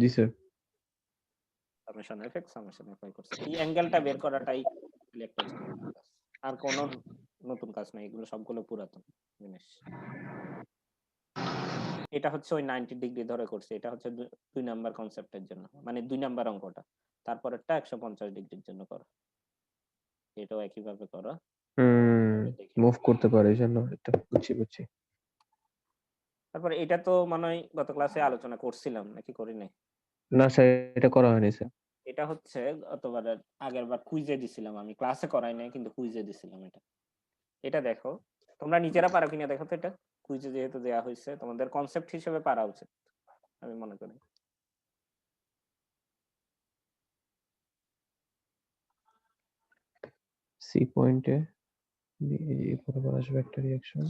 জি sir. Summation FX summation FY করছে। এই অ্যাঙ্গেলটা বের করাটাই একটা কাজ, আর কোনো নতুন কাজ নাই, এগুলো সবগুলো পুরাতন জিনিস। এটা হচ্ছে ওই 90 ডিগ্রি ধরে করছে, এটা হচ্ছে 2 নাম্বার কনসেপ্টের জন্য, মানে 2 নাম্বার অঙ্কটা। তারপরেরটা 150 ডিগ্রির জন্য করো, এটাও একইভাবে করো। মুভ করতে পারে এই জন্য এটা বুঝছি। তারপরে এটা তো মনে হয় গত ক্লাসে আলোচনা করছিলাম নাকি করি নাই? না স্যার, এটা করা হয়নি স্যার। এটা হচ্ছে গতবার আগের বার কুইজে দিছিলাম আমি, ক্লাসে করাই নাই কিন্তু কুইজে দিছিলাম। এটা দেখো তোমরা নিজেরা পারো কিনা দেখো তো, এটা কুইজে যেহেতু দেয়া হয়েছে তোমাদের কনসেপ্ট হিসেবে পারা উচিত আমি মনে করি। সি পয়েন্টে বরাবর আসবে একটা রিঅ্যাকশন।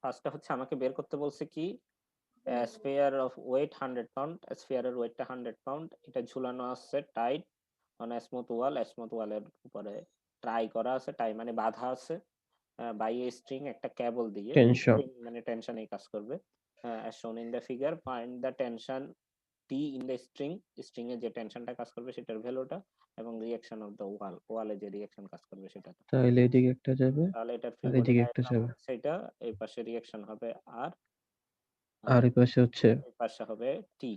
ফার্স্টটা হচ্ছে আমাকে বের করতে বলছে কি, স্ফিয়ার অফ ওয়েট 100 পাউন্ড, স্ফিয়ারের ওয়েটটা 100 পাউন্ড, এটা ঝুলানো আছে tight on smooth wall, smooth ওয়ালের উপরে ট্রাই করা আছে, টাই মানে বাঁধা আছে বাই এ স্ট্রিং, একটা কেবল দিয়ে, টেনশন মানে টেনশন এই কাজ করবে। as shown in the figure, find the tension T in the string, string এ যে টেনশনটা কাজ করবে সেটার ভ্যালুটা, এবং রিঅ্যাকশন অফ দ্য ওয়াল, ওয়ালে যে রিঅ্যাকশন কাজ করবে সেটা। তাহলে এদিকে একটা যাবে তাহলে এটার আর এদিকে একটা যাবে, সেটা এই পাশে রিঅ্যাকশন হবে আর এই পাশে হচ্ছে এই পাশে হবে টি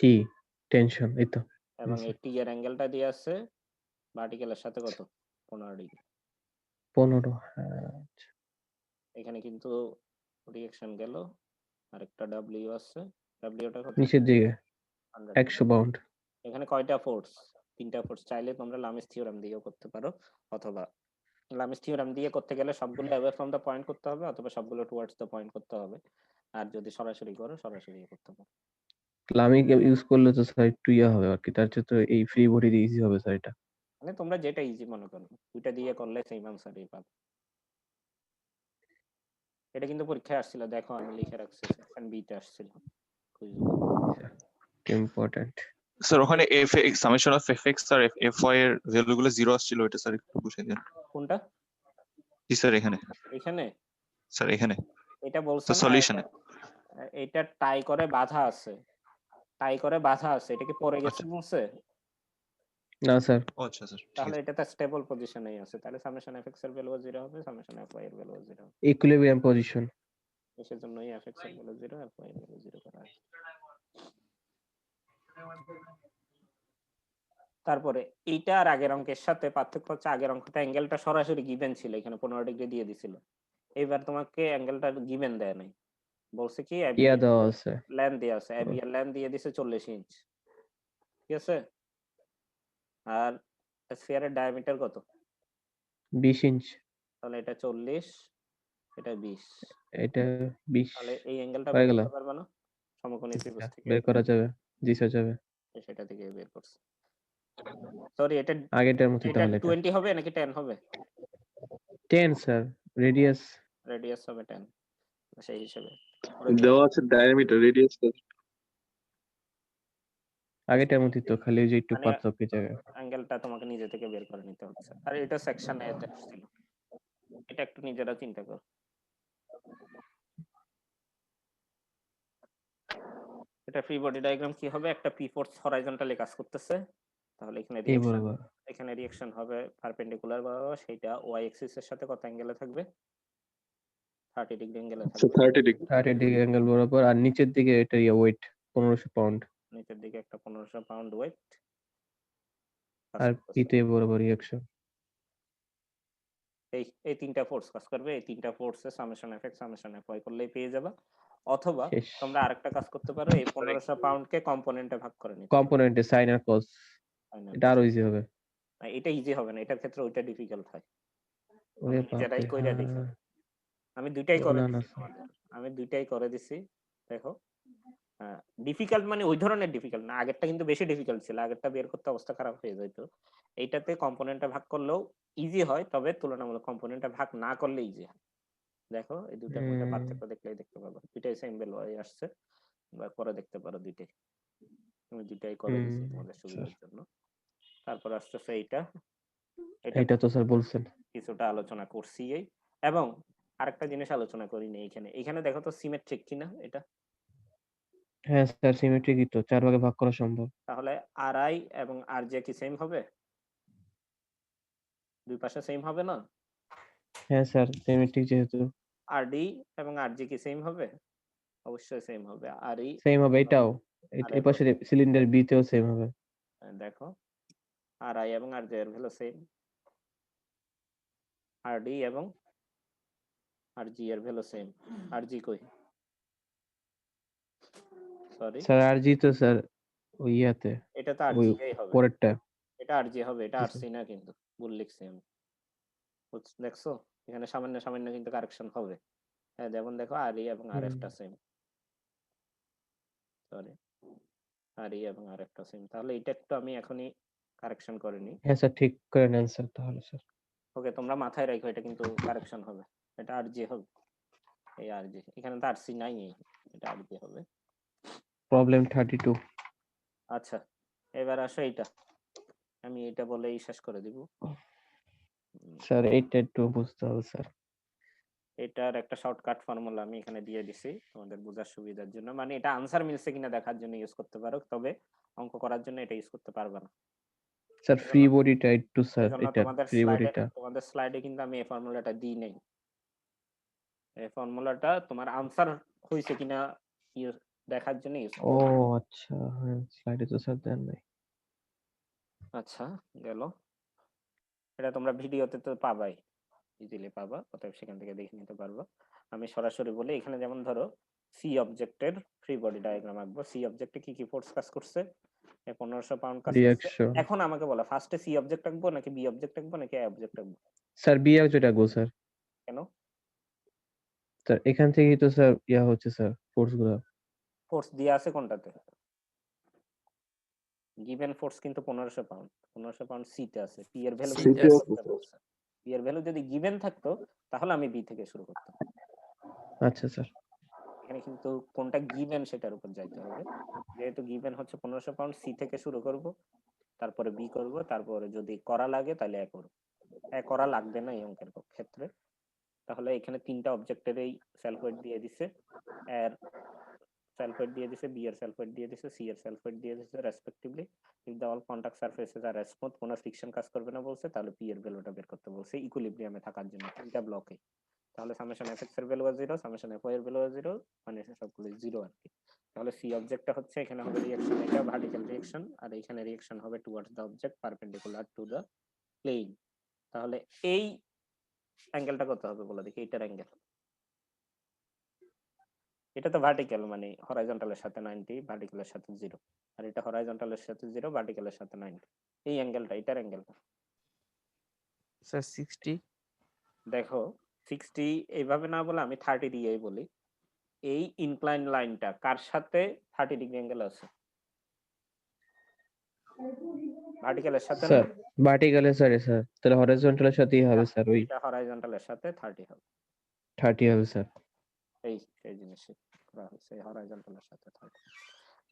টি টেনশন। এই তো, এবং এই টি এর অ্যাঙ্গেলটা দিয়ে আছে ভার্টিক্যালের সাথে কত 15 ডিগ্রি। 15। এখানে কিন্তু রিঅ্যাকশন গেল, আরেকটা ডব্লিউ আছে, ডব্লিউটা কত নিচের দিকে 100 পাউন্ড। এখানে কয়টা ফোর্স? 3টা ফোর্স। চাইলে তোমরা লামিস থিওরাম দিয়েও করতে পারো, অথবা লামিস থিওরাম দিয়ে করতে গেলে সবগুলো অ্যাওয়ে ফ্রম দ্য পয়েন্ট করতে হবে, অথবা সবগুলো টুয়ার্ডস দ্য পয়েন্ট করতে হবে। আর যদি সরাসরি করো সরাসরি করতে পারো। লামিক ইউজ করলে তো স্যার একটু ইয়ে হবে আর কি, তার চেয়ে তো এই ফ্রি বডি দিয়ে ইজি হবে স্যার এটা। মানে তোমরা যেটা ইজি মনে করো দুইটা দিয়ে করলে সেম আনসারই পাবে। এটা কিন্তু পরীক্ষায় আসছিল, দেখো আমি লিখে রাখছি, সেকশন বি তে আসছিল। ইম্পর্টেন্ট স্যার ওখানে এফএক্স সামেশন অফ এফএক্স আর এফওয়াই এর ভ্যালুগুলো 0 আসছিল, এটা স্যার একটু বুঝিয়ে দেন। কোনটা? জি স্যার এখানে স্যার এখানে এটা বলছে না সলিউশনে এটা টাই করে বাধা আছে, টাই করে বাধা আছে, এটা কি পড়ে গেছে বলছে না স্যার। আচ্ছা স্যার, তাহলে এটা তো স্টেবল পজিশনেই আছে, তাহলে সামেশন এফএক্স এর ভ্যালু 0 হবে, সামেশন এফওয়াই এর ভ্যালু 0 হবে। ইকুইলিব্রিয়াম পজিশন, সেজন্যই এফএক্স এর ভ্যালু 0 এফওয়াই এর ভ্যালু 0 করা আছে। তারপরে এইটা আর আগের অঙ্কের সাথে পার্থক্য হচ্ছে, আগের অঙ্কটা অ্যাঙ্গেলটা সরাসরি গিভেন ছিল, এখানে 15 ডিগ্রি দিয়ে দিছিল। এইবার তোমাকে অ্যাঙ্গেলটা গিভেন দেয় নাই, বলছে কি ইয়া দেওয়া আছে, লেন্থ দেয়া আছে, এবি এর লেন্থ দিয়ে দিছে 40 ইঞ্চ, ঠিক আছে। আর স্ফিয়ারের ডায়ামিটার কত? 20 ইঞ্চ। তাহলে এটা 40, এটা 20, এটা 20 তাহলে এই অ্যাঙ্গেলটা হয়ে বের গেল। করতে পারবে না সমকোণী ত্রিভুজ থেকে? বের করা যাবে, জি স্যার যাবে। সেটা থেকে বের করছে। সরি, এটা আগেরটার মতই এটা তাহলে এটা 20 হবে নাকি 10 হবে? 10 স্যার, রেডিয়াস হবে 10, সেই হিসেবে দেওয়া আছে ডায়ামিটার রেডিয়াস আগেরটার মতই তো, খালি ওই যে একটু মানে পার্থক্য জায়গায়। অ্যাঙ্গেলটা তোমাকে নিজে থেকে বের করে নিতে হচ্ছে। আর এটা সেকশন এ তে আসছিল, এটা একটু নিজেরা চিন্তা করো। এটা ফ্রি বডি ডায়াগ্রাম কি হবে, একটা পি ফোর্স হরাইজন্টালি কাজ করতেছে, তাহলে এখানে রিঅ্যাকশন হবে পারপেন্ডিকুলার বরাবর, সেটা ওয়াই এক্সিস এর সাথে কত অ্যাঙ্গেলে থাকবে? 30 ডিগ্রি অ্যাঙ্গেলে থাকবে। 30 ডিগ্রি অ্যাঙ্গেল বরাবর, আর নিচের দিকে এটা ওয়েট 1500 পাউন্ড, নিচের দিকে একটা 1500 পাউন্ড ওয়েট, আর পিতে বরাবর রিঅ্যাকশন। এই তিনটা ফোর্স কাজ করবে, এই তিনটা ফোর্সে সামেশন এফএক্স সামেশন এফওয়াই করলেই পেয়ে যাবে। অথবা শেষ তোমরা আরেকটা কাজ করতে পারো, এই 1500 পাউন্ডকে কম্পোনেন্টে ভাগ করে নিতে। কম্পোনেন্টে সাইন আর কস, Sin আর এটা cos। আরো ইজি হবে। এটা ইজি হবে না, এটার ক্ষেত্রে ওইটা ডিফিকাল্ট হয়। ওরে তোমরা নিজেরাই বাপরে, কইরা দেখো। হ্যাঁ আমি দুইটাই করে না না দিছি তোমাদের, আমি দুইটাই করে দিছি। দেখো ডিফিকাল্ট মানে ওই ধরনের ডিফিকাল্ট না, আগেরটা কিন্তু বেশি ডিফিকাল্ট ছিল, আগেরটা বের করতে অবস্থা খারাপ হয়ে যেত। এইটাতে কম্পোনেন্টে ভাগ করলেও ইজি হয়, তবে তুলনামূলক কম্পোনেন্টে ভাগ না করলে ইজি হয়। দেখো এই দুইটার মধ্যে পার্থক্য দেখলেই দেখতে পাবো, দুইটাই সেম ভ্যালু আসছে, বা করে দেখতে পারো দুইটাই। আমি দুইটাই করে দিছি তোমাদের সুবিধার জন্য। তারপর আসতেছে এইটা, এটা তো স্যার বলছেন। কিছুটা আলোচনা করছি এবং আরেকটা জিনিস আলোচনা করিনি এখানে। এখানে দেখো তো সিমেট্রিক কিনা এটা। হ্যাঁ স্যার সিমেট্রিকই তো, 4 ভাগে ভাগ করা সম্ভব। তাহলে আরআই এবং আরজে কি সেম হবে? দুই পাশে সেম হবে না? হ্যাঁ স্যার সিমেট্রিক যেহেতু। আরডি এবং আরজি কি সেম হবে? অবশ্যই সেম হবে। আরই সেম হবে, এটাও এই পাশে সিলিন্ডার বি তেও সেম হবে। দেখো আরআই এবং আরজে এর ভ্যালু সেম, আরডি এবং আরজি এর ভ্যালু সেম। আরজি কই? সরি স্যার আরজি তো স্যার ওই ইয়াতে, এটা তো ওই আরজি হবে, পরেরটা। এটা আরজি হবে, এটা আরসি না কিন্তু, ভুল লিখছি আমি। দেখছো এখানে সামান্য সামান্য কিন্তু কারেকশন হবে। হ্যাঁ যেমন দেখো আরই এবং আরএফটা সেম, সরি আরই এবং আরএফটা সেম। তাহলে এটা একটু আমি এখনই কারেকশন করে নিই। হ্যাঁ স্যার ঠিক করে নেন স্যার তাহলে স্যার। ওকে তোমরা মাথায় রাখো, এটা কিন্তু কারেকশন হবে, এটা আরজি হবে। এই আরজি এখানে তো আরসি নাই, এটা আরজি হবে। প্রবলেম 32। আচ্ছা এবার আসো এইটা, আমি এটা বলেই শেষ করে দিব। স্যার এইটা একটু বুঝতে হবে স্যার। এটার একটা শর্টকাট ফর্মুলা আমি এখানে দিয়ে দিছি তোমাদের বোঝার সুবিধার জন্য, মানে এটা আনসার মিলছে কিনা দেখার জন্য ইউজ করতে পারো, তবে অঙ্ক করার জন্য এটা ইউজ করতে পারবে না। স্যার ফ্রি বডিটা একটু স্যার, এজন্য এটা ফ্রি বডিটা তোমাদের স্লাইডে কিন্তু আমি এই ফর্মুলাটা দিই নাই। এই ফর্মুলাটা তোমার আনসার হইছে কিনা দেখার জন্য ইউজ ও করতে। আচ্ছা, হ্যাঁ স্লাইডে তো স্যার দেন নাই। আচ্ছা গেল, এটা তোমরা ভিডিওতে তো পাবাই, ইজিলি পাবা, অতএব সেখান থেকে দেখে নিতে পারবো। আমি সরাসরি বলি, এখানে যেমন ধরো সি অবজেক্টের ফ্রি বডি ডায়াগ্রাম আঁকবো। সি অবজেক্টে কি কি ফোর্স কাজ করছে? 1500 পাউন্ড কাজ করছে। রিঅ্যাকশন। এখন আমাকে বলো ফার্স্টে সি অবজেক্ট আঁকবো নাকি বি অবজেক্ট আঁকবো নাকি এ অবজেক্ট আঁকবো? স্যার বি আর যেটা গো স্যার। কেন? স্যার এখান থেকেই তো স্যার ইয়া হচ্ছে স্যার ফোর্স গুলো। ফোর্স দিয়ে আছে কোনটাতে? গিভেন ফোর্স কিন্তু 1500 পাউন্ড, 1500 পাউন্ড সি তে আছে। পি এর ভ্যালু পি এর ভ্যালু যদি গিভেন থাকতো তাহলে আমি বি থেকে শুরু করতাম। আচ্ছা স্যার। এখানে কিন্তু কোনটা গিভেন সেটার উপর যাইতে হবে। যেহেতু গিভেন হচ্ছে 1500 পাউন্ড, সি থেকে শুরু করব, তারপরে বি করব, তারপরে যদি করা লাগে তাহলে এ করব। এ করা লাগবে না এই অঙ্কের ক্ষেত্রে। তাহলে এখানে তিনটা অবজেক্টের এই সেলফ ওয়েট দিয়ে দিছে, এর সেলফ ওয়েট দিয়ে দিছে, বি এর সেলফ ওয়েট দিয়ে দিছে, সি এর সেলফ ওয়েট দিয়ে দিছে respectively. If the all contact surfaces are smooth, কোনো ফ্রিকশন কাজ করবে না বলছে, তাহলে পি এর ভ্যালুটা বের করতে বলছে ইকুইলিব্রিয়ামে থাকার জন্য তিনটা ব্লকে। তাহলে সামেশন এফ এক্স এর ভ্যালু 0, সামেশন এফ ওয়াই এর ভ্যালু 0, মানে সবগুলো 0 আর কি। তাহলে সি অবজেক্টটা হচ্ছে এখানে হবে রিঅ্যাকশন, এটা ভার্টিক্যাল রিঅ্যাকশন, আর এখানে রিঅ্যাকশন হবে towards the object perpendicular to the plane. তাহলে এই অ্যাঙ্গেলটা কত হবে বলো দেখি, এইটার অ্যাঙ্গেল। এটা তো ভার্টিক্যাল, মানে হরাইজন্টালের সাথে 90, ভার্টিক্যালের সাথে 0, আর এটা হরাইজন্টালের সাথে 0, ভার্টিক্যালের সাথে 90। এই অ্যাঙ্গেলটা, এটার অ্যাঙ্গেলটা স্যার 60। দেখো 60 এইভাবে না বলে আমি 30 দিয়েই বলি। এই ইনক্লাইন লাইনটা কার সাথে 30 ডিগ্রি অ্যাঙ্গেল আছে? ভার্টিক্যালের সাথে না? স্যার ভার্টিক্যালের স্যার, স্যার তাহলে হরাইজন্টালের সাথেই হবে স্যার, ওই এটা হরাইজন্টালের সাথে 30 হবে। 30 হবে স্যার। এই জিনিসই করা হয়েছে, হরাইজন্টালের সাথে 30।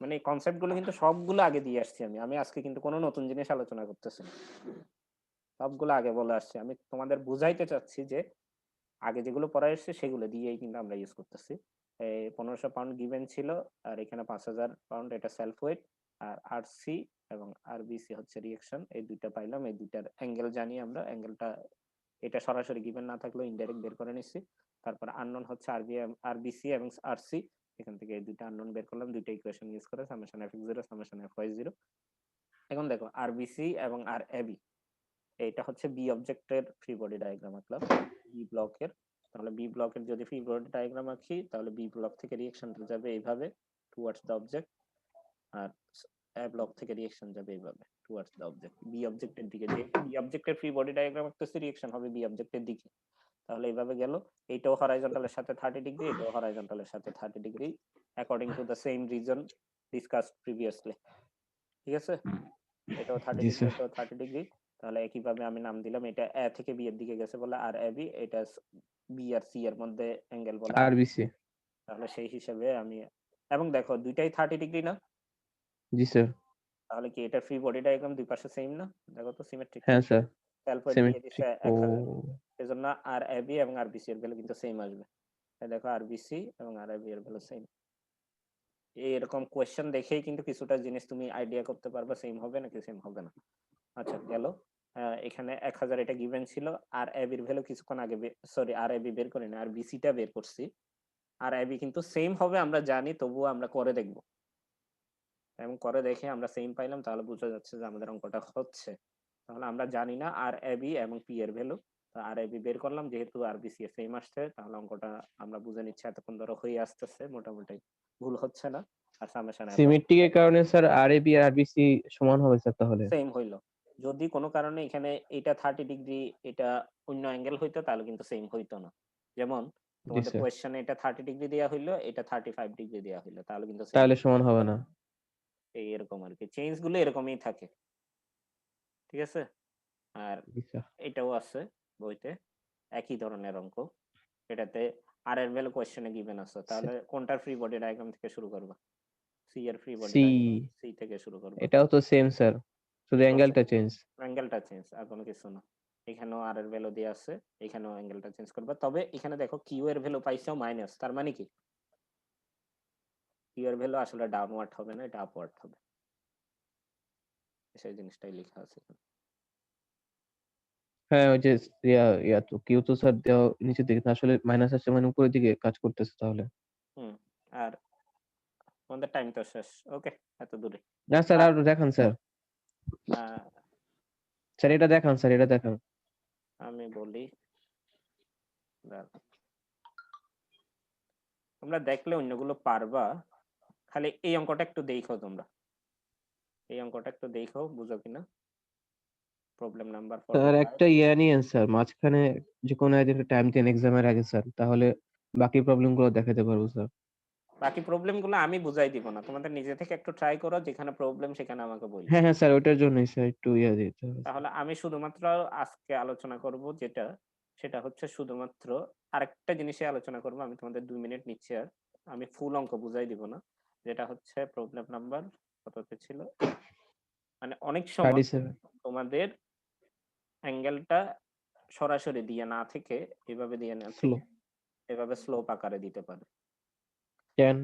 মানে এই কনসেপ্ট গুলো কিন্তু সবগুলো আগে দিয়ে আসছি আমি আজকে কিন্তু কোনো নতুন জিনিস আলোচনা করতেছি না, সবগুলো আগে বলে আসছি। আমি তোমাদের বুঝাইতে চাচ্ছি যে আগে যেগুলো পড়া এসছে সেগুলো দিয়েই কিন্তু আমরা ইউজ করতেছি। 1500 পাউন্ড গিভেন ছিল, আর এখানে 5000 পাউন্ড এটা সেলফ ওয়েট, আর আরসি এবং আরবিসি হচ্ছে রিঅ্যাকশন। এই দুইটা পাইলাম, এই দুইটার অ্যাঙ্গেল জানি আমরা, অ্যাঙ্গেলটা এটা সরাসরি গিভেন না থাকলেও ইনডাইরেক্ট বের করে নিচ্ছি। তারপর আননোন হচ্ছে আরবিসি এবং আরসি, এখান থেকে এই দুইটা আননোন বের করলাম, দুইটা ইকুয়েশন ইউজ করে, সামেশন fx0 সামেশন fy0। এখন দেখো আরবিসি এবং আর এবি, এইটা হচ্ছে বি অবজেক্টের ফ্রি বডি ডায়াগ্রাম আঁকলাম, বি ব্লকের। তাহলে বি ব্লকের যদি ফ্রি বডি ডায়াগ্রাম আঁকি তাহলে বি ব্লক থেকে রিঅ্যাকশনটা যাবে এইভাবে টুয়ার্ডস দ্য অবজেক্ট, আর এ ব্লক থেকে রিঅ্যাকশন যাবে এইভাবে টুয়ার্ডস দ্য অবজেক্ট বি অবজেক্টের দিকে। যে বি অবজেক্টের ফ্রি বডি ডায়াগ্রাম আঁকতেছে রিঅ্যাকশন হবে বি অবজেক্টের দিকে। তাহলে এইভাবে গেল, এইটাও হরাইজন্টালের সাথে 30 ডিগ্রি, এটাও হরাইজন্টালের সাথে 30 degree according to the same reason discussed previously. ঠিক আছে, এটাও 30 জি ডিগ্রি, স্যার। এটাও 30 ডিগ্রি। তাহলে একইভাবে আমি নাম দিলাম, এটা এ থেকে বি এর দিকে গেছে বলে আর এ বি, এটা বি আর সি এর মধ্যে অ্যাঙ্গেল বলে আরবিসি। তাহলে সেই হিসাবে আমি, এবং দেখো দুইটাই 30 ডিগ্রি না, জি স্যার। তাহলে কি এটা ফ্রি বডি ডায়াগ্রাম দুই পাশে সেম না? দেখো তো সিমেট্রিক। হ্যাঁ স্যার, তারপর দিয়ে দিছে সিমেট্রিক। ও 1000, এজন্য আর এ বি এবং আর বি সি এর ভ্যালু কিন্তু সেম আসবে। এই দেখো আর বি সি এবং আর এ বি এর ভ্যালু সেম। এরকম কোয়েশ্চেন দেখেই কিন্তু কিছুটা জিনিস তুমি আইডিয়া করতে পারবে সেম হবে নাকি সেম হবে না। আচ্ছা গেল, এখানে 1000 এটা গিভেন ছিল, আর এ বির ভ্যালু কিছুক্ষণ আগে সরি আর এ বি বের করি না, আর বি সি টা বের করছি। আর এ বি কিন্তু সেম হবে আমরা জানি, তবুও আমরা করে দেখব, এবং করে দেখে আমরা সেম পাইলাম, তাহলে বোঝা যাচ্ছে যে আমাদের অঙ্কটা হচ্ছে। তাহলে আমরা জানি না আর এ বি এবং পি এর ভ্যালু, আর এ বি বের করলাম, যেহেতু আর বি সি এর সেম আসছে, তাহলে অঙ্কটা আমরা বুঝে নিচ্ছি এতক্ষণ ধরে হয়ে আসতেছে, মোটামুটি ভুল হচ্ছে না। আর সামেশন সিমেট্রিকের কারণে স্যার আরএবি আর আরবিসি সমান হবে স্যার তাহলে। সেম হইলো। যদি কোনো কারণে এখানে এটা 30 ডিগ্রি এটা অন্য অ্যাঙ্গেল হইতো তাহলে কিন্তু সেম হইতো না। যেমন জি তোমাদের স্যার। কোয়েশ্চেনে এটা 30 ডিগ্রি দেয়া হইলো, এটা 35 ডিগ্রি দেয়া হইলো, তাহলে কিন্তু same তাহলে সমান হবে না। এই এরকম আর কি, চেঞ্জ গুলো এরকমই থাকে। ঠিক আছে, আর জি স্যার। এটাও আছে বইতে একই ধরনের অঙ্ক, এটাতে আর এর ভ্যালু কোয়েশ্চেনে গিভেন আছে। তাহলে কোনটার ফ্রি বডি ডায়াগ্রাম থেকে শুরু করবা? সি এর free body C, diagram C থেকে শুরু করবা। এটাও তো সেম স্যার, শুধু এটাও অ্যাঙ্গেলটা চেঞ্জ। অ্যাঙ্গেলটা চেঞ্জ, আর কোনো কিছু না। এখানেও আর এর ভ্যালু দেয়া আছে, এখানেও অ্যাঙ্গেলটা চেঞ্জ করবা। তবে এখানে দেখো কিউ এর ভ্যালু পাইছো মাইনাস, তার মানে কি কিউ এর ভ্যালু আসলে ডাউনওয়ার্ড হবে না, এটা আপওয়ার্ড হবে, সেই জিনিসটাই লেখা আছে এখানে। হ্যাঁ ওই যে ইয়া তো কিউ তো স্যার দেওয়া নিচের দিকে, আসলে মাইনাস আসছে মানে উপরের দিকে কাজ করতেছে তাহলে। আর আমাদের টাইম তো শেষ, ওকে এত দূরে। না স্যার আর দেখান স্যার, আহ, স্যার এটা দেখান, স্যার এটা দেখান। আমি বলি, দাঁড়াও। তোমরা দেখলে অন্যগুলো পারবা, খালি এই অঙ্কটা একটু দেখো, তোমরা এই অঙ্কটা একটু দেখো বুঝো কিনা। প্রবলেম নাম্বার স্যার একটা ইয়া নিয়েন স্যার, মাঝখানে যে কোনো একদিন টাইম দেন এক্সামের আগে স্যার, তাহলে বাকি প্রবলেম গুলো দেখাতে পারবো স্যার। বাকি প্রবলেম গুলো আমি বুঝাই দিব না, তোমাদের নিজে থেকে একটু ট্রাই করো, যেখানে প্রবলেম সেখানে আমাকে বলবে। হ্যাঁ হ্যাঁ স্যার, ওইটার জন্যই স্যার একটু ইয়া দিতে হবে। তাহলে আমি শুধুমাত্র আজকে আলোচনা করব যেটা, সেটা হচ্ছে শুধুমাত্র আরেকটা জিনিসে আলোচনা করব। আমি তোমাদের 2 মিনিট নিচ্ছি, আর আমি ফুল অঙ্ক বুঝাই দিব না। যেটা হচ্ছে প্রবলেম নাম্বার কততে ছিল, মানে অনেক সময় 37। তোমাদের অ্যাঙ্গেলটা সরাসরি দিয়ে না থেকে এভাবে দিয়ে না থেকে এভাবে স্লোপ আকারে দিতে পারে। tan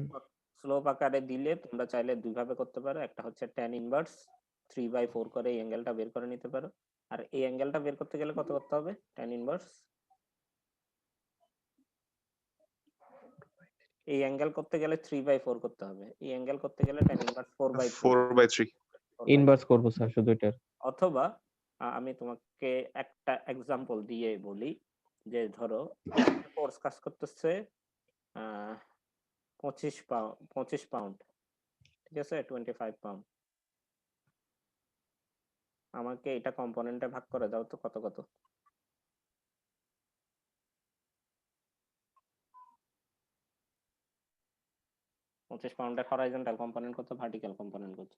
স্লোপ আকারে দিলে তোমরা চাইলে দুইভাবে করতে পারো, একটা হচ্ছে tan ইনভার্স 3/4 করে এই অ্যাঙ্গেলটা বের করে নিতে পারো। আর এই অ্যাঙ্গেলটা বের করতে গেলে কত করতে হবে? tan ইনভার্স এই অ্যাঙ্গেল করতে গেলে 3/4 করতে হবে, এই অ্যাঙ্গেল করতে গেলে tan ইনভার্স 4/3 ইনভার্স করব স্যার শুধু এটার। অথবা আমি তোমাকে একটা এক্সাম্পল দিয়ে বলি, যে ধরো ফোর্স কাজ করতেছে 25 পাউন্ড, ঠিক আছে 25 পাউন্ড। আমাকে এটা কম্পোনেন্টে ভাগ করে দাও তো কত কত। পঁচিশ পাউন্ডের হরাইজন্টাল কম্পোনেন্ট কত, ভার্টিক্যাল কম্পোনেন্ট কত?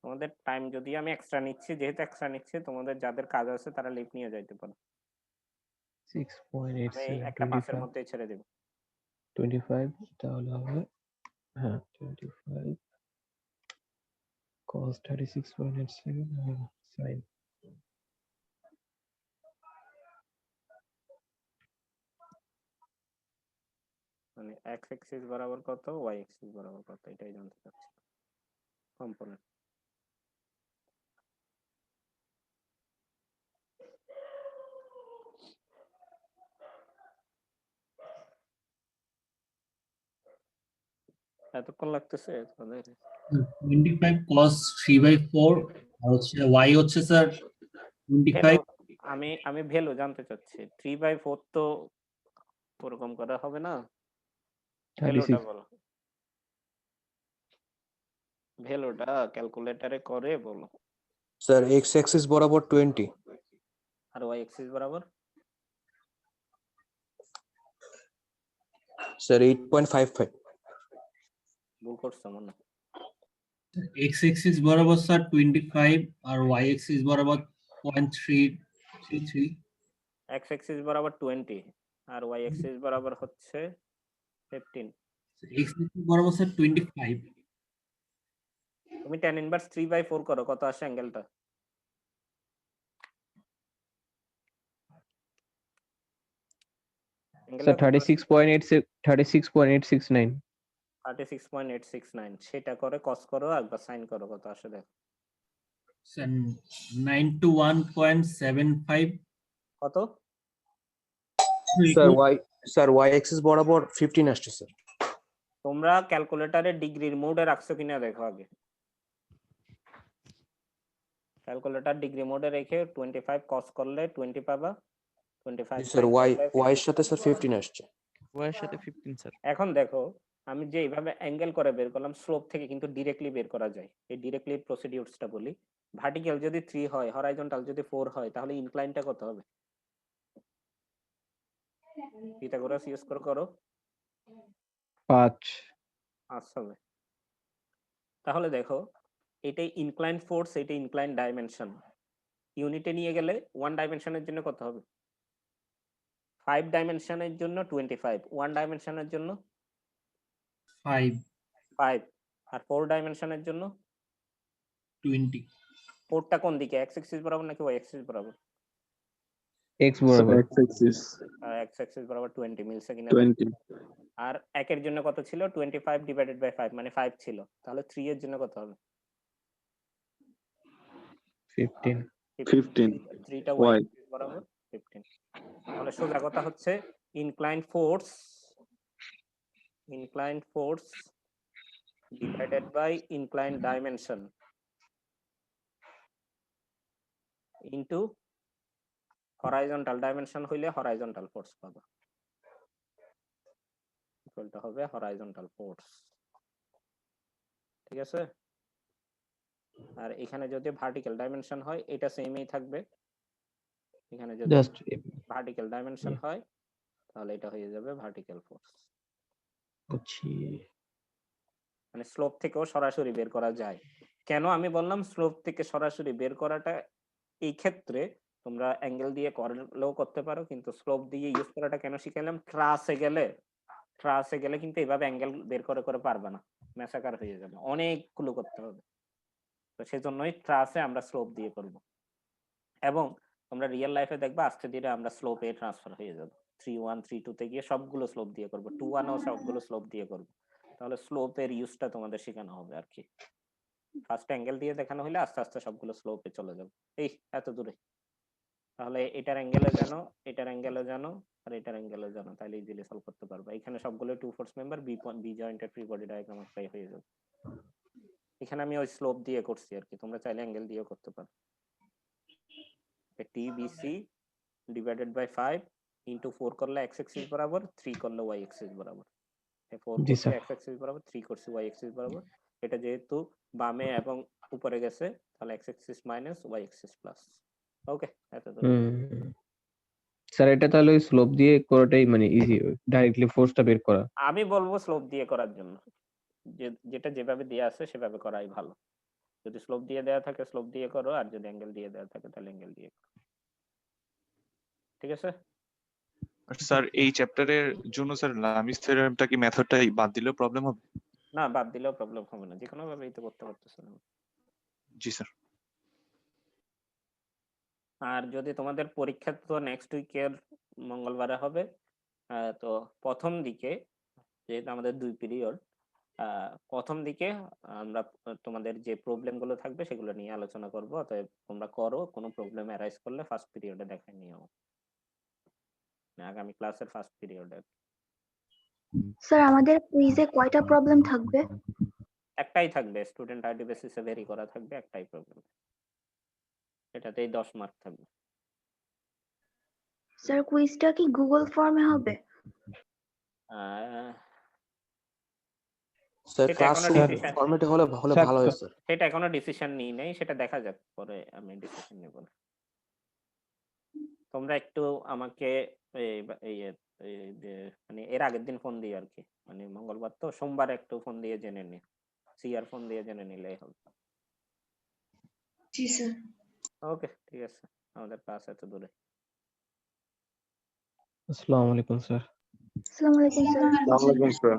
তোমাদের টাইম যদি আমি এক্সট্রা নিচ্ছি, যেহেতু এক্সট্রা নিচ্ছি, তোমাদের যাদের কাজ আছে তারা লিভ নিয়ে যাইতে পারো। 6.87 আমি একটা পাঁচের মধ্যেই ছেড়ে দেব। 25 তাহলে হবে, হ্যাঁ 25 cos 36.87 sin মানে x অ্যাক্সিস বরাবর কত, y অ্যাক্সিস বরাবর কত, এটাই জানতে চাচ্ছি কম্পোনেন্ট। এতক্ষণ লাগতেছে তোমাদের? 25 cos 3/4 আর হচ্ছে y হচ্ছে স্যার 25 আমি ভ্যালু জানতে চাচ্ছি 3/4 তো ওরকম করা হবে না, ভ্যালুটা 36 বলো, ভ্যালুটা ক্যালকুলেটরে করে বলো। স্যার এক্স অ্যাক্সিস বরাবর 20 আর ওয়াই অ্যাক্সিস বরাবর স্যার 8.55 ভুল করছো মনে হয়। এক্স এক্সিস বরাবর স্যার 25 আর ওয়াই এক্সিস বরাবর 0.333। এক্স অ্যাক্সিস বরাবর 20 আর ওয়াই অ্যাক্সিস বরাবর হচ্ছে 15। এক্স এক্সিস বরাবর স্যার 25। তুমি tan ইনভার্স 3/4 করো, কত আসে অ্যাঙ্গেলটা? স্যার 36.869 36.869 সেটা করে কস করো একবার সাইন করো, কত আসে দেখো। স্যার 91.75। কত? স্যার ওয়াই অ্যাক্সিস বরাবর 15 আসছে স্যার। তোমরা ক্যালকুলেটরে ডিগ্রির মোডে রাখছো কিনা দেখো আগে। ক্যালকুলেটর ডিগ্রি মোডে রেখে 25 cos করলে 20 পাবা, 25 স্যার sin ওয়াই করলে এর সাথে স্যার 15 আসছে। ওয়াই এর সাথে 15 স্যার। এখন দেখো আমি যে এইভাবে অ্যাঙ্গেল করে বের করলাম, স্লোপ থেকে কিন্তু ডিরেক্টলি বের করা যায়। এই ডিরেক্টলি প্রসিডিউরসটা বলি। ভার্টিক্যাল যদি 3 হয়, হরাইজন্টাল যদি 4 হয়, তাহলে ইনক্লাইনটা কত হবে? পিথাগোরাস ইউজ করো 5 হবে। তাহলে দেখো এটাই ইনক্লাইন ফোর্স, এটা ইনক্লাইন ডাইমেনশন। ইউনিটে নিয়ে গেলে 1 ডাইমেনশনের জন্য কত হবে? 5 ডাইমেনশনের জন্য 25, 1 ডাইমেনশনের জন্য 5 আর 4 ডাইমেনশনের জন্য 20। 4টা কোন দিকে, এক্স অ্যাক্সিস বরাবর নাকি ওয়াই অ্যাক্সিস বরাবর? x বরাবর এক্স অ্যাক্সিস এক্স অ্যাক্সিস বরাবর 20 মিলছে কিনা? 20। আর একের জন্য কত ছিল? 25 ডিভাইডেড বাই 5 মানে 5 ছিল। তাহলে 3 এর জন্য কত হবে? 15 3টা ওয়াই অ্যাক্সিস বরাবর 15। তাহলে সোজা কথা হচ্ছে incline force divided by incline dimension into horizontal dimension হইলে হরাইজন্টাল ফোর্স পাবো, ইকুয়ালটা হবে হরাইজন্টাল ফোর্স। ঠিক আছে? আর এখানে যদি ভার্টিক্যাল ডাইমেনশন হয় এটা সেমই থাকবে, এখানে যদি জাস্ট ভার্টিক্যাল ডাইমেনশন হয় তাহলে এটা হয়ে যাবে ভার্টিক্যাল ফোর্স। বুঝছি। মানে স্লোপ থেকেও সরাসরি বের করা যায়। কেন আমি বললাম স্লোপ থেকে সরাসরি বের করাটা? এই ক্ষেত্রে তোমরা অ্যাঙ্গেল দিয়ে করলেও করতে পারো, কিন্তু স্লোপ দিয়ে ইউজ করাটা কেন শিখাইলাম? ট্রাসে গেলে কিন্তু এইভাবে অ্যাঙ্গেল বের করে পারবে না, ম্যাসাকার হয়ে যাবে, অনেকগুলো করতে হবে। তো সেজন্যই ট্রাসে আমরা স্লোপ দিয়ে করব। এবং তোমরা রিয়েল লাইফে দেখবা আস্তে ধীরে আমরা স্লোপে ট্রান্সফার হয়ে যাব। 3-1 3-2 তে গিয়ে সবগুলো স্লোপ দিয়ে করব, 2-1 ও সবগুলো স্লোপ দিয়ে করব। তাহলে স্লোপের ইউজটা তোমাদের শেখানো হবে আর কি। ফার্স্ট অ্যাঙ্গেল দিয়ে দেখানো হলে আস্তে আস্তে সবগুলো স্লোপে চলে যাবে। এই এত দূরে, তাহলে এটার অ্যাঙ্গেলে জানো, এটার অ্যাঙ্গেলে জানো, আর এটার অ্যাঙ্গেলে জানো, তাহলে ইজিলি সলভ করতে পারবে। এখানে সবগুলো two force member, B jointed free body diagram একটাই হয়ে যাবে। এখানে আমি ওই স্লোপ দিয়ে করছি আর কি, তোমরা চাইলে অ্যাঙ্গেল দিয়েও করতে পারো। টিবিসি ডিভাইডেড বাই 5 ইনটু 4 করলে এক্স অ্যাক্সিস বরাবর, 3 করলে ওয়াই অ্যাক্সিস বরাবর। 4 জি করছি স্যার। এক্স অ্যাক্সিস বরাবর, 3 করছি ওয়াই অ্যাক্সিস বরাবর। এটা যেহেতু বামে এবং উপরে গেছে তাহলে X axis minus Y axis plus. Okay, এত দূর। স্যার এটা তাহলে ওই স্লোপ দিয়ে করাটাই মানে ইজি, ডাইরেক্টলি ফোর্সটা বের করা। আমি বলবো স্লোপ দিয়ে করার জন্য, যেটা যেভাবে দেয়া আছে সেভাবে করাই ভালো। যদি স্লোপ দিয়ে দেয়া থাকে স্লোপ দিয়ে করো, আর যদি অ্যাঙ্গেল দিয়ে দেয়া থাকে তাহলে অ্যাঙ্গেল দিয়ে করো। ঠিক আছে? স্যার এই চ্যাপ্টারের জন্য স্যার লামিস থিওরেমটা কি মেথডটা বাদ দিলেও প্রবলেম হবে? না, বাদ দিলেও প্রবলেম হবে না, যে কোনো ভাবে এই তো করতে পারতেছ না। জি স্যার। আর যদি তোমাদের পরীক্ষা তো নেক্সট উইকের মঙ্গলবারে হবে, তো প্রথম দিকে যেহেতু আমাদের 2 পিরিয়ড, প্রথম দিকে আমরা তোমাদের যে প্রবলেম গুলো থাকবে সেগুলো নিয়ে আলোচনা করব। অতএব তোমরা করো, কোনো প্রবলেম অ্যারাইজ করলে ফার্স্ট পিরিয়ডে দেখাই নিও, আগামী ক্লাসের ফার্স্ট পিরিয়ডে। স্যার আমাদের কুইজে কয়টা প্রবলেম থাকবে? একটাই থাকবে, স্টুডেন্ট আইডি বেসিসে ভেরি করা থাকবে, একটাই প্রবলেম, এটাতেই 10 মার্ক থাকবে। স্যার কুইজটা কি গুগল ফর্মে হবে? স্যার সেটা এখনো ক্লাসরুম ডিসিশন ফরম্যাটে হলে ভালো হয় স্যার। সেটা এখনো ডিসিশন নিই নাই, সেটা দেখা যাক, পরে আমি ডিসিশন নেব না। তোমরা একটু আমাকে এই এই এই যে মানে এর আগের দিন ফোন দিও আর কি, মানে মঙ্গলবার তো, সোমবার একটু ফোন দিয়ে জেনে নিও, সিআর ফোন দিয়ে জেনে নিলেই হবে। জি স্যার। ওকে, ঠিক আছে, আমাদের ক্লাস এত দূরে। আসসালামু আলাইকুম স্যার। আসসালামু আলাইকুম স্যার। আসসালামু আলাইকুম স্যার।